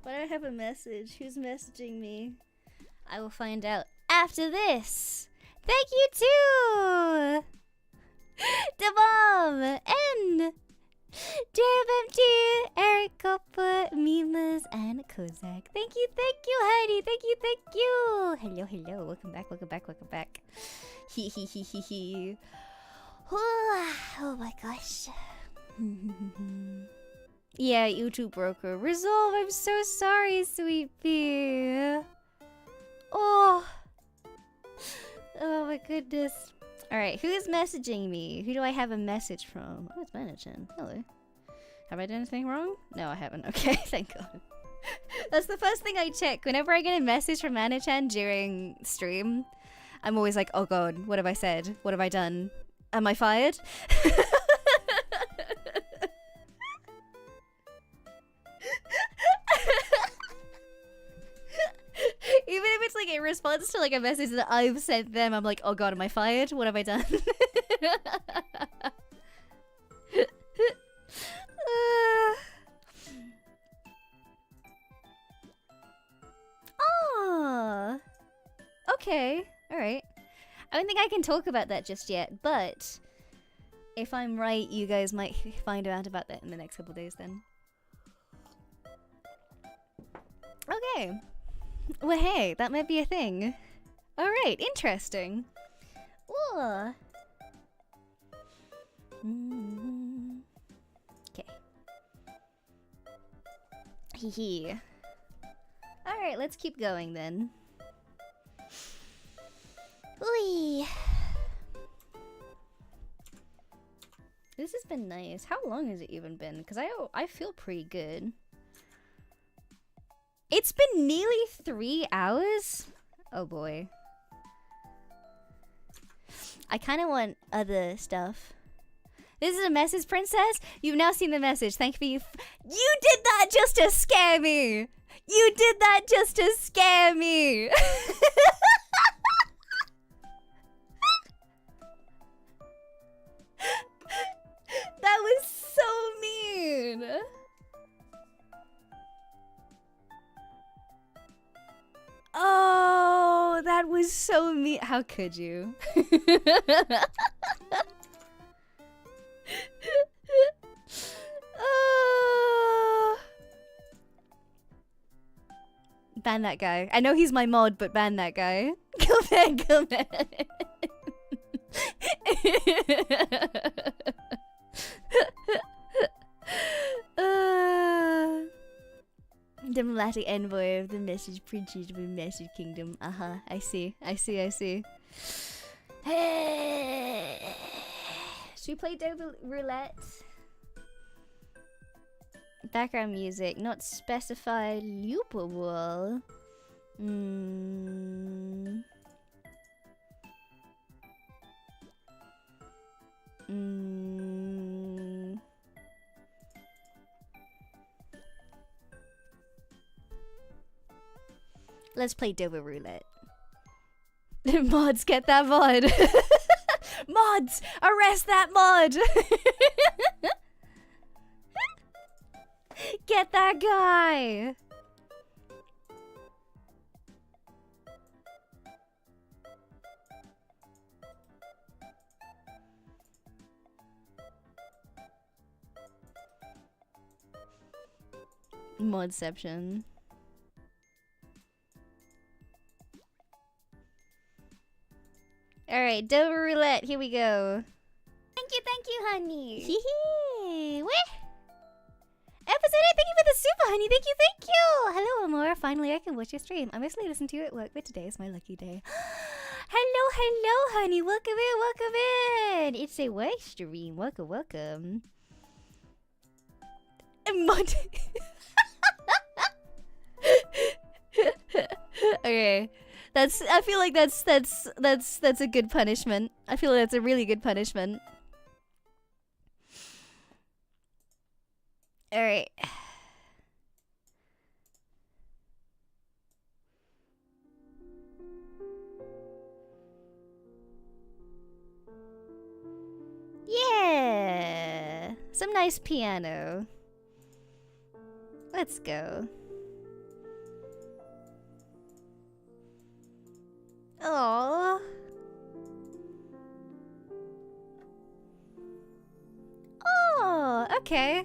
Why do I have a message? Who's messaging me? I will find out after this. Thank you too! The bomb! N! JMMT, Eric Copper, Mimas, and Kozak. Thank you, Heidi. Thank you. Hello. Welcome back. He. Oh my gosh. Yeah, YouTube broker. Resolve, I'm so sorry, sweet pea. Oh my goodness. Alright, who's messaging me? Who do I have a message from? Oh, it's Manachan. Hello. Have I done anything wrong? No, I haven't. Okay, thank God. That's the first thing I check. Whenever I get a message from Manachan during stream, I'm always like, oh God, what have I said? What have I done? Am I fired? Even if it's like in response to like a message that I've sent them, I'm like, oh God, am I fired? What have I done? Oh, okay, all right. I don't think I can talk about that just yet, but if I'm right, you guys might find out about that in the next couple days then. Okay. Well, hey, that might be a thing. Alright, interesting. Ooh. Okay. Hee. Alright, let's keep going then. Ooh. This has been nice. How long has it even been? Because I feel pretty good. It's been nearly 3 hours? Oh boy. I kind of want other stuff. This is a message, princess. You've now seen the message. Thank you. You did that just to scare me. You did that just to scare me. That was so mean. Oh, that was so mean. How could you? Ban that guy. I know he's my mod, but ban that guy. Come on. Diplomatic envoy of the message princess of the message kingdom. I see. Should we play Doodle Roulette? Background music, not specified loopable. Let's play Doodle Roulette. Mods, get that mod. Mods, arrest that mod. Get that guy. Modception. Alright, Doodle Roulette, here we go. Thank you, honey. Hee What? Episode 8, thank you for the super, honey. Thank you. Hello, Amora. Finally, I can watch your stream. I mostly listen to you at work, but today is my lucky day. Hello, honey. Welcome in. It's a work stream. Welcome. Okay. I feel like that's a good punishment. I feel like that's a really good punishment. All right. Yeah. Some nice piano. Let's go. Aww. Oh, okay.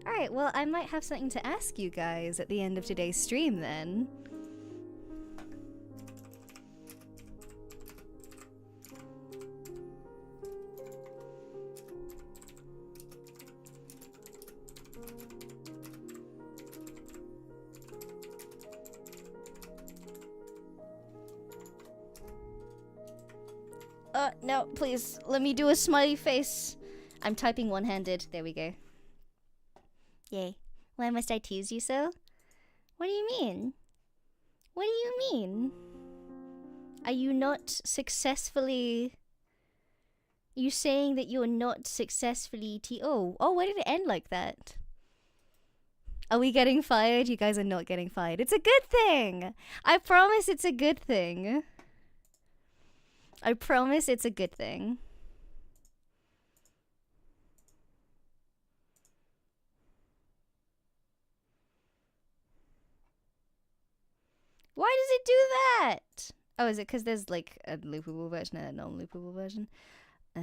Alright, well, I might have something to ask you guys at the end of today's stream then. No, please, let me do a smiley face. I'm typing one-handed. There we go. Yay. Why must I tease you so? What do you mean? What do you mean? Are you not successfully... You saying that you're not successfully Oh, why did it end like that? Are we getting fired? You guys are not getting fired. It's a good thing! I promise it's a good thing. I promise it's a good thing. Why does it do that? Oh, is it because there's like a loopable version and a non-loopable version? Oh,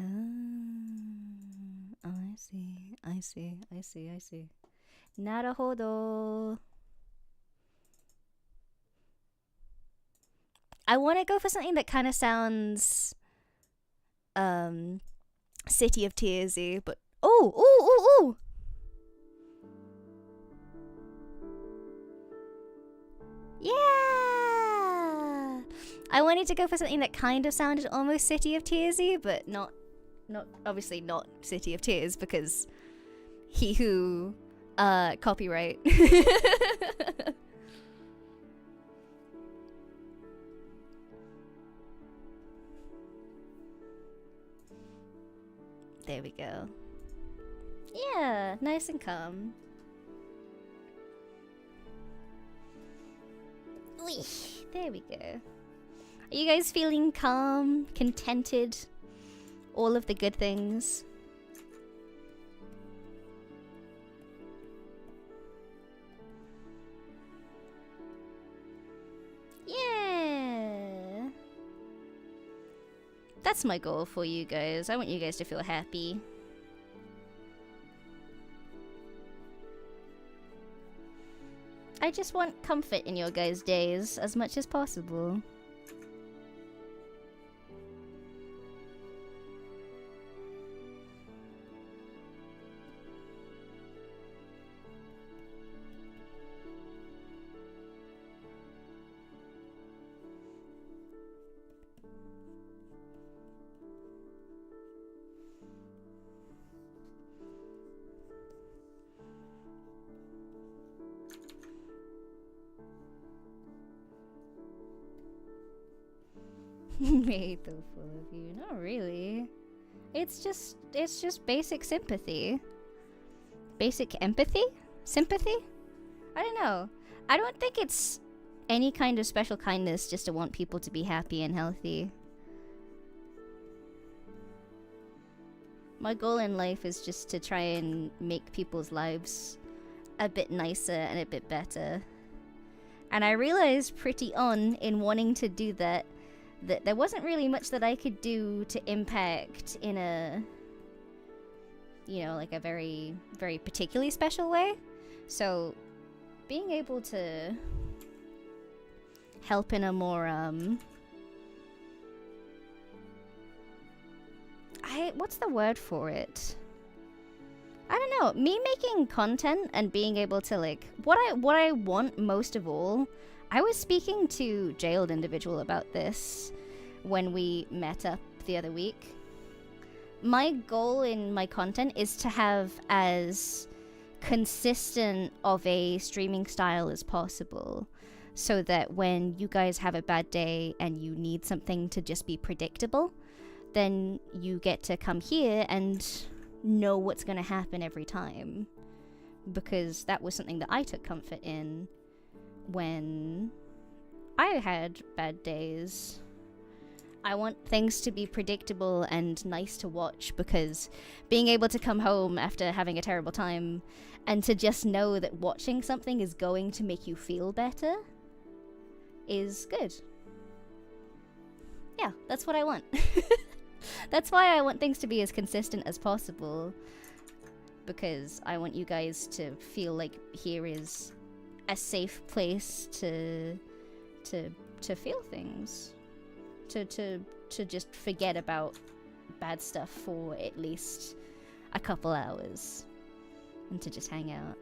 I see. I see. I see. I see. Naruhodo. I want to go for something that kind of sounds City of Tears-y, but ooh. Yeah. I wanted to go for something that kind of sounded almost City of Tears-y, but not obviously not City of Tears because he who copyright. There we go. Yeah, nice and calm. There we go. Are you guys feeling calm, contented? All of the good things? Yeah. That's my goal for you guys. I want you guys to feel happy. I just want comfort in your guys' days as much as possible. Hateful of you. Not really. It's just basic sympathy. Basic empathy? Sympathy? I don't know. I don't think it's any kind of special kindness just to want people to be happy and healthy. My goal in life is just to try and make people's lives a bit nicer and a bit better. And I realized pretty on in wanting to do that there wasn't really much that I could do to impact in a, you know, like a very, very particularly special way. So being able to help in a more, what's the word for it? I don't know. Me making content and being able to, like, what I want most of all, I was speaking to Jailed Individual about this when we met up the other week. My goal in my content is to have as consistent of a streaming style as possible, so that when you guys have a bad day and you need something to just be predictable, then you get to come here and know what's going to happen every time. Because that was something that I took comfort in when I had bad days. I want things to be predictable and nice to watch, because being able to come home after having a terrible time and to just know that watching something is going to make you feel better is good. Yeah, that's what I want. That's why I want things to be as consistent as possible, because I want you guys to feel like here is a safe place to feel things. To just forget about bad stuff for at least a couple hours and to just hang out.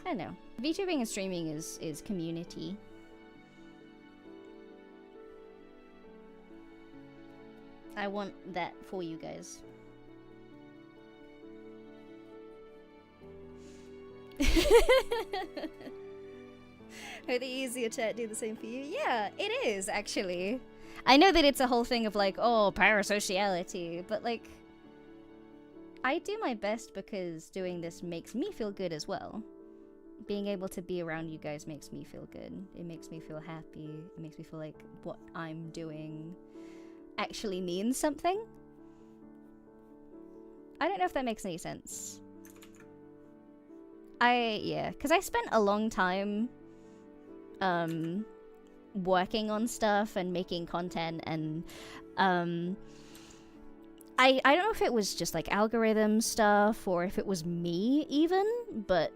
I don't know. VTubing and streaming is community. I want that for you guys. Are the easier chat do the same for you? Yeah, it is, actually. I know that it's a whole thing of like, oh, parasociality, but like, I do my best because doing this makes me feel good as well. Being able to be around you guys makes me feel good. It makes me feel happy. It makes me feel like what I'm doing actually means something. I don't know if that makes any sense. Because I spent a long time working on stuff and making content, and I don't know if it was just like algorithm stuff or if it was me even, but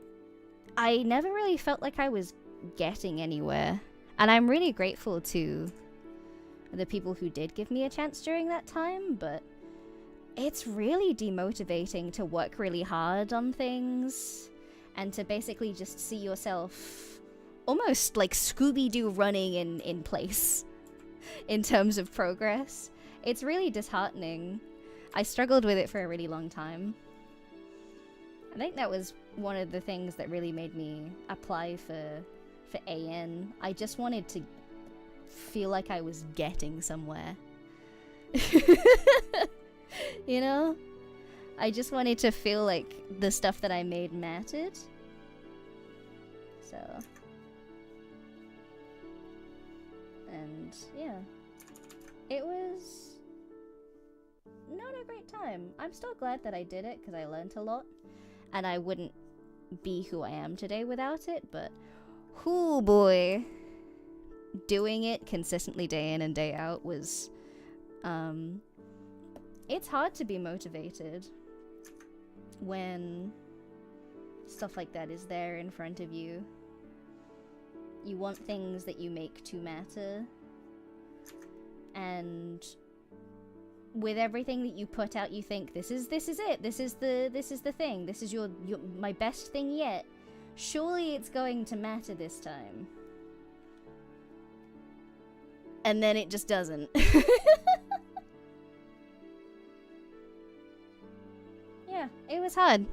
I never really felt like I was getting anywhere, and I'm really grateful to the people who did give me a chance during that time. But it's really demotivating to work really hard on things and to basically just see yourself almost like Scooby-Doo running in place in terms of progress. It's really disheartening. I struggled with it for a really long time. I think that was one of the things that really made me apply for AN. I just wanted to feel like I was getting somewhere. You know? I just wanted to feel like the stuff that I made mattered. So... and yeah, it was not a great time. I'm still glad that I did it because I learned a lot, and I wouldn't be who I am today without it. But whoo boy, doing it consistently day in and day out was it's hard to be motivated when stuff like that is there in front of you. You want things that you make to matter, and with everything that you put out, you think this is it. This is the thing. This is your my best thing yet. Surely it's going to matter this time. And then it just doesn't. Yeah, it was hard.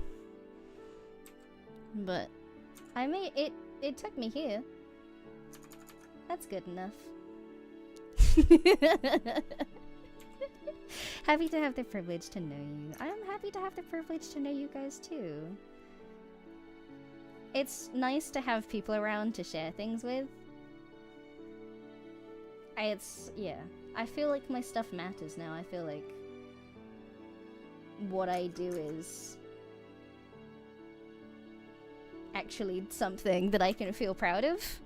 But I made it. It took me here. That's good enough. Happy to have the privilege to know you. I'm happy to have the privilege to know you guys too. It's nice to have people around to share things with. Yeah. I feel like my stuff matters now. I feel like what I do is actually something that I can feel proud of.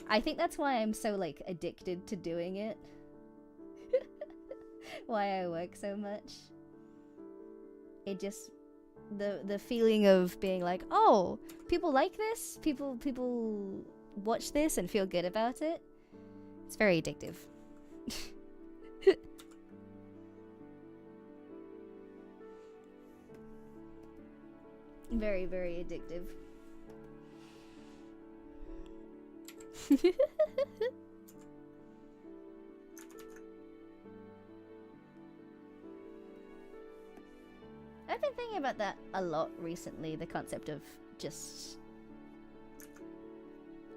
I think that's why I'm so, like, addicted to doing it. Why I work so much. It just... The feeling of being like, oh, people like this? People watch this and feel good about it? It's very addictive. Very, very addictive. I've been thinking about that a lot recently, the concept of just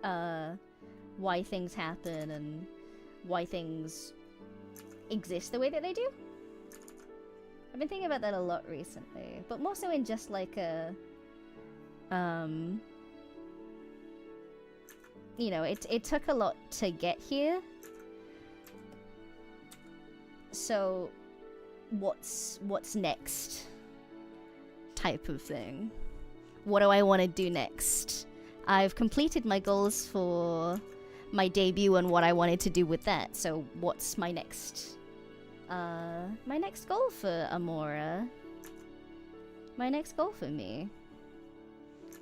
why things happen and why things exist the way that they do. I've been thinking about that a lot recently, but more so in just like a you know, it took a lot to get here, So, what's next? Type of thing. What do I want to do next? I've completed my goals for my debut and what I wanted to do with that. So, what's my next goal for Amora? My next goal for me.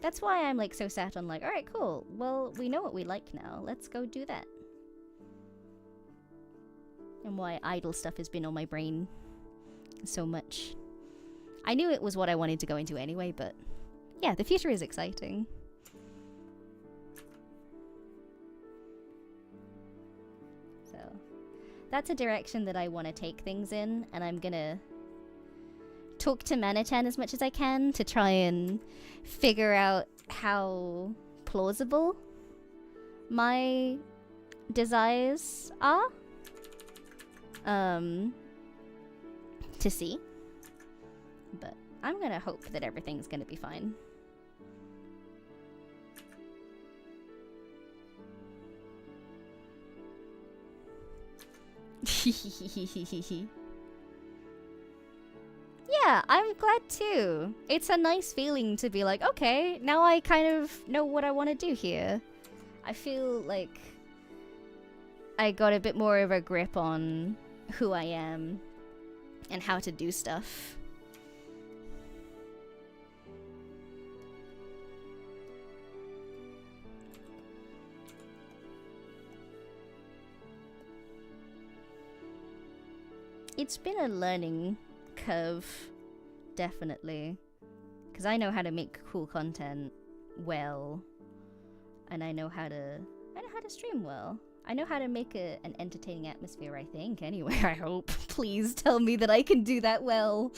That's why I'm like so sat on like, alright, cool. Well, we know what we like now. Let's go do that. And why idle stuff has been on my brain so much. I knew it was what I wanted to go into anyway, but yeah, the future is exciting. So that's a direction that I want to take things in, and I'm gonna talk to Manachan as much as I can to try and figure out how plausible my desires are. To see. But I'm gonna hope that everything's gonna be fine. Yeah, I'm glad too. It's a nice feeling to be like, okay, now I kind of know what I want to do here. I feel like I got a bit more of a grip on who I am and how to do stuff. It's been a learning curve, definitely, because I know how to make cool content well, and I know how to stream well. I know how to make an entertaining atmosphere, I think, anyway, I hope. Please tell me that I can do that well.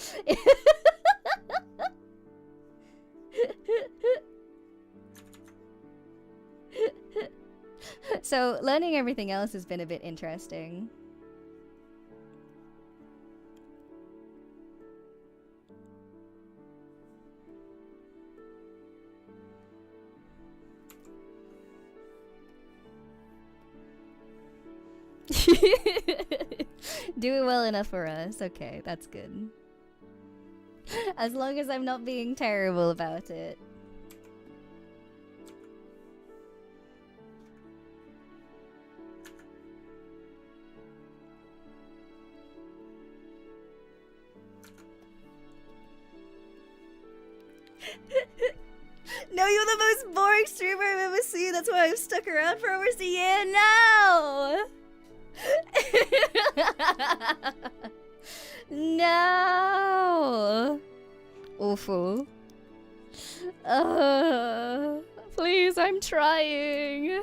So, learning everything else has been a bit interesting. Do it well enough for us. Okay, that's good. As long as I'm not being terrible about it. No, you're the most boring streamer I've ever seen. That's why I've stuck around for almost a year now. No. Awful. Please, I'm trying.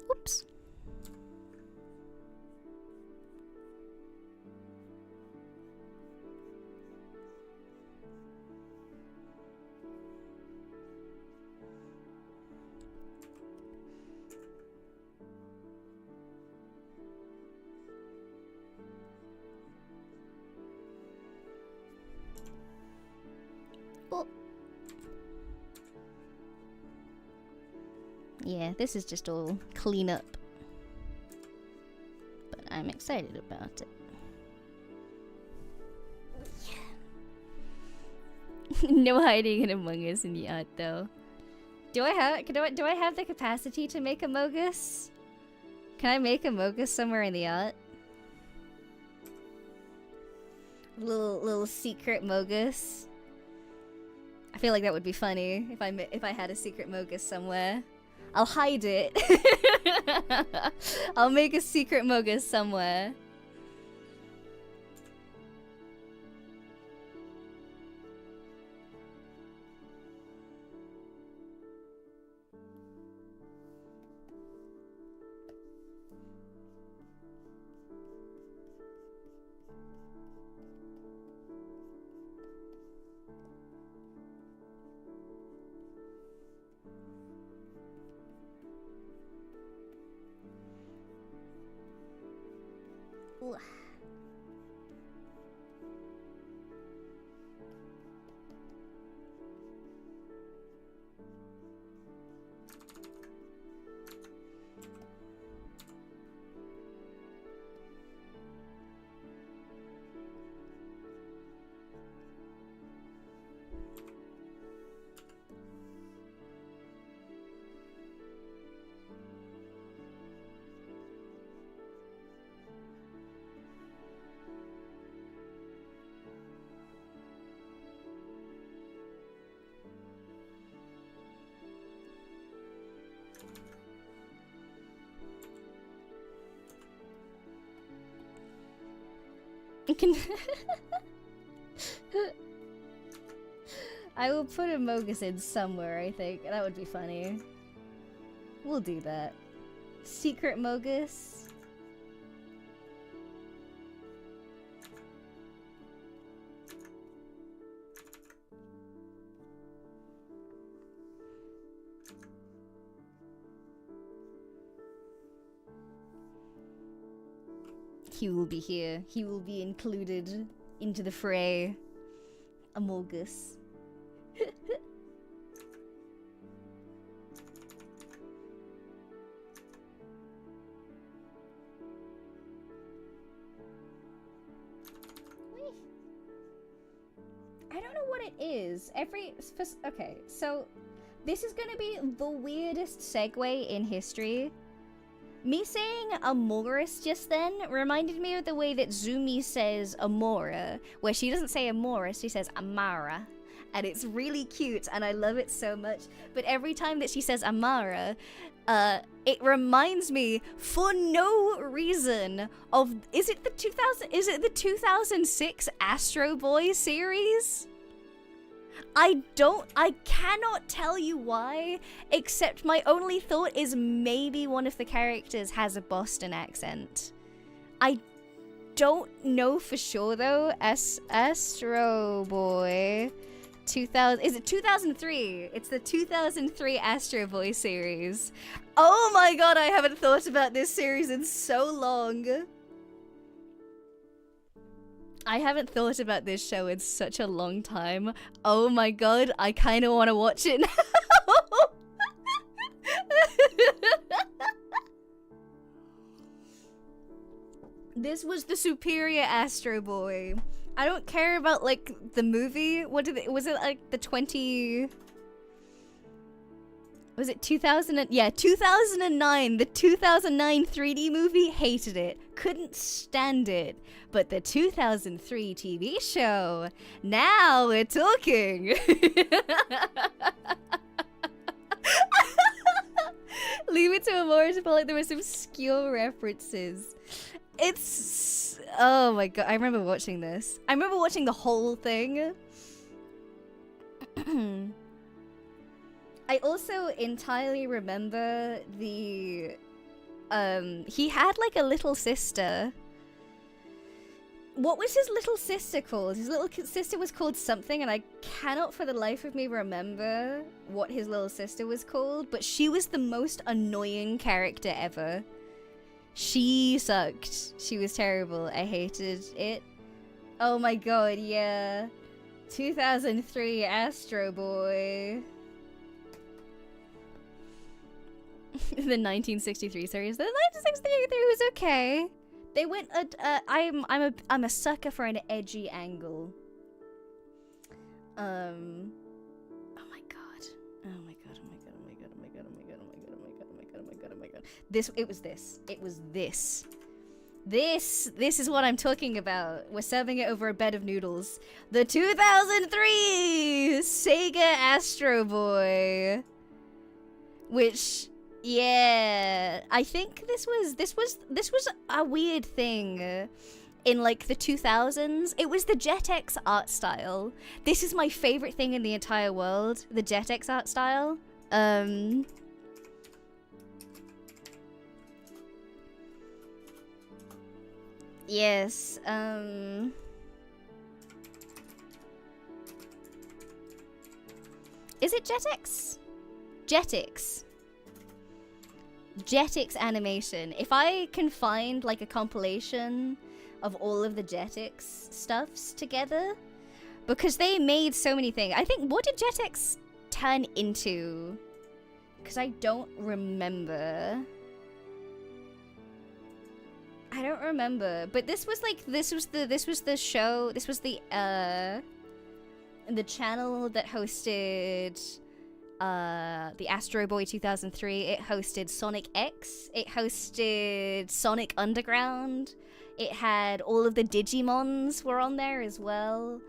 Oops. Oh. Yeah, this is just all clean up. But I'm excited about it. No hiding in Among Us in the art though. Do I have the capacity to make a Mogus? Can I make a Mogus somewhere in the art? Little secret Mogus. I feel like that would be funny if I had a secret Mogus somewhere. I'll hide it. I'll make a secret Mogus somewhere. Ooh. I will put a Mogus in somewhere, I think. That would be funny. We'll do that. Secret Mogus. He will be here. He will be included into the fray. Amogus. I don't know what it is. Okay, so this is gonna be the weirdest segue in history. Me saying Amoris just then reminded me of the way that Zumi says Amora, where she doesn't say Amoris, she says Amara. And it's really cute, and I love it so much. But every time that she says Amara, it reminds me, for no reason, of is it the 2006 Astro Boy series? I cannot tell you why, except my only thought is maybe one of the characters has a Boston accent. I don't know for sure though. Astro Boy 2000, is it 2003? It's the 2003 Astro Boy series. Oh my god, I haven't thought about this series in so long. I haven't thought about this show in such a long time. Oh my god, I kind of want to watch it now. This was the superior Astro Boy. I don't care about like the movie. Was it like the 20? Was it 2000? Yeah, 2009. The 2009 3D movie, hated it. Couldn't stand it. But the 2003 TV show, now we're talking. Leave it to Amora to feel like there were some obscure references. It's... oh my god, I remember watching this. I remember watching the whole thing. I also entirely remember the... he had like a little sister. What was his little sister called? His little sister was called something, and I cannot for the life of me remember what his little sister was called, but she was the most annoying character ever. She sucked. She was terrible. I hated it. Oh my god, yeah. 2003 Astro Boy. The 1963 series. The 1963 was okay. They went. I'm a sucker for an edgy angle. Oh my god. Oh my god. Oh my god. Oh my god. Oh my god. Oh my god. Oh my god. Oh my god. Oh my god. Oh my god. Oh my god. It was this. This is what I'm talking about. We're serving it over a bed of noodles. The 2003 Sega Astro Boy, which. Yeah, I think this was a weird thing in like the 2000s. It was the Jetix art style. This is my favorite thing in the entire world, the Jetix art style. Yes, is it Jetix? Jetix animation. If I can find like a compilation of all of the Jetix stuffs together. Because they made so many things. I think, what did Jetix turn into? Because I don't remember. I don't remember. But this was like, this was the show, this was the channel that hosted the Astro Boy 2003. It hosted Sonic X. It hosted Sonic Underground. It had all of the Digimons were on there as well.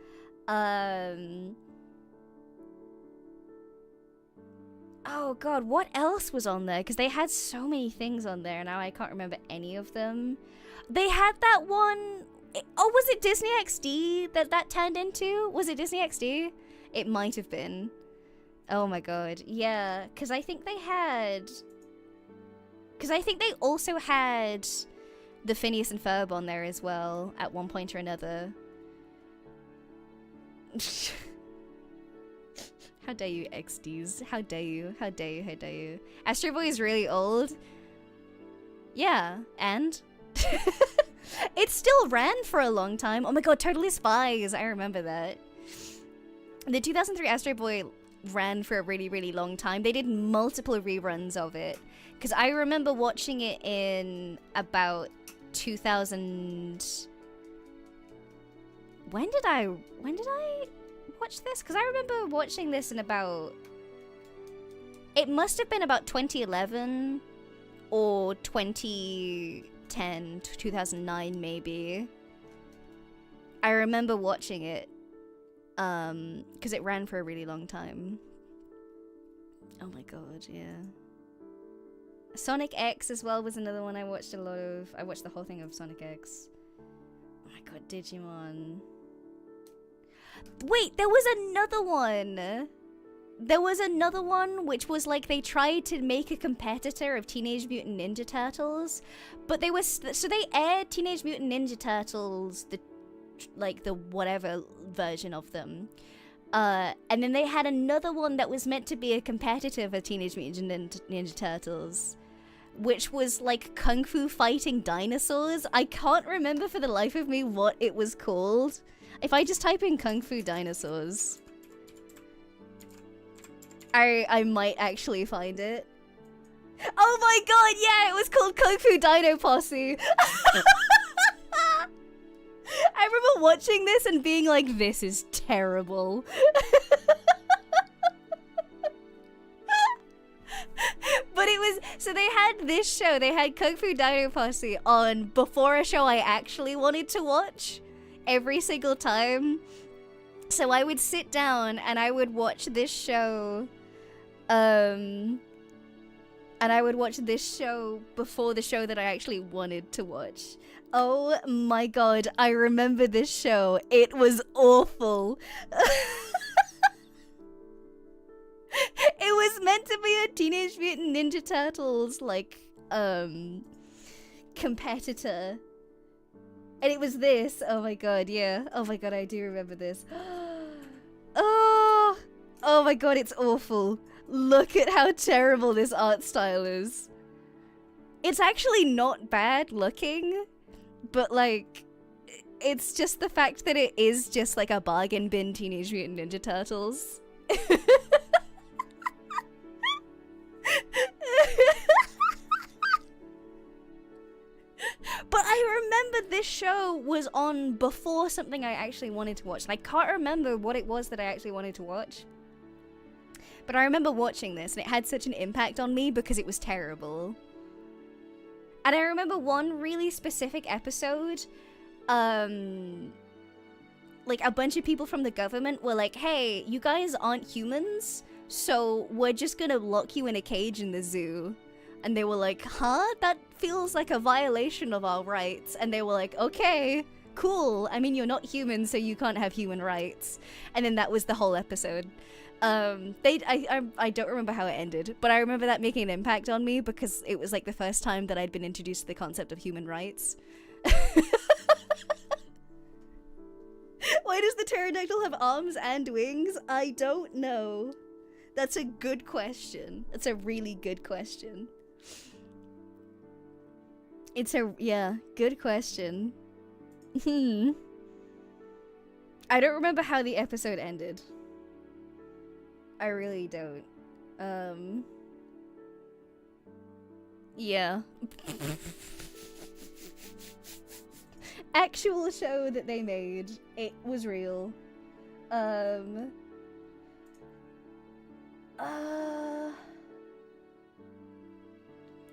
Oh god, what else was on there? Because they had so many things on there. Now I can't remember any of them. They had that one. Oh, was it Disney XD that turned into? Was it Disney XD? It might have been. Oh my god, yeah. Because I think they had. Because I think they also had the Phineas and Ferb on there as well at one point or another. How dare you, XDs? How dare you? How dare you? How dare you? Astro Boy is really old. Yeah, and? It still ran for a long time. Oh my god, Totally Spies. I remember that. The 2003 Astro Boy ran for a really, really long time. They did multiple reruns of it. Because I remember watching it in about 2000... When did I watch this? Because I remember watching this in about... It must have been about 2011 or 2010, 2009 maybe. I remember watching it because it ran for a really long time. Oh my god, yeah. Sonic X as well was another one I watched a lot of. I watched the whole thing of Sonic X. Oh my god, Digimon. Wait, there was another one. There was another one which was like they tried to make a competitor of Teenage Mutant Ninja Turtles, but they were so they aired Teenage Mutant Ninja Turtles, the whatever version of them, and then they had another one that was meant to be a competitor for Teenage Mutant Ninja Turtles, which was like kung fu fighting dinosaurs. I can't remember for the life of me what it was called. If I just type in kung fu dinosaurs, I might actually find it. Oh my god, yeah, it was called Kung Fu Dino Posse. I remember watching this and being like, this is terrible. But it was, so they had this show, they had Kung Fu Dino Posse on before a show I actually wanted to watch every single time. So I would sit down and I would watch this show, and I would watch this show before the show that I actually wanted to watch. Oh my god, I remember this show. It was awful. It was meant to be a Teenage Mutant Ninja Turtles, like, competitor. And it was this. Oh my god, yeah. Oh my god, I do remember this. Oh my god, it's awful. Look at how terrible this art style is. It's actually not bad looking, but like, it's just the fact that it is just like a bargain bin Teenage Mutant Ninja Turtles. But I remember this show was on before something I actually wanted to watch. And I can't remember what it was that I actually wanted to watch. But I remember watching this and it had such an impact on me because it was terrible. And I remember one really specific episode, like a bunch of people from the government were like, hey, you guys aren't humans, so we're just gonna lock you in a cage in the zoo. And they were like, huh? That feels like a violation of our rights. And they were like, okay, cool. I mean, you're not human, so you can't have human rights. And then that was the whole episode. I don't remember how it ended, but I remember that making an impact on me because it was like the first time that I'd been introduced to the concept of human rights. Why does the pterodactyl have arms and wings? I don't know. That's a good question. That's a really good question. Yeah, good question. I don't remember how the episode ended. I really don't. Yeah. Actual show that they made. It was real.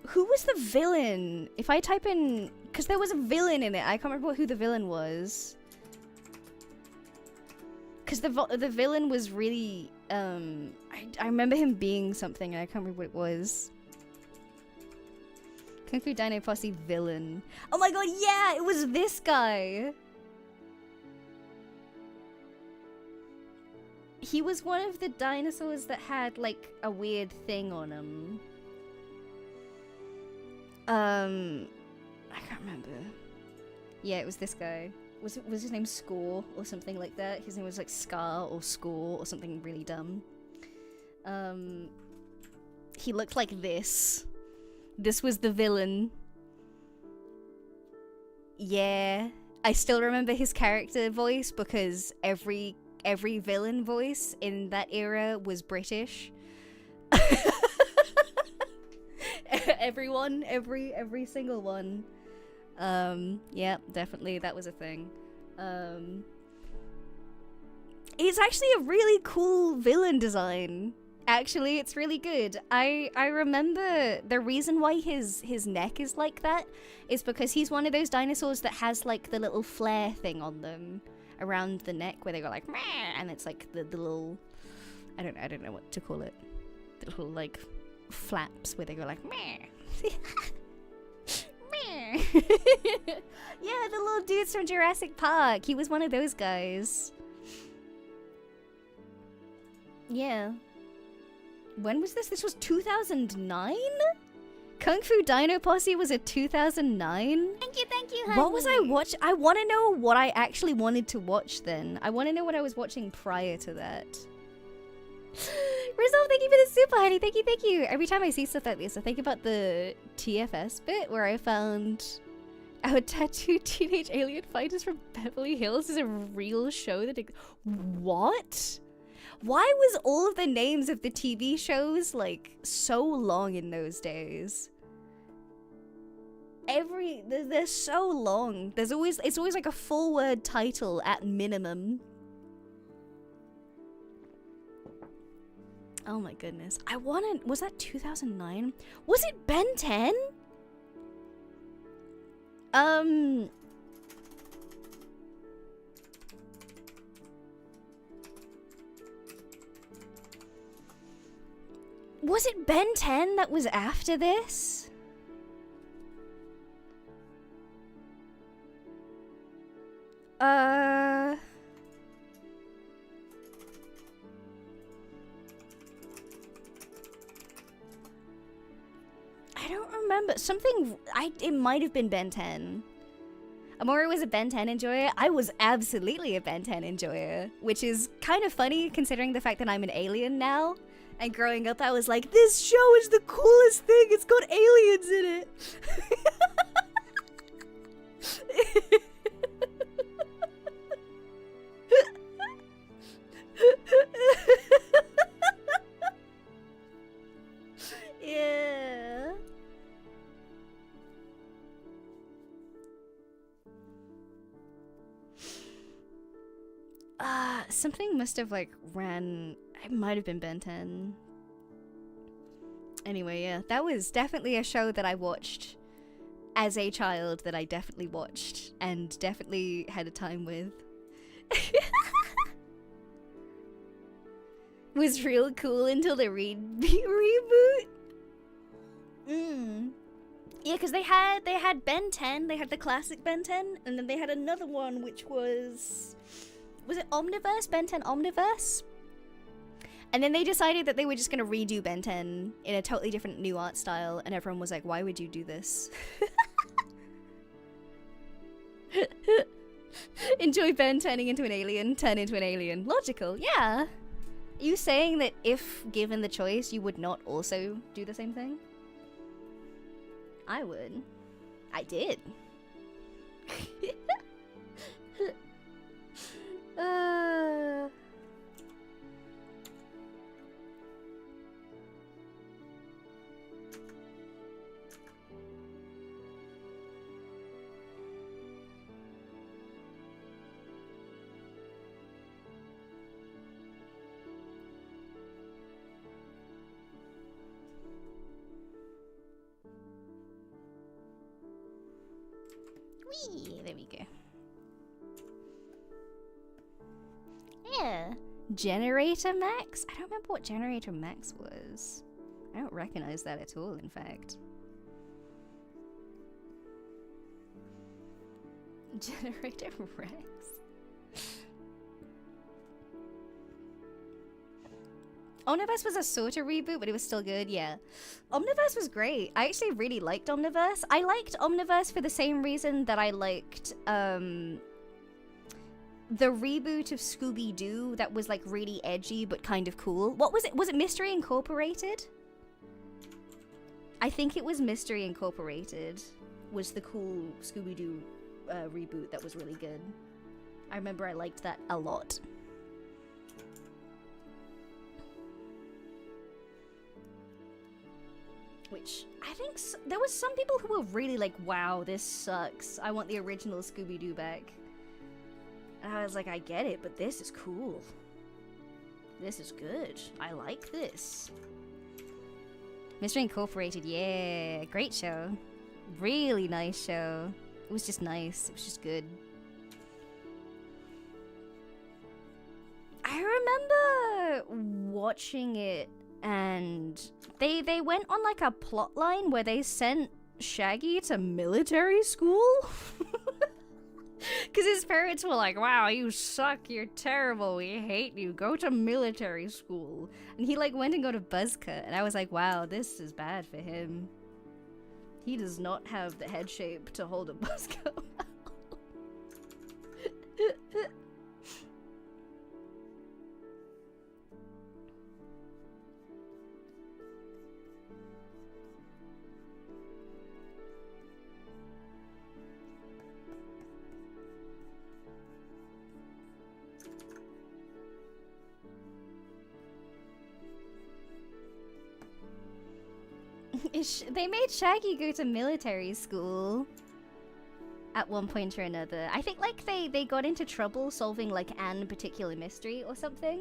Who was the villain? If I type in... Because there was a villain in it. I can't remember who the villain was. Because the villain was really... I remember him being something and I can't remember what it was. Kung Fu Dino Posse villain. Oh my god, yeah! It was this guy! He was one of the dinosaurs that had, like, a weird thing on him. I can't remember. Yeah, it was this guy. Was his name Score or something like that? His name was like Scar or Score or something really dumb. He looked like this. This was the villain. Yeah. I still remember his character voice because every villain voice in that era was British. Everyone, every single one. Yeah, definitely that was a thing. It's actually a really cool villain design. Actually, it's really good. I remember the reason why his neck is like that is because he's one of those dinosaurs that has like the little flare thing on them around the neck where they go like meh, and it's like the little I don't know what to call it. The little like flaps where they go like meh. Meh. Yeah, the little dudes from Jurassic Park. He was one of those guys. Yeah. When was this? This was 2009? Kung Fu Dino Posse was a 2009? Thank you, honey. What was I watching? I want to know what I actually wanted to watch then. I want to know what I was watching prior to that. Rizal, thank you for the super, honey. Thank you. Every time I see stuff like this, I think about the TFS bit where I found our tattooed teenage alien fighters from Beverly Hills is a real show that... What? Why was all of the names of the TV shows, like, so long in those days? They're so long. It's always like a full word title at minimum. Oh my goodness. Was that 2009? Was it Ben 10? Was it Ben 10 that was after this? I don't remember. It might have been Ben 10. Amora was a Ben 10 enjoyer. I was absolutely a Ben 10 enjoyer, which is kind of funny considering the fact that I'm an alien now. And growing up, I was like, this show is the coolest thing. It's got aliens in it. Yeah. Something must have like ran. It might have been Ben 10. Anyway, yeah, that was definitely a show that I watched as a child that I definitely watched and definitely had a time with. Was real cool until the reboot. Yeah, because they had Ben 10, they had the classic Ben 10, and then they had another one which was it Omniverse? Ben 10 Omniverse? And then they decided that they were just going to redo Ben 10 in a totally different new art style, and everyone was like, why would you do this? Enjoy Ben turning into an alien, turn into an alien. Logical, yeah. Are you saying that if given the choice, you would not also do the same thing? I would. I did. Uh... Whee! There we go. Yeah. Generator Max? I don't remember what Generator Max was. I don't recognize that at all, in fact. Generator Rex? Omniverse was a sort of reboot, but it was still good, yeah. Omniverse was great. I actually really liked Omniverse. I liked Omniverse for the same reason that I liked, the reboot of Scooby-Doo that was, like, really edgy but kind of cool. What was it? Was it Mystery Incorporated? I think it was Mystery Incorporated was the cool Scooby-Doo reboot that was really good. I remember I liked that a lot. Which, I think there was some people who were really like, wow, this sucks. I want the original Scooby-Doo back. And I was like, I get it, but this is cool. This is good. I like this. Mystery Incorporated, yeah. Great show. Really nice show. It was just nice. It was just good. I remember watching it and they went on like a plot line where they sent Shaggy to military school. Because his parents were like, wow, you suck, you're terrible, we hate you, go to military school. And he like went and got a buzz cut, and I was like, wow, this is bad for him. He does not have the head shape to hold a buzz cut. They made Shaggy go to military school at one point or another. I think like they got into trouble solving like an particular mystery or something,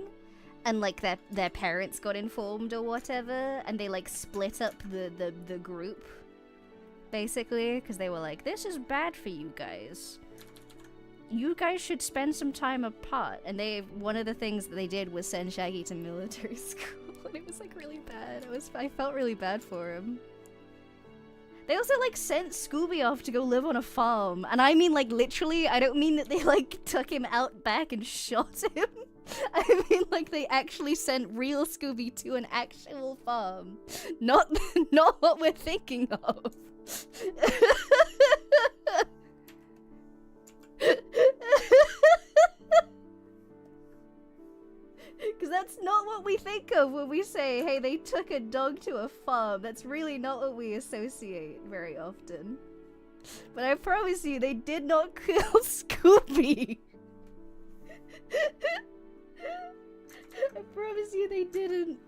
and like their parents got informed or whatever, and they like split up the group basically because they were like, this is bad for you guys. You guys should spend some time apart. And one of the things that they did was send Shaggy to military school. And it was like really bad. I felt really bad for him. They also like sent Scooby off to go live on a farm. And I mean like literally, I don't mean that they like took him out back and shot him. I mean like they actually sent real Scooby to an actual farm. Not what we're thinking of. Because that's not what we think of when we say, hey, they took a dog to a farm. That's really not what we associate very often. But I promise you, they did not kill Scooby. I promise you they didn't.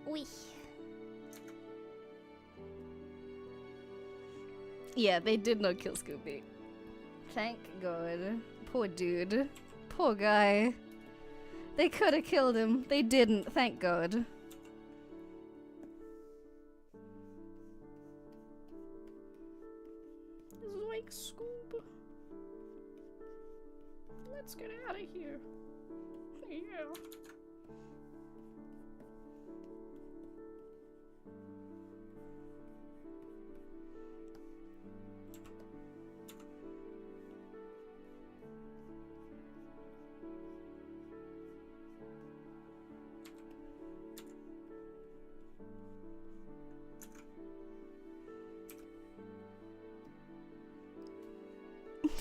Oui. Yeah, they did not kill Scooby. Thank God. Poor dude. Poor guy. They could have killed him. They didn't, thank God. This is like Scoob. Let's get out of here. Yeah.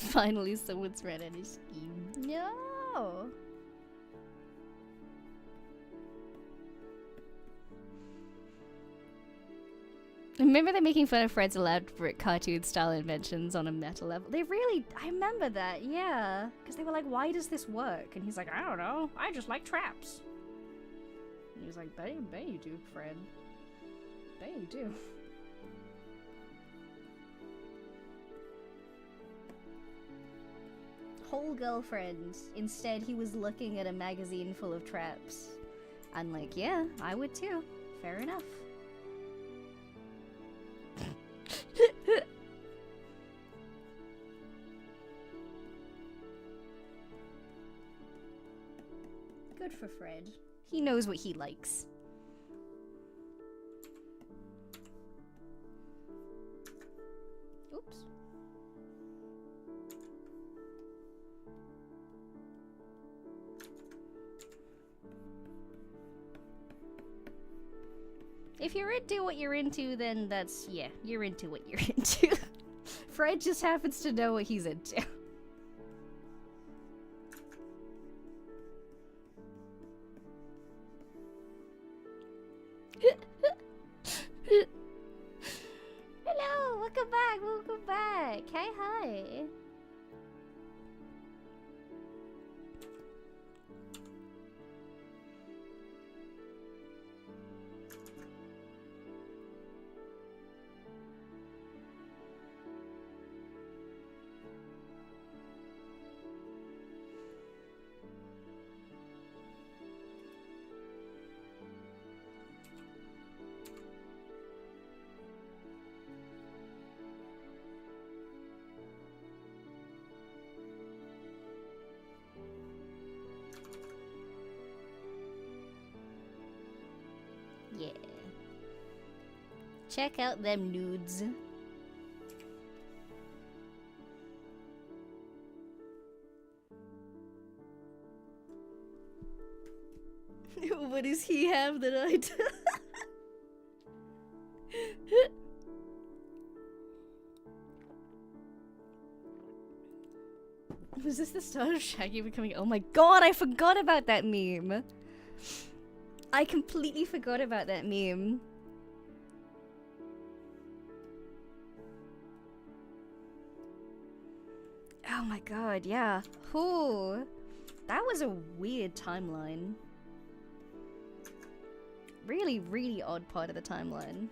Finally, someone's ran out of scheme. No. Remember they're making fun of Fred's elaborate cartoon-style inventions on a meta level? They really... I remember that, yeah. Because they were like, why does this work? And he's like, I don't know. I just like traps. And he was like, bet you do, Fred. Bet you do. Whole girlfriend. Instead, he was looking at a magazine full of traps. I'm like, yeah, I would too. Fair enough. Good for Fred. He knows what he likes. Oops. If you're into what you're into, then that's, yeah, you're into what you're into. Fred just happens to know what he's into. Hello, welcome back, welcome back. Hi, hi. Yeah. Check out them nudes. What does he have that I do? Was this the start of Shaggy becoming— oh my god, I forgot about that meme! I completely forgot about that meme. Oh my god, yeah. Ooh. That was a weird timeline. Really, really odd part of the timeline.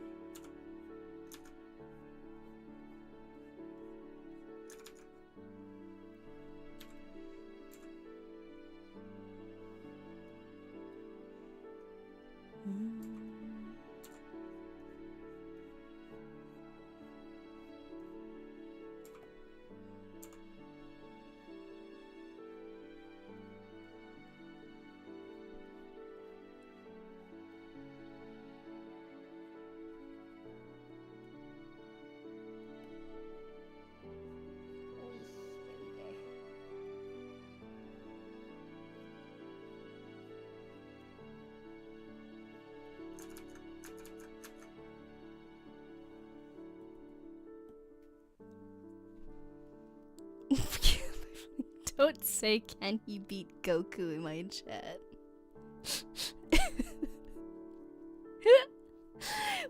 Don't say, can he beat Goku in my chat?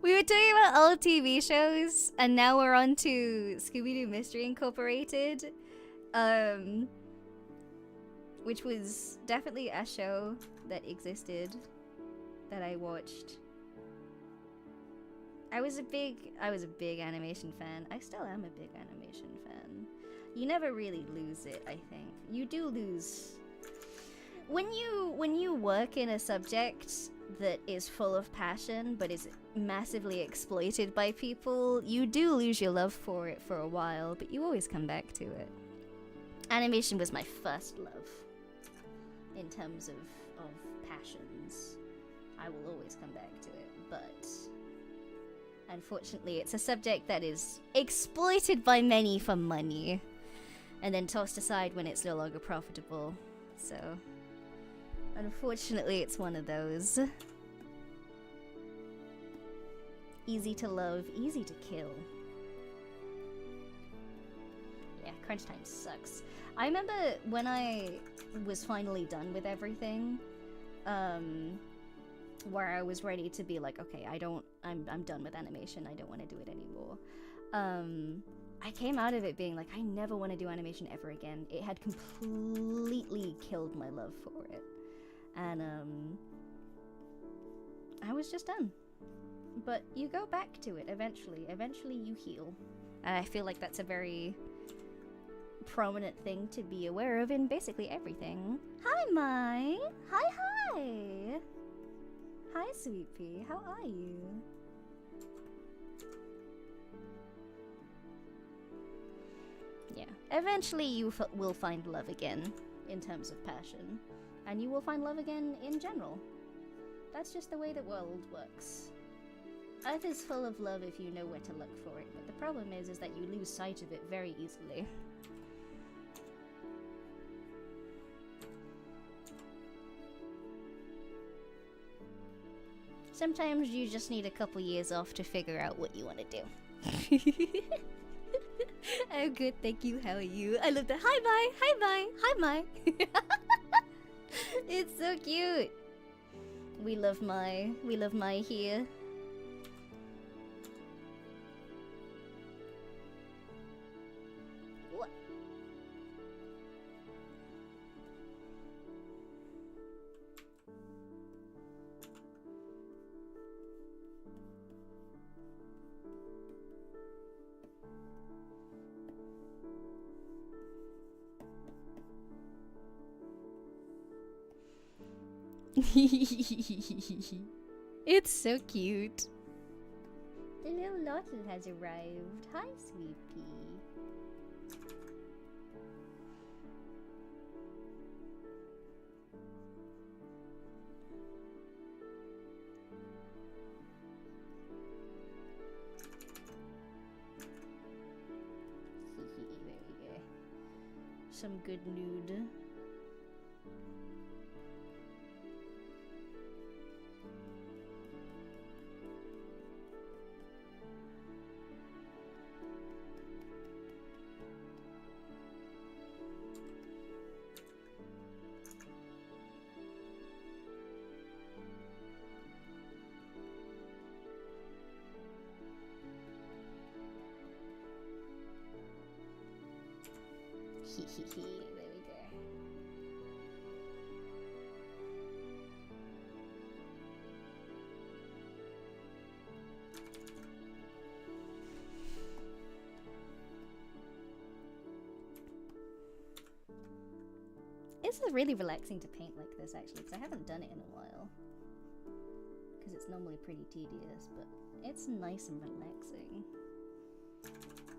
We were talking about old TV shows, and now we're on to Scooby-Doo Mystery Incorporated. Which was definitely a show that existed, that I watched. I was a big animation fan. I still am a big animation fan. You never really lose it, I think. You do lose when you work in a subject that is full of passion but is massively exploited by people. You do lose your love for it for a while, but you always come back to it. Animation was my first love in terms of passions. I will always come back to it, but unfortunately it's a subject that is exploited by many for money and then tossed aside when it's no longer profitable. So unfortunately it's one of those. Easy to love, easy to kill. Yeah, crunch time sucks. I remember when I was finally done with everything, where I was ready to be like, okay, I'm done with animation, I don't want to do it anymore. I came out of it being like, I never want to do animation ever again. It had completely killed my love for it. And I was just done. But you go back to it eventually. Eventually you heal. And I feel like that's a very prominent thing to be aware of in basically everything. Hi, Mai! Hi! Hi, Sweet Pea. How are you? Yeah. Eventually you will find love again, in terms of passion. And you will find love again in general. That's just the way the world works. Earth is full of love if you know where to look for it, but the problem is that you lose sight of it very easily. Sometimes you just need a couple years off to figure out what you want to do. I'm good, thank you. How are you? I love the hi bye, hi bye, hi bye. It's so cute. We love Mai here. What? It's so cute. The little Lottie has arrived. Hi, Sweet Pea. There we go. Some good nude. There we go. It's really relaxing to paint like this actually, because I haven't done it in a while. Because it's normally pretty tedious, but it's nice and relaxing.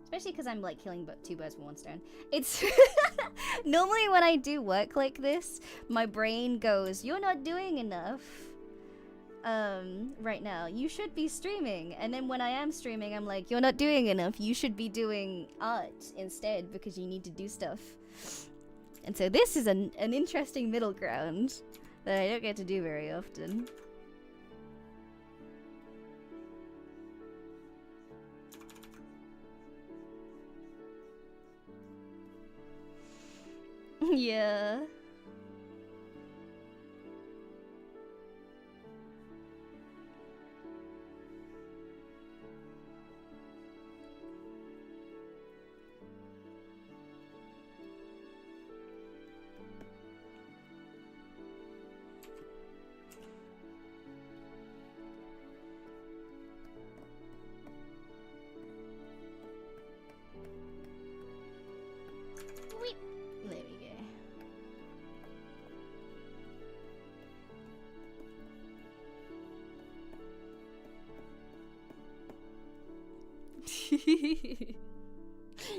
Especially because I'm like killing two birds with one stone. It's normally when I do work like this, my brain goes, "You're not doing enough right now. You should be streaming." And then when I am streaming, I'm like, "You're not doing enough. You should be doing art instead because you need to do stuff." And so this is an interesting middle ground that I don't get to do very often. Yeah. Wait. There we go.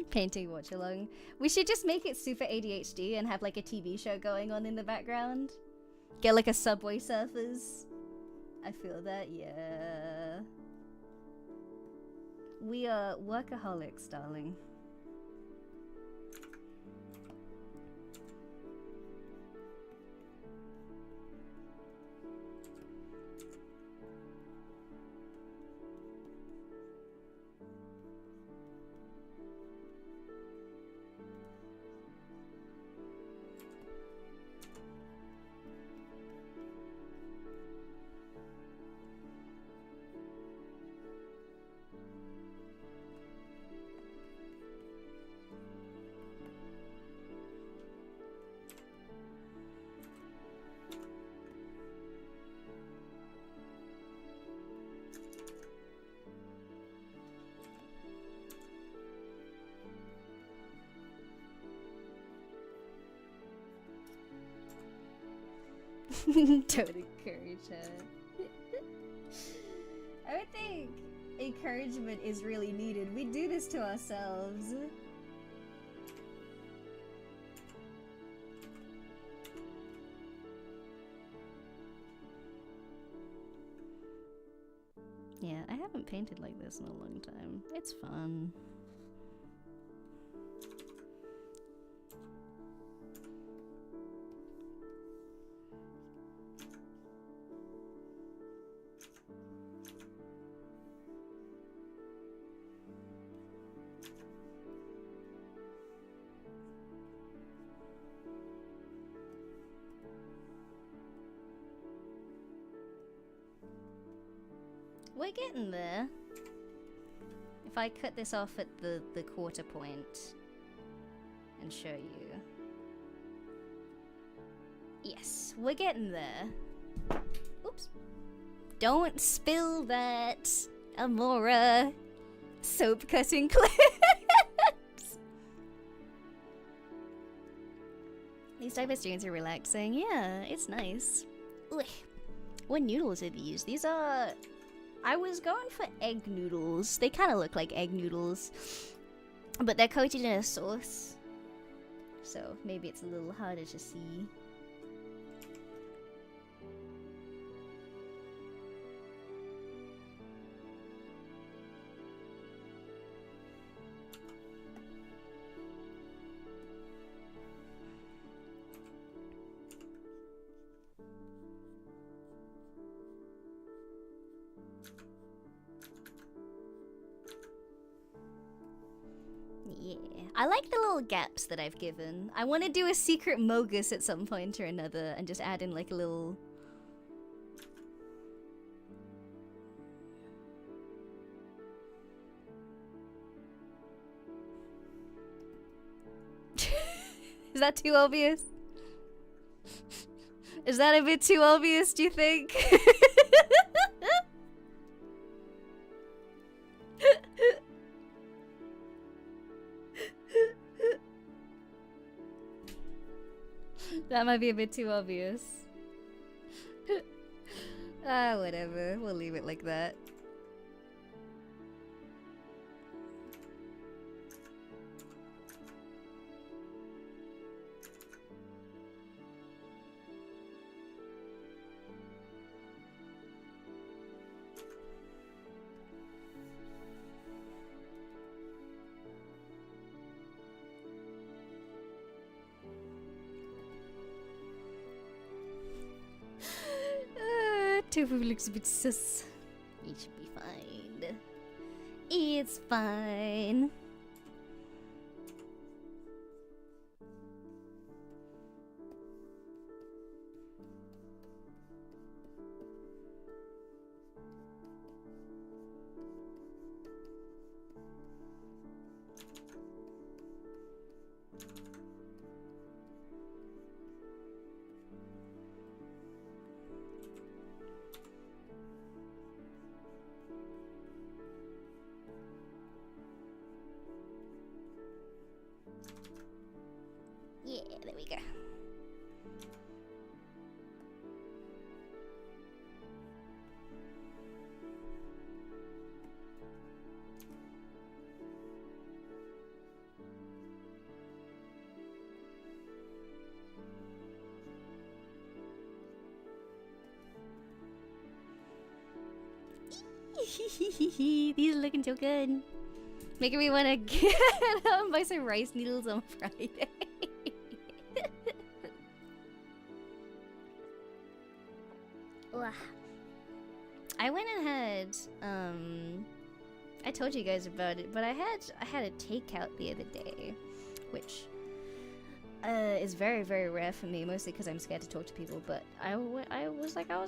Painting watch along. We should just make it super ADHD and have like a TV show going on in the background. Get like a Subway Surfers. I feel that, yeah. We are workaholics, darling. Don't encourage her. I don't think encouragement is really needed. We do this to ourselves. Yeah, I haven't painted like this in a long time. It's fun. We're getting there. If I cut this off at the quarter point and show you. Yes, we're getting there. Oops. Don't spill that, Amora. Soap cutting clips. These Sadposting are relaxing. Yeah, it's nice. Ugh. What noodles are these? These are... I was going for egg noodles. They kind of look like egg noodles. But they're coated in a sauce. So maybe it's a little harder to see. Yeah, I like the little gaps that I've given. I want to do a secret Mogus at some point or another and just add in like a little... Is that too obvious? Is that a bit too obvious, do you think? That might be a bit too obvious. Ah, whatever. We'll leave it like that. Tofu looks a bit sus. It should be fine. It's fine. Yeah, there we go. These are looking so good. Making me want to get buy some rice noodles on Friday. I went and had I told you guys about it, but I had a takeout the other day, which is very, very rare for me, mostly because I'm scared to talk to people. But I was like, I'll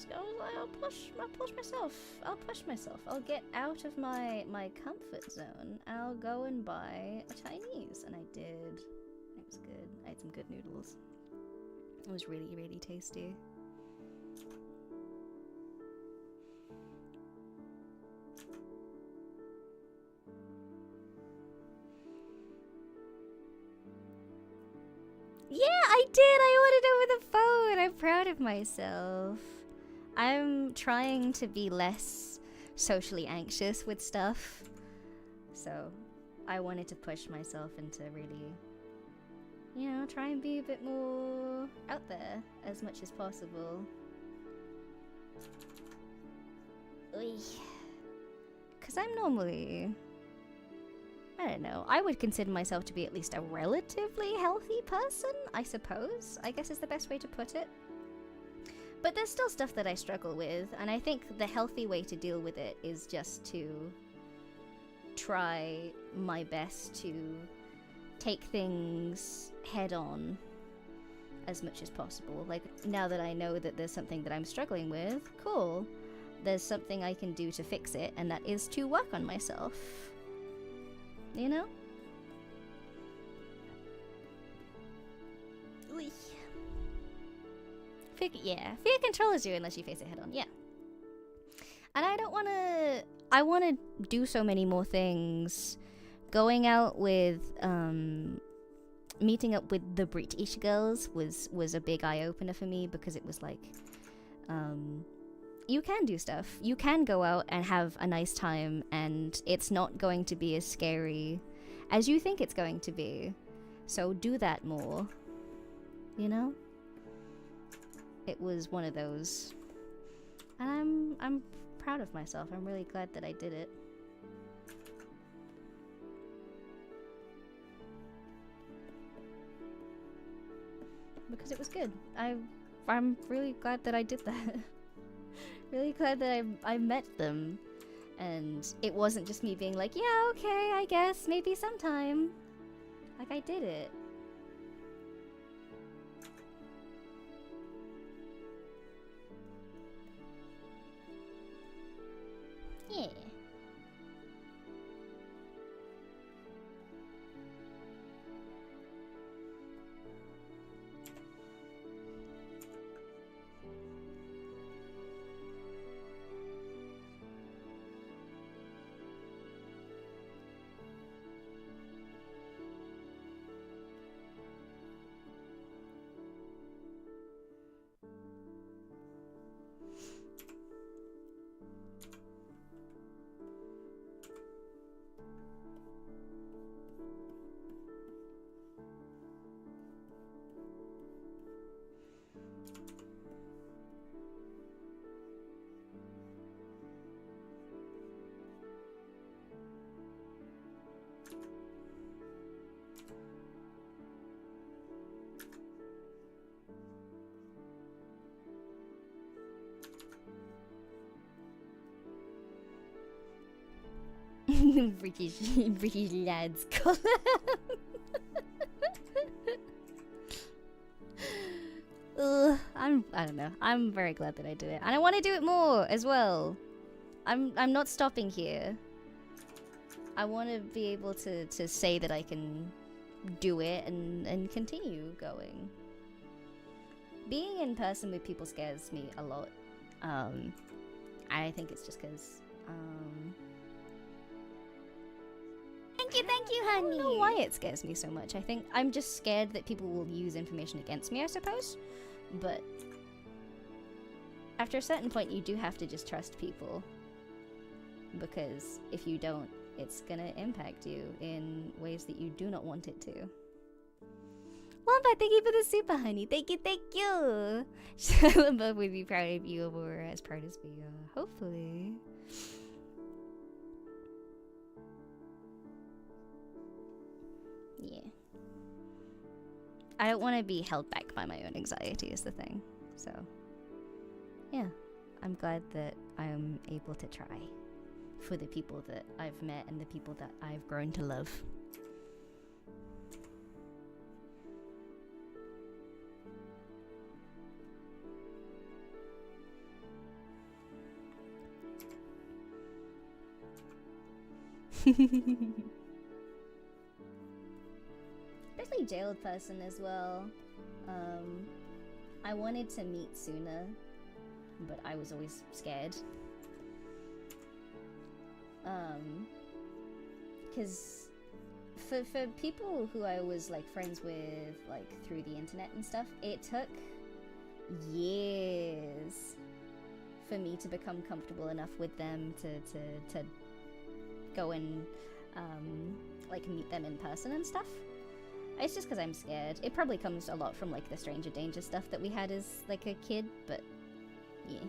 push myself. I'll get out of my comfort zone. I'll go and buy a Chinese, and I did. It was good. I had some good noodles. It was really, really tasty. Yeah, I did. I ordered over the phone. and I'm proud of myself. I'm trying to be less socially anxious with stuff. So I wanted to push myself into really, you know, try and be a bit more out there as much as possible. Because I'm normally, I don't know, I would consider myself to be at least a relatively healthy person, I suppose. I guess is the best way to put it. But there's still stuff that I struggle with, and I think the healthy way to deal with it is just to try my best to take things head on as much as possible. Like, now that I know that there's something that I'm struggling with, cool. There's something I can do to fix it, and that is to work on myself. You know? Fear controls you unless you face it head on, yeah. And I don't wanna... I wanna do so many more things. Going out with, meeting up with the British girls was a big eye-opener for me, because it was like, you can do stuff. You can go out and have a nice time, and it's not going to be as scary as you think it's going to be. So do that more. You know? It was one of those. And I'm proud of myself. I'm really glad that I did it. Because it was good. I'm really glad that I did that. Really glad that I met them. And it wasn't just me being like, yeah, okay, I guess, maybe sometime. Like, I did it. Yeah. British lads collab. I don't know. I'm very glad that I did it, and I want to do it more as well. I'm not stopping here. I want to be able to say that I can do it and continue going. Being in person with people scares me a lot. I think it's just because Thank you, honey. I don't know why it scares me so much. I think I'm just scared that people will use information against me, I suppose. But after a certain point, you do have to just trust people. Because if you don't, it's gonna impact you in ways that you do not want it to. Wamba, thank you for the super, honey. Thank you. Shia would be proud of you, or as proud as we are. Hopefully. Yeah. I don't want to be held back by my own anxiety is the thing. So, yeah. I'm glad that I'm able to try for the people that I've met and the people that I've grown to love. Especially jailed person as well. I wanted to meet sooner, but I was always scared. Because for people who I was like friends with like through the internet and stuff, it took years for me to become comfortable enough with them to go and like meet them in person and stuff. It's just because I'm scared. It probably comes a lot from like the stranger danger stuff that we had as like a kid, but yeah.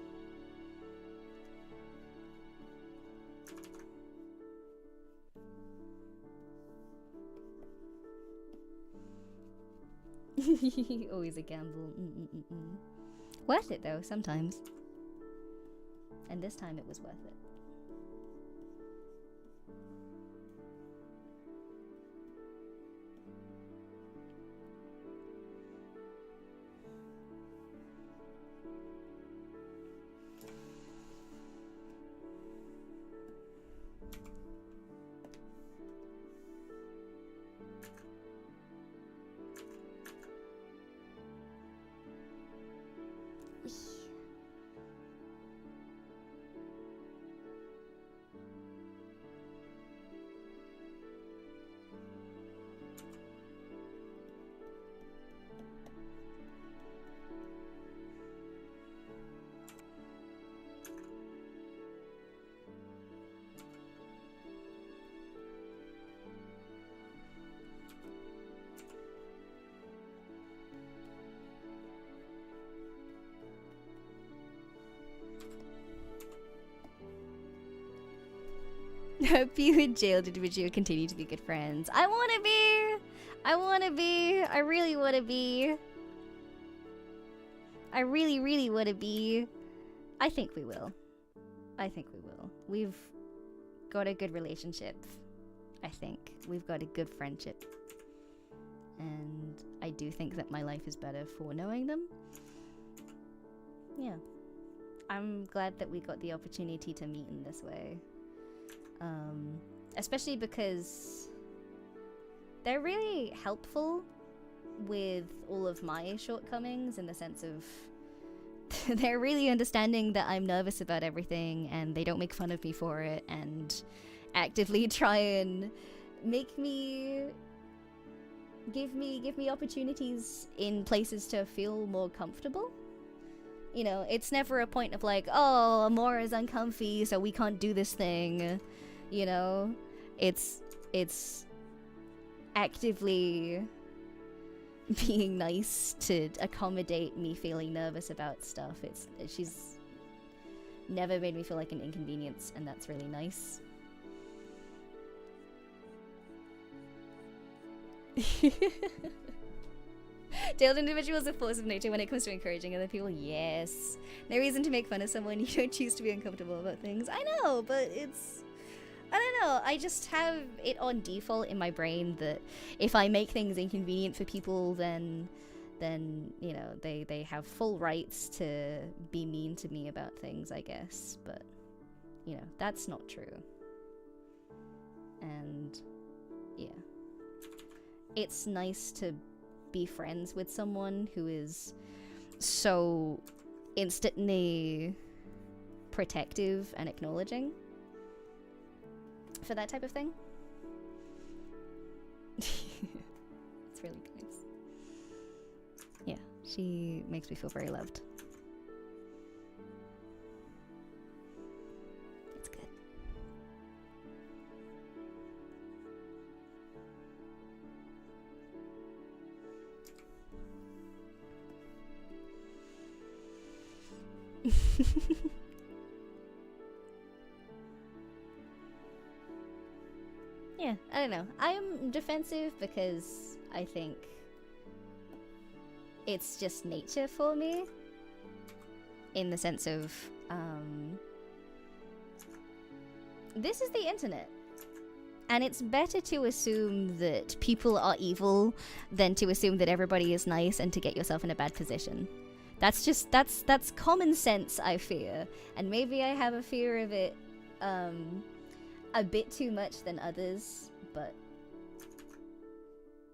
Always a gamble. Worth it though, sometimes. And this time it was worth it. Hope you and jailed individual continue to be good friends. I wanna be! I wanna be! I really wanna be! I really, really wanna be! I think we will. I think we will. We've got a good relationship. I think. We've got a good friendship. And I do think that my life is better for knowing them. Yeah. I'm glad that we got the opportunity to meet in this way. Especially because they're really helpful with all of my shortcomings in the sense of they're really understanding that I'm nervous about everything and they don't make fun of me for it and actively try and make me give me opportunities in places to feel more comfortable. You know, it's never a point of like, oh, Amora is uncomfy so we can't do this thing. You know, it's actively being nice to accommodate me feeling nervous about stuff. She's never made me feel like an inconvenience, and that's really nice. Jailed individuals are a force of nature when it comes to encouraging other people. Yes. No reason to make fun of someone you don't choose to be uncomfortable about things. I know, but I don't know, I just have it on default in my brain that if I make things inconvenient for people, then you know, they have full rights to be mean to me about things, I guess. But, you know, that's not true. And, yeah. It's nice to be friends with someone who is so instantly protective and acknowledging for that type of thing. It's really nice. Yeah, she makes me feel very loved. It's good. Yeah, I don't know. I'm defensive because I think it's just nature for me. In the sense of, this is the internet. And it's better to assume that people are evil than to assume that everybody is nice and to get yourself in a bad position. That's just, that's common sense, I fear. And maybe I have a fear of it, a bit too much than others, but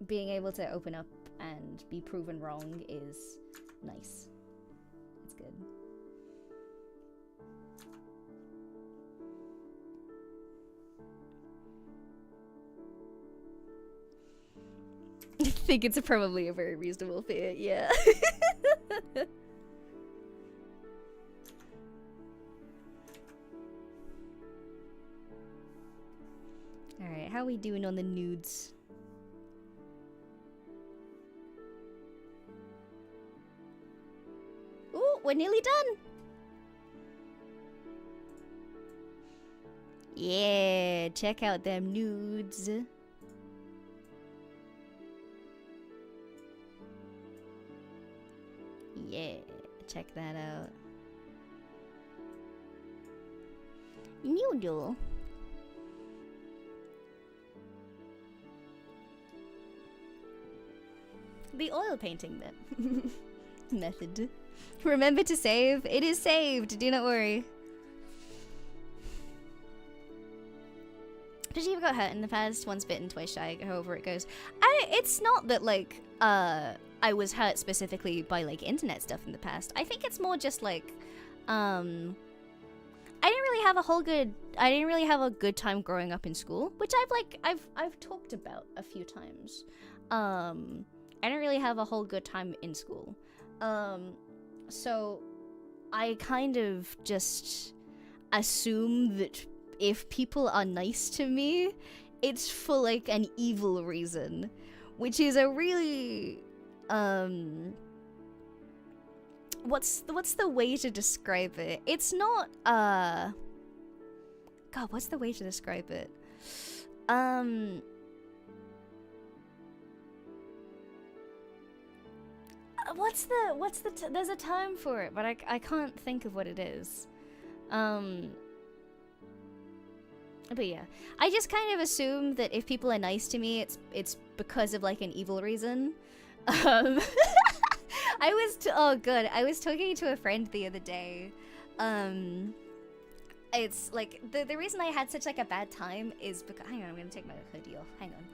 being able to open up and be proven wrong is nice. It's good. I think it's probably a very reasonable fear, yeah. Alright, how are we doing on the nudes? Ooh, we're nearly done! Yeah, check out them nudes. Yeah, check that out. Noodle. The oil painting method. Remember to save. It is saved. Do not worry. Did you ever got hurt in the past? Once bitten, twice shy. However it goes. It's not that like I was hurt specifically by like internet stuff in the past. I think it's more just like I didn't really have a good time growing up in school, which I've talked about a few times. I didn't really have a whole good time in school. So I kind of just assume that if people are nice to me, it's for like an evil reason, which is a really what's the way to describe it? It's not God, what's the way to describe it? There's a term for it, but I can't think of what it is. But yeah, I just kind of assume that if people are nice to me, it's because of like an evil reason. I was talking to a friend the other day. It's like the reason I had such like a bad time is because, hang on, I'm gonna take my hoodie off. Hang on.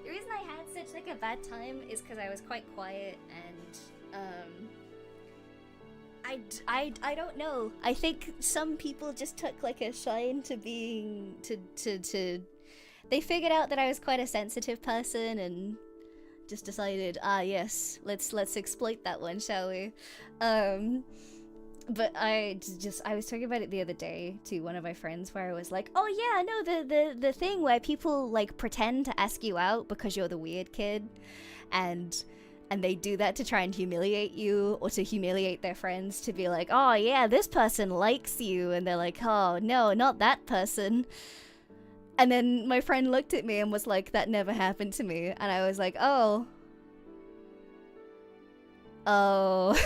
The reason I had such like a bad time is because I was quite quiet and I don't know. I think some people just took like a shine to being to they figured out that I was quite a sensitive person and just decided, yes, let's exploit that one, shall we? But I was talking about it the other day to one of my friends where I was like, oh yeah, no, the thing where people like pretend to ask you out because you're the weird kid and they do that to try and humiliate you or to humiliate their friends, to be like, oh yeah, this person likes you, and they're like, oh no, not that person. And then my friend looked at me and was like, that never happened to me. And I was like, oh oh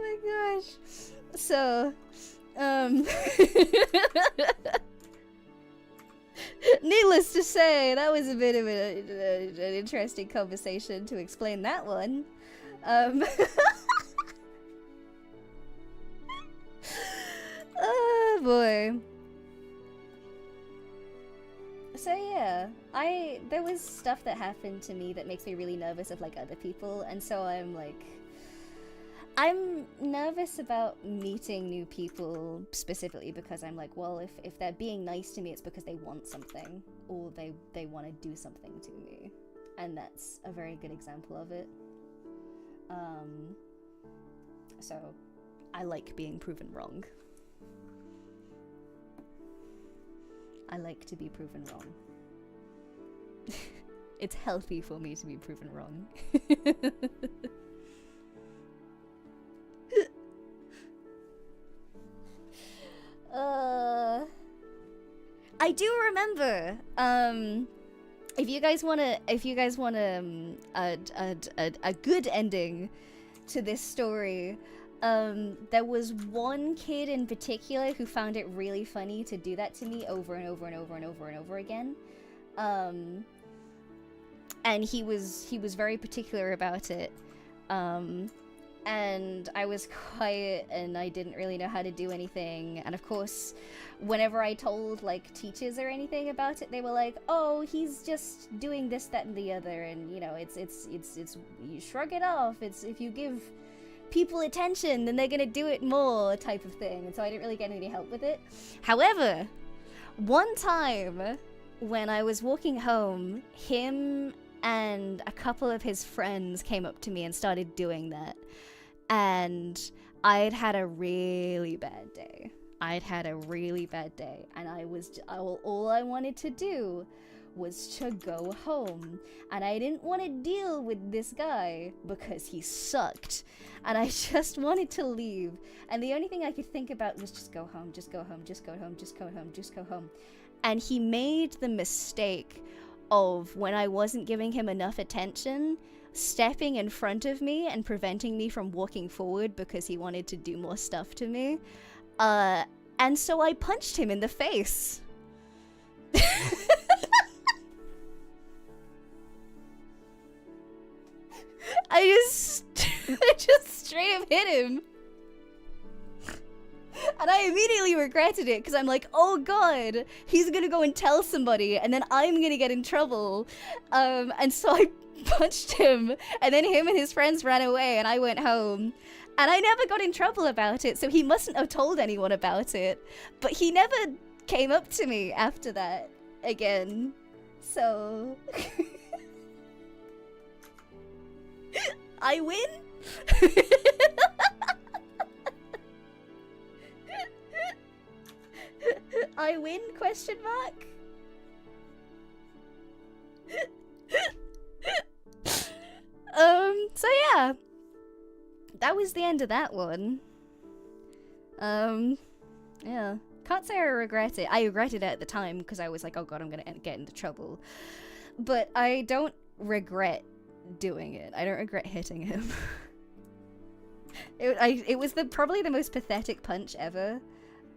my gosh. So, needless to say, that was a bit of an interesting conversation to explain that one. Oh boy. So yeah, there was stuff that happened to me that makes me really nervous of like other people, and so I'm nervous about meeting new people specifically because I'm like, well, if they're being nice to me, it's because they want something or they want to do something to me, and that's a very good example of it. So I like being proven wrong. I like to be proven wrong. It's healthy for me to be proven wrong. I do remember. If you guys want a good ending to this story, there was one kid in particular who found it really funny to do that to me over and over and over and over and over again. And he was very particular about it. and I was quiet and I didn't really know how to do anything. And of course, whenever I told like teachers or anything about it, they were like, "Oh, he's just doing this, that, and the other." And you know, it's you shrug it off. It's if you give people attention, then they're gonna do it more, type of thing. And so I didn't really get any help with it. However, one time when I was walking home, him and a couple of his friends came up to me and started doing that. And I'd had a really bad day. And all I wanted to do was to go home. And I didn't want to deal with this guy because he sucked. And I just wanted to leave. And the only thing I could think about was just go home, just go home, just go home, just go home, just go home. And he made the mistake of, when I wasn't giving him enough attention, stepping in front of me and preventing me from walking forward because he wanted to do more stuff to me. And so I punched him in the face. I just straight up hit him. And I immediately regretted it because I'm like, oh god, he's gonna go and tell somebody and then I'm gonna get in trouble. And so I punched him, and then him and his friends ran away and I went home. And I never got in trouble about it, so he mustn't have told anyone about it. But he never came up to me after that again. So I win? I win, question mark? So yeah. That was the end of that one. Yeah. Can't say I regret it. I regretted it at the time because I was like, oh god, I'm gonna get into trouble. But I don't regret doing it. I don't regret hitting him. It was probably the most pathetic punch ever.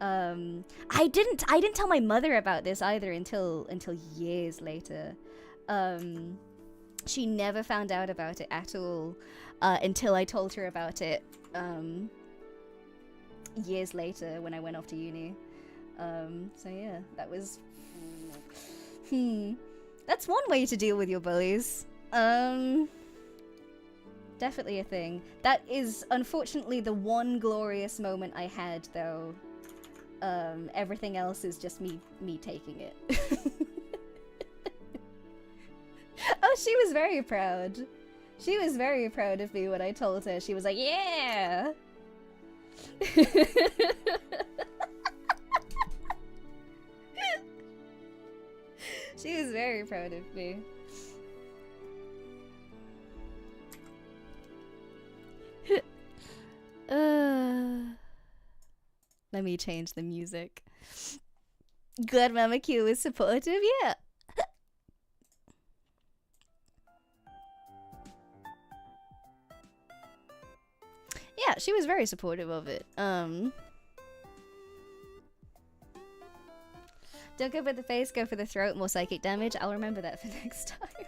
I didn't tell my mother about this either until years later. She never found out about it at all until I told her about it years later when I went off to uni. So yeah, that was that's one way to deal with your bullies. Definitely a thing. That is unfortunately the one glorious moment I had, though. Everything else is just me taking it. Oh, she was very proud. She was very proud of me when I told her. She was like, yeah! She was very proud of me. Let me change the music. Glad Mama Q is supportive, yeah. Yeah, she was very supportive of it. Don't go for the face, go for the throat, more psychic damage. I'll remember that for next time.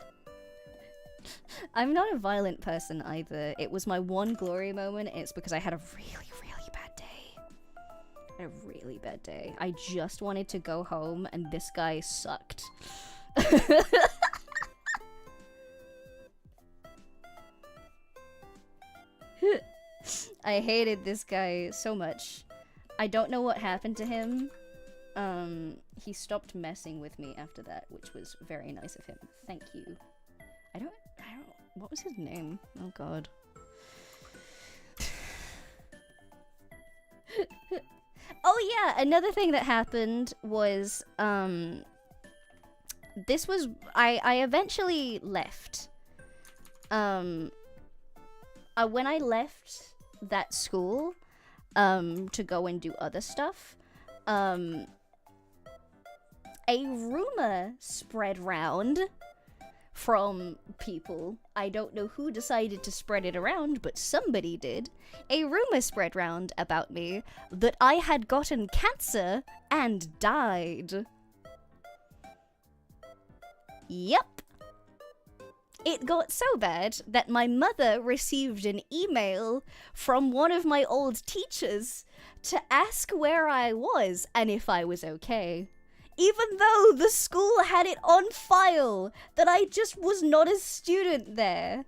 I'm not a violent person either. It was my one glory moment. It's because I had a really bad day. A really bad day. I just wanted to go home and this guy sucked. I hated this guy so much. I don't know what happened to him. He stopped messing with me after that, which was very nice of him. Thank you. I don't, what was his name? Oh god. Oh yeah, another thing that happened was, this was, I eventually left. When I left that school, to go and do other stuff, a rumor spread round from people. I don't know who decided to spread it around, but somebody did. A rumor spread round about me that I had gotten cancer and died. Yep. It got so bad that my mother received an email from one of my old teachers to ask where I was and if I was okay. Even though the school had it on file that I just was not a student there.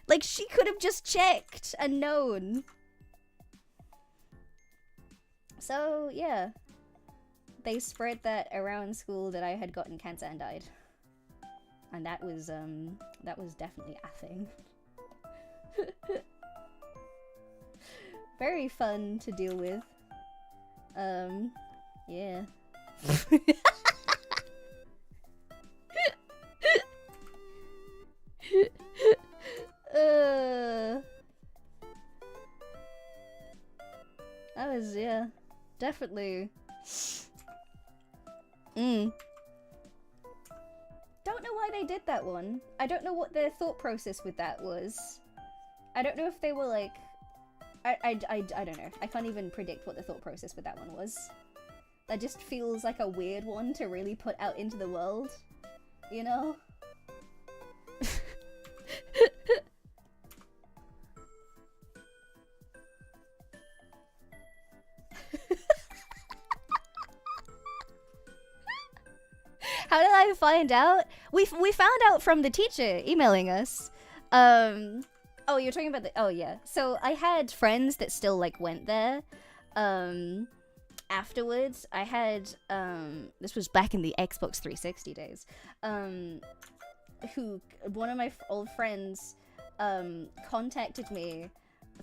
Like, she could have just checked and known. So, yeah. They spread that around school that I had gotten cancer and died. And that was definitely a thing. Very fun to deal with. Yeah. That was, yeah, definitely. Don't know why they did that one. I don't know what their thought process with that was. I don't know if they were like... I don't know. I can't even predict what the thought process with that one was. That just feels like a weird one to really put out into the world. You know? How did I find out? We found out from the teacher emailing us. Oh, you're talking about the... Oh, yeah. So I had friends that still, like, went there. Afterwards, I had... This was back in the Xbox 360 days. One of my old friends contacted me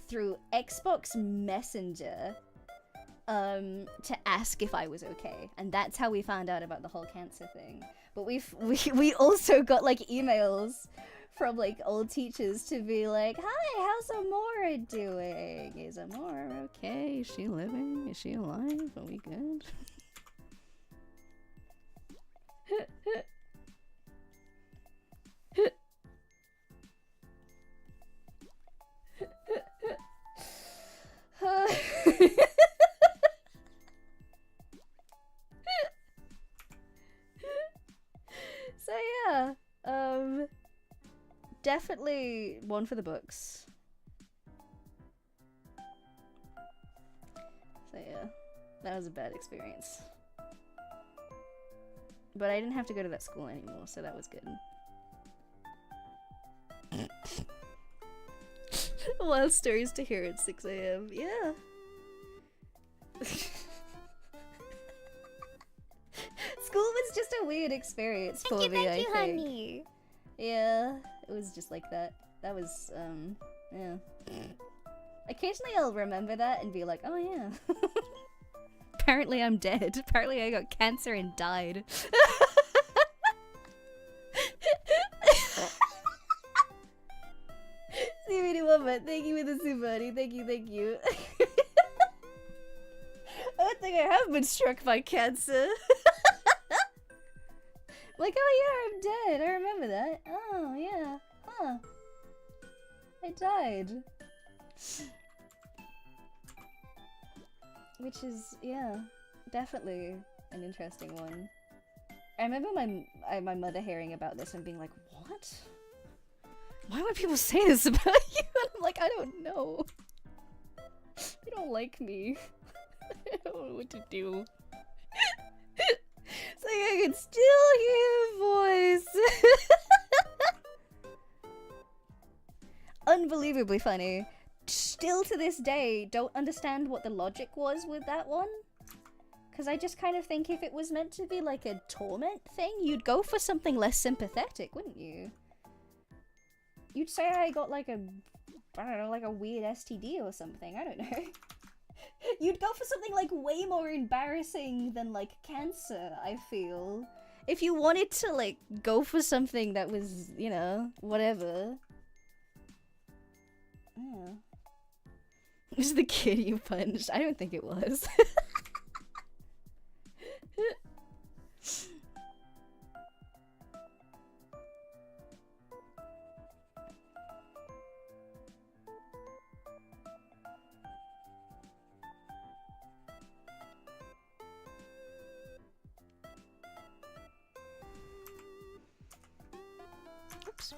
through Xbox Messenger to ask if I was okay, and that's how we found out about the whole cancer thing. But we also got like emails from like old teachers to be like, "Hi, how's Amora doing? Is Amora okay? Is she living? Is she alive? Are we good?" So yeah, definitely one for the books. So yeah, that was a bad experience. But I didn't have to go to that school anymore, so that was good. Wild stories to hear at 6 AM, yeah. School was just a weird experience for me, I think. Honey. Yeah, it was just like that. That was, yeah. Occasionally I'll remember that and be like, oh yeah. Apparently I'm dead. Apparently I got cancer and died. Thank you for the soup, buddy. Thank you, thank you. I don't think I have been struck by cancer. Like, oh yeah, I'm dead. I remember that. Oh yeah. Huh. I died. Which is, yeah, definitely an interesting one. I remember my mother hearing about this and being like, what? Why would people say this about you? And I'm like, I don't know. They don't like me. I don't know what to do. It's like I can still hear a voice. Unbelievably funny. Still to this day, don't understand what the logic was with that one. Because I just kind of think if it was meant to be like a torment thing, you'd go for something less sympathetic, wouldn't you? You'd say I got like a, I don't know, like a weird STD or something, I don't know. You'd go for something like way more embarrassing than like cancer, I feel. If you wanted to like go for something that was, you know, whatever. Yeah. Was the kid you punched? I don't think it was. Oops.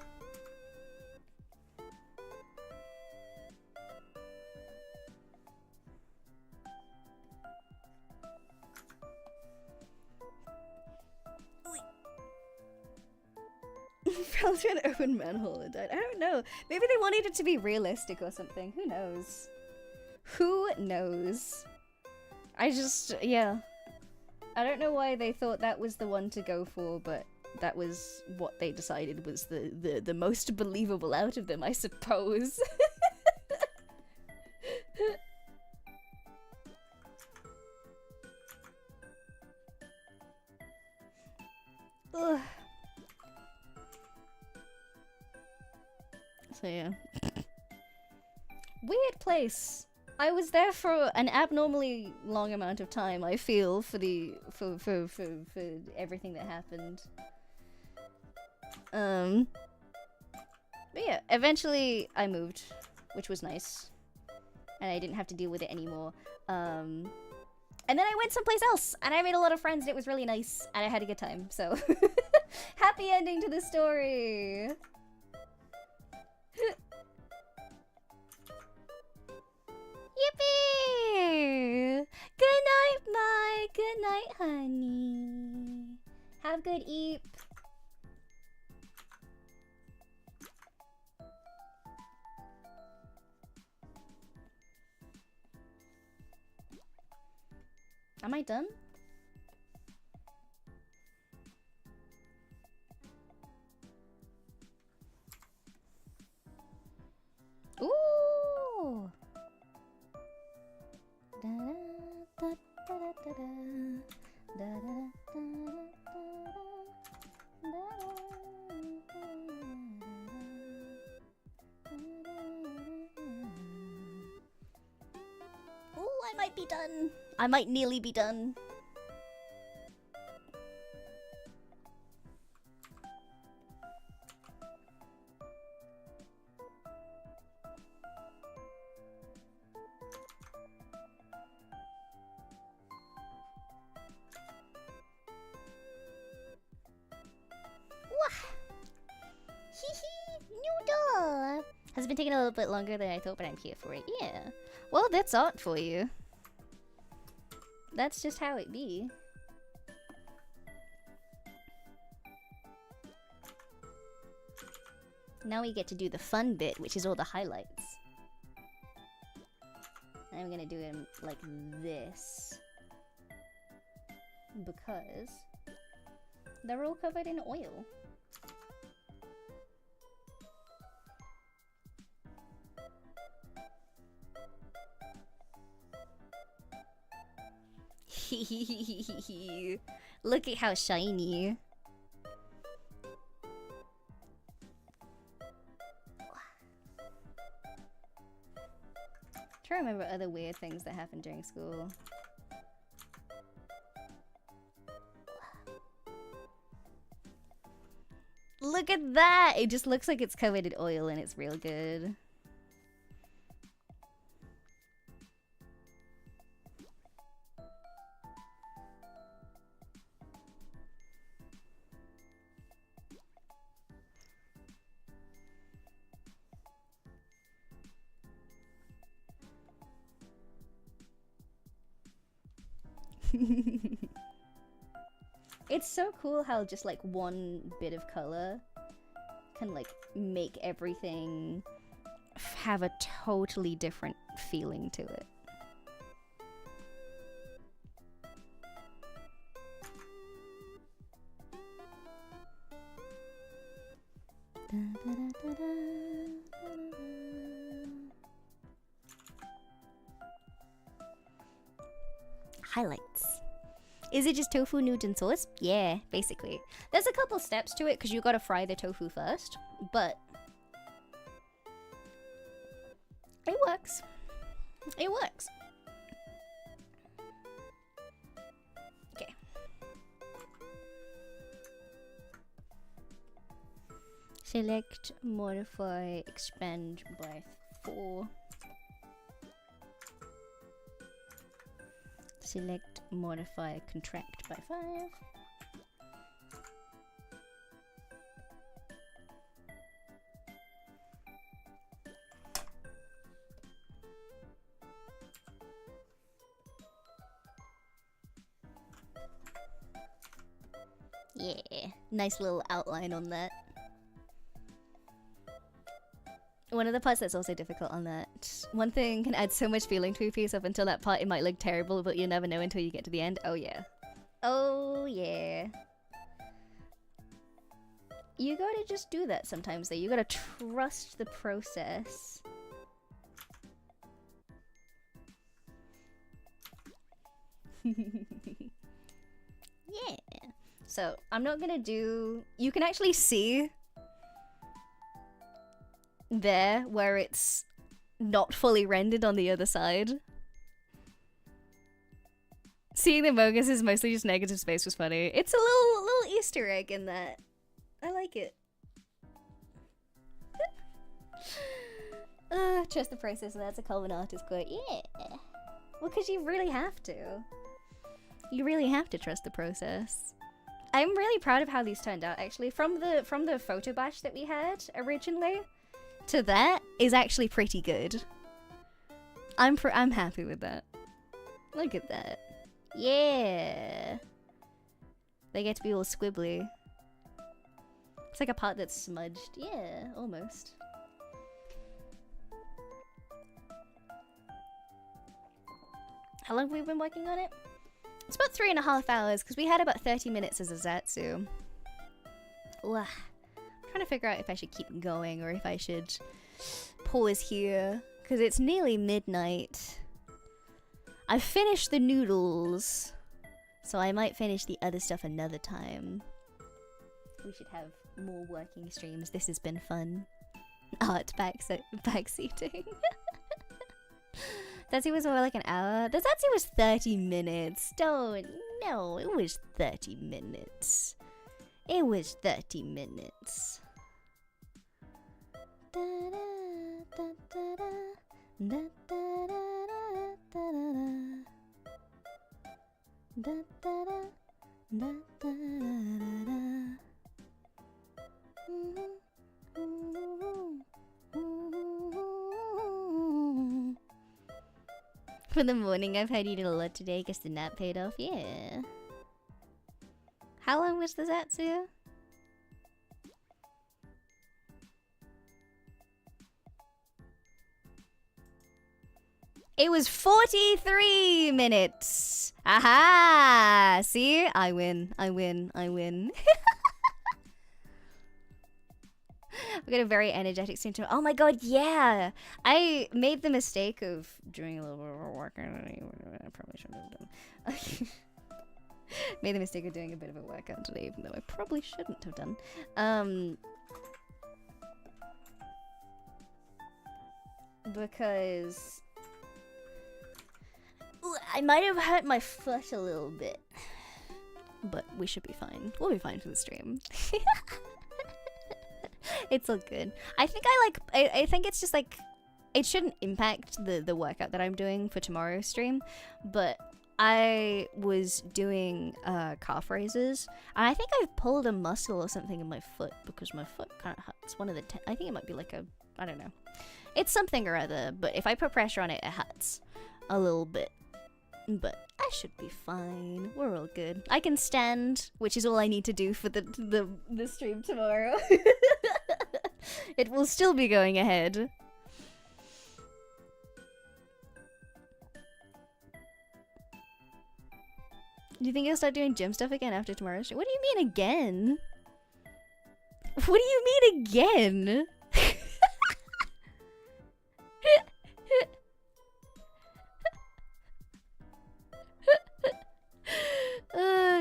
Fell to an open manhole and died. I don't know. Maybe they wanted it to be realistic or something. Who knows? Who knows? Yeah. I don't know why they thought that was the one to go for, but that was what they decided was the most believable out of them, I suppose. Ugh. So yeah. Weird place. I was there for an abnormally long amount of time, I feel, for everything that happened. But yeah, eventually I moved, which was nice. And I didn't have to deal with it anymore. And then I went someplace else, and I made a lot of friends, and it was really nice, and I had a good time, so... Happy ending to the story! Yippee! Good night, Mike! Good night, honey! Have good eep! Am I done? Ooh! Ooh, I might be done. I might nearly be done. Noodle! Has been taking a little bit longer than I thought, but I'm here for it. Yeah. Well, that's art for you. That's just how it be. Now we get to do the fun bit, which is all the highlights. And I'm gonna do them like this. Because they're all covered in oil. Look at how shiny. Trying to remember other weird things that happened during school. Look at that! It just looks like it's covered in oil and it's real good. It's so cool how just like one bit of color can like make everything have a totally different feeling to it. Highlights. Is it just tofu, noods, and sauce? Yeah, basically. There's a couple steps to it because you gotta fry the tofu first, but it works. It works. Okay. Select, modify, expand by 4. Select, modify, contract by 5. Yeah, nice little outline on that. One of the parts that's also difficult on that. One thing can add so much feeling to a piece up until that part it might look terrible, but you'll never know until you get to the end. Oh yeah. Oh yeah. You gotta just do that sometimes though. You gotta trust the process. Yeah. So, I'm not gonna do... You can actually see there where it's not fully rendered on the other side. Seeing the Mogus is mostly just negative space was funny. It's a little Easter egg in that. I like it. Trust the process, and that's a Calvin artist quote. Yeah. Well, because you really have to. You really have to trust the process. I'm really proud of how these turned out, actually. From the photo bash that we had originally to that is actually pretty good. I'm happy with that. Look at that. Yeah. They get to be all squibbly. It's like a part that's smudged. Yeah, almost. How long have we been working on it? It's about 3.5 hours, because we had about 30 minutes as a Zatsu. Ugh. I'm trying to figure out if I should keep going, or if I should pause here, because it's nearly midnight. I've finished the noodles, so I might finish the other stuff another time. We should have more working streams. This has been fun. Art backseating. Zatsu was more like an hour. The Zatsu was 30 minutes. Don't. No, it was 30 minutes. It was 30 minutes. For the morning, I've had eaten a lot today because the nap paid off. Yeah. How long was the Zatsu? It was 43 minutes. Aha! See? I win. I win. I win. We got a very energetic scene to. Oh my god, yeah! I made the mistake of doing a little bit of work. I probably shouldn't have done. Made the mistake of doing a bit of a workout today, even though I probably shouldn't have done. Because I might have hurt my foot a little bit, but we should be fine. We'll be fine for the stream. It's all good. I think I think it's just like, it shouldn't impact the workout that I'm doing for tomorrow's stream, but I was doing calf raises, and I think I've pulled a muscle or something in my foot because my foot kind of hurts. One of the I think it might be like a, I don't know. It's something or other, but if I put pressure on it, it hurts a little bit. But I should be fine. We're all good. I can stand, which is all I need to do for the stream tomorrow. It will still be going ahead. Do you think you'll start doing gym stuff again after tomorrow's stream? What do you mean again? What do you mean again?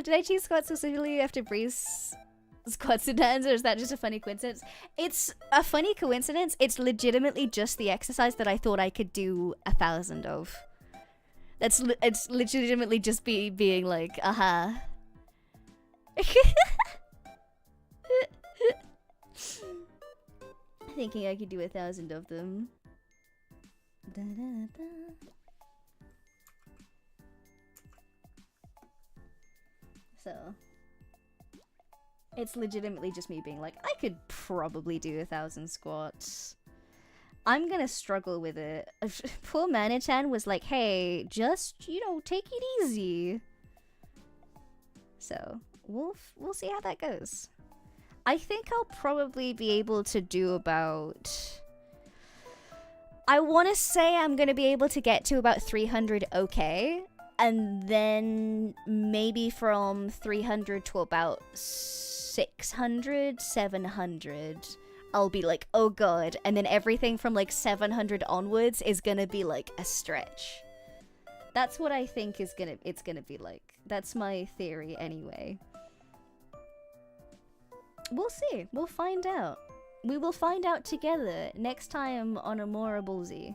Did I choose squats specifically after Breeze squats and dance, or is that just a funny coincidence? It's a funny coincidence. It's legitimately just the exercise that I thought I could do 1,000 of. It's legitimately just being like, aha. Thinking I could do 1,000 of them. Da, da, da. So, it's legitimately just me being like, I could probably do 1,000 squats. I'm gonna struggle with it. Poor Manachan was like, hey, just, you know, take it easy. So, we'll see how that goes. I think I'll probably be able to do about I want to say I'm going to be able to get to about 300 okay. And then maybe from 300 to about 600, 700, I'll be like, oh god. And then everything from like 700 onwards is going to be like a stretch. That's what I think it's going to be like. That's my theory anyway. We'll see. We'll find out. We will find out together next time on Amora Ballsy.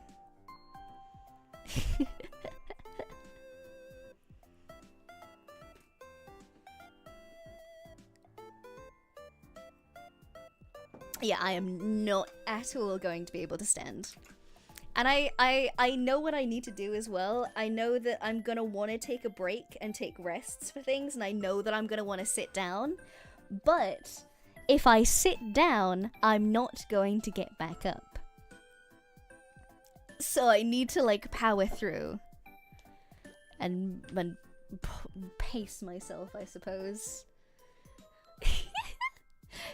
Yeah, I am not at all going to be able to stand. And I know what I need to do as well. I know that I'm gonna want to take a break and take rests for things, and I know that I'm gonna want to sit down. But if I sit down, I'm not going to get back up. So I need to like power through and pace myself, I suppose.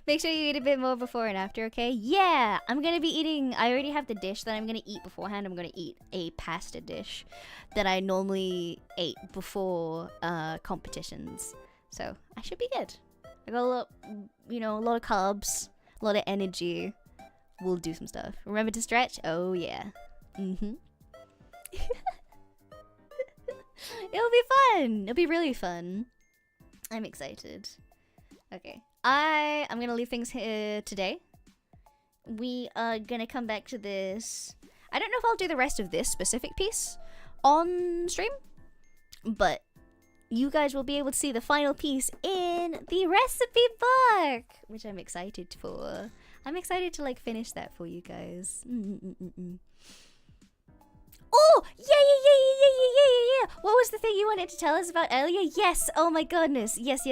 Make sure you eat a bit more before and after, okay? Yeah, I'm gonna be eating. I already have the dish that I'm gonna eat beforehand. I'm gonna eat a pasta dish that I normally ate before competitions. So I should be good. I got a lot, you know, a lot of carbs, a lot of energy. We'll do some stuff. Remember to stretch? Oh yeah. It'll be fun. It'll be really fun. I'm excited. Okay. I'm gonna leave things here today. We are gonna come back to this. I don't know if I'll do the rest of this specific piece on stream, but you guys will be able to see the final piece in the recipe book, which I'm excited for. I'm excited to like finish that for you guys. Oh, yeah. What was the thing you wanted to tell us about earlier? Yes. Oh my goodness. Yes.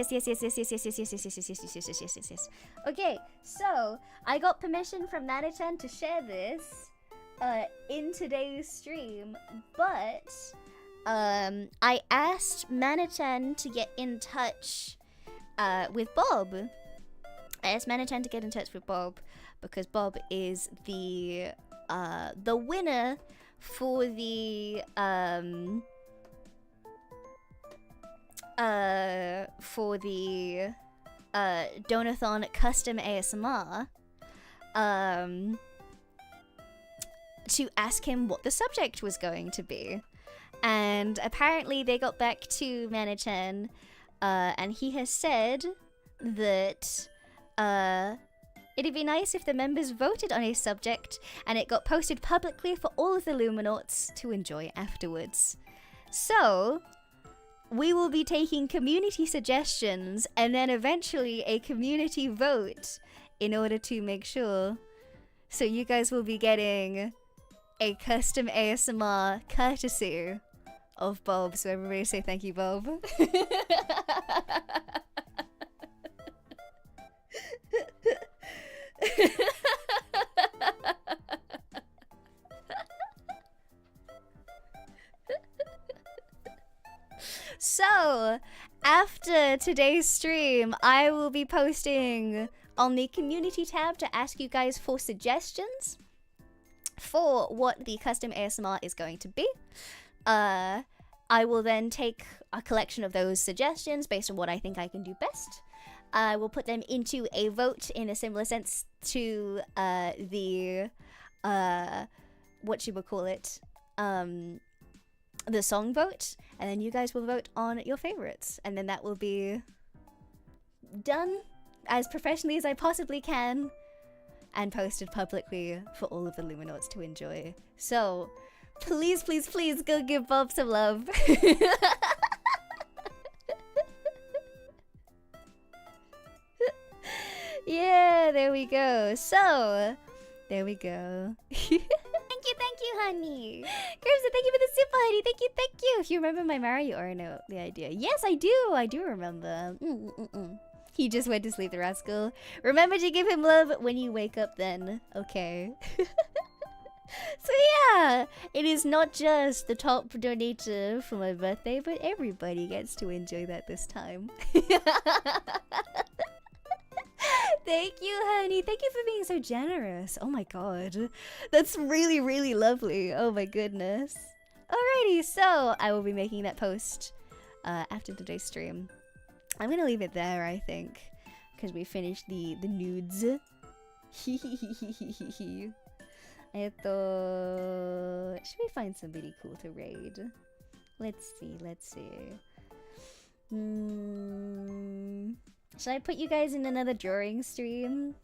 Okay, so I got permission from Nana-chan to share this in today's stream, but I asked Nana-chan to get in touch with Bob. I asked Nana-chan to get in touch with Bob because Bob is the winner for the Donathon custom ASMR to ask him what the subject was going to be. And apparently they got back to Mana-chan and he has said that it'd be nice if the members voted on a subject and it got posted publicly for all of the Luminauts to enjoy afterwards. So we will be taking community suggestions and then eventually a community vote in order to make sure. So you guys will be getting a custom ASMR courtesy of Bob. So everybody say thank you, Bob. So, after today's stream, I will be posting on the community tab to ask you guys for suggestions for what the custom ASMR is going to be. I will then take a collection of those suggestions based on what I think I can do best. I will put them into a vote in a similar sense to the the song vote, and then you guys will vote on your favorites, and then that will be done as professionally as I possibly can and posted publicly for all of the Luminauts to enjoy. So please go give Bob some love. Yeah, there we go. So there we go. Thank you, honey. Grimson, thank you for the super, honey. Thank you. If you remember my Mario or no, the idea. Yes, I do remember. He just went to sleep, the rascal. Remember to give him love when you wake up then. Okay. So yeah, it is not just the top donator for my birthday, but everybody gets to enjoy that this time. Thank you, honey. Thank you for being so generous. Oh my god. That's really, really lovely. Oh my goodness. Alrighty, so I will be making that post after today's stream. I'm gonna leave it there, I think, because we finished the nudes. Should we find somebody cool to raid? Let's see. Should I put you guys in another drawing stream?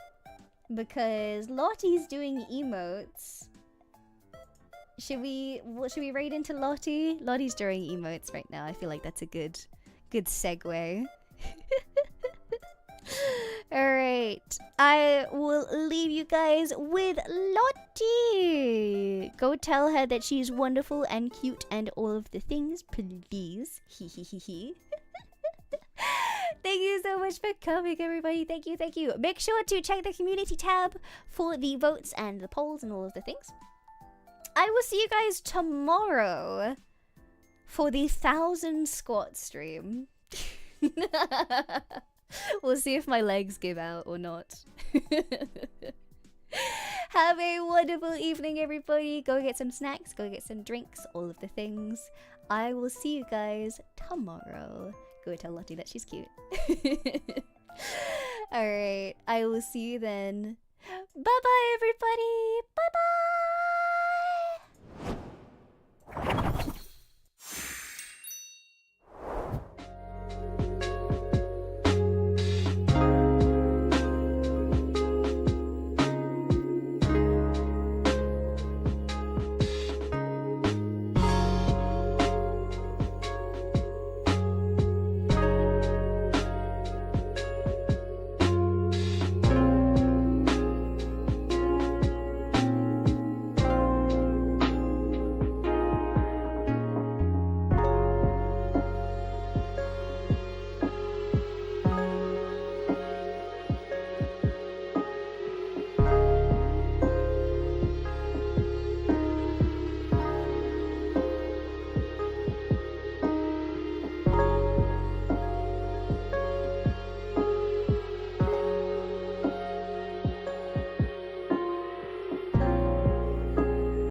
Because Lottie's doing emotes. Should we raid into Lottie? Lottie's drawing emotes right now. I feel like that's a good segue. Alright. I will leave you guys with Lottie. Go tell her that she's wonderful and cute and all of the things, please. Thank you so much for coming, everybody. Thank you. Make sure to check the community tab for the votes and the polls and all of the things. I will see you guys tomorrow for the 1,000 squat stream. We'll see if my legs give out or not. Have a wonderful evening, everybody. Go get some snacks, go get some drinks, all of the things. I will see you guys tomorrow. Go tell Lottie that she's cute. Alright, I will see you then. Bye-bye, everybody!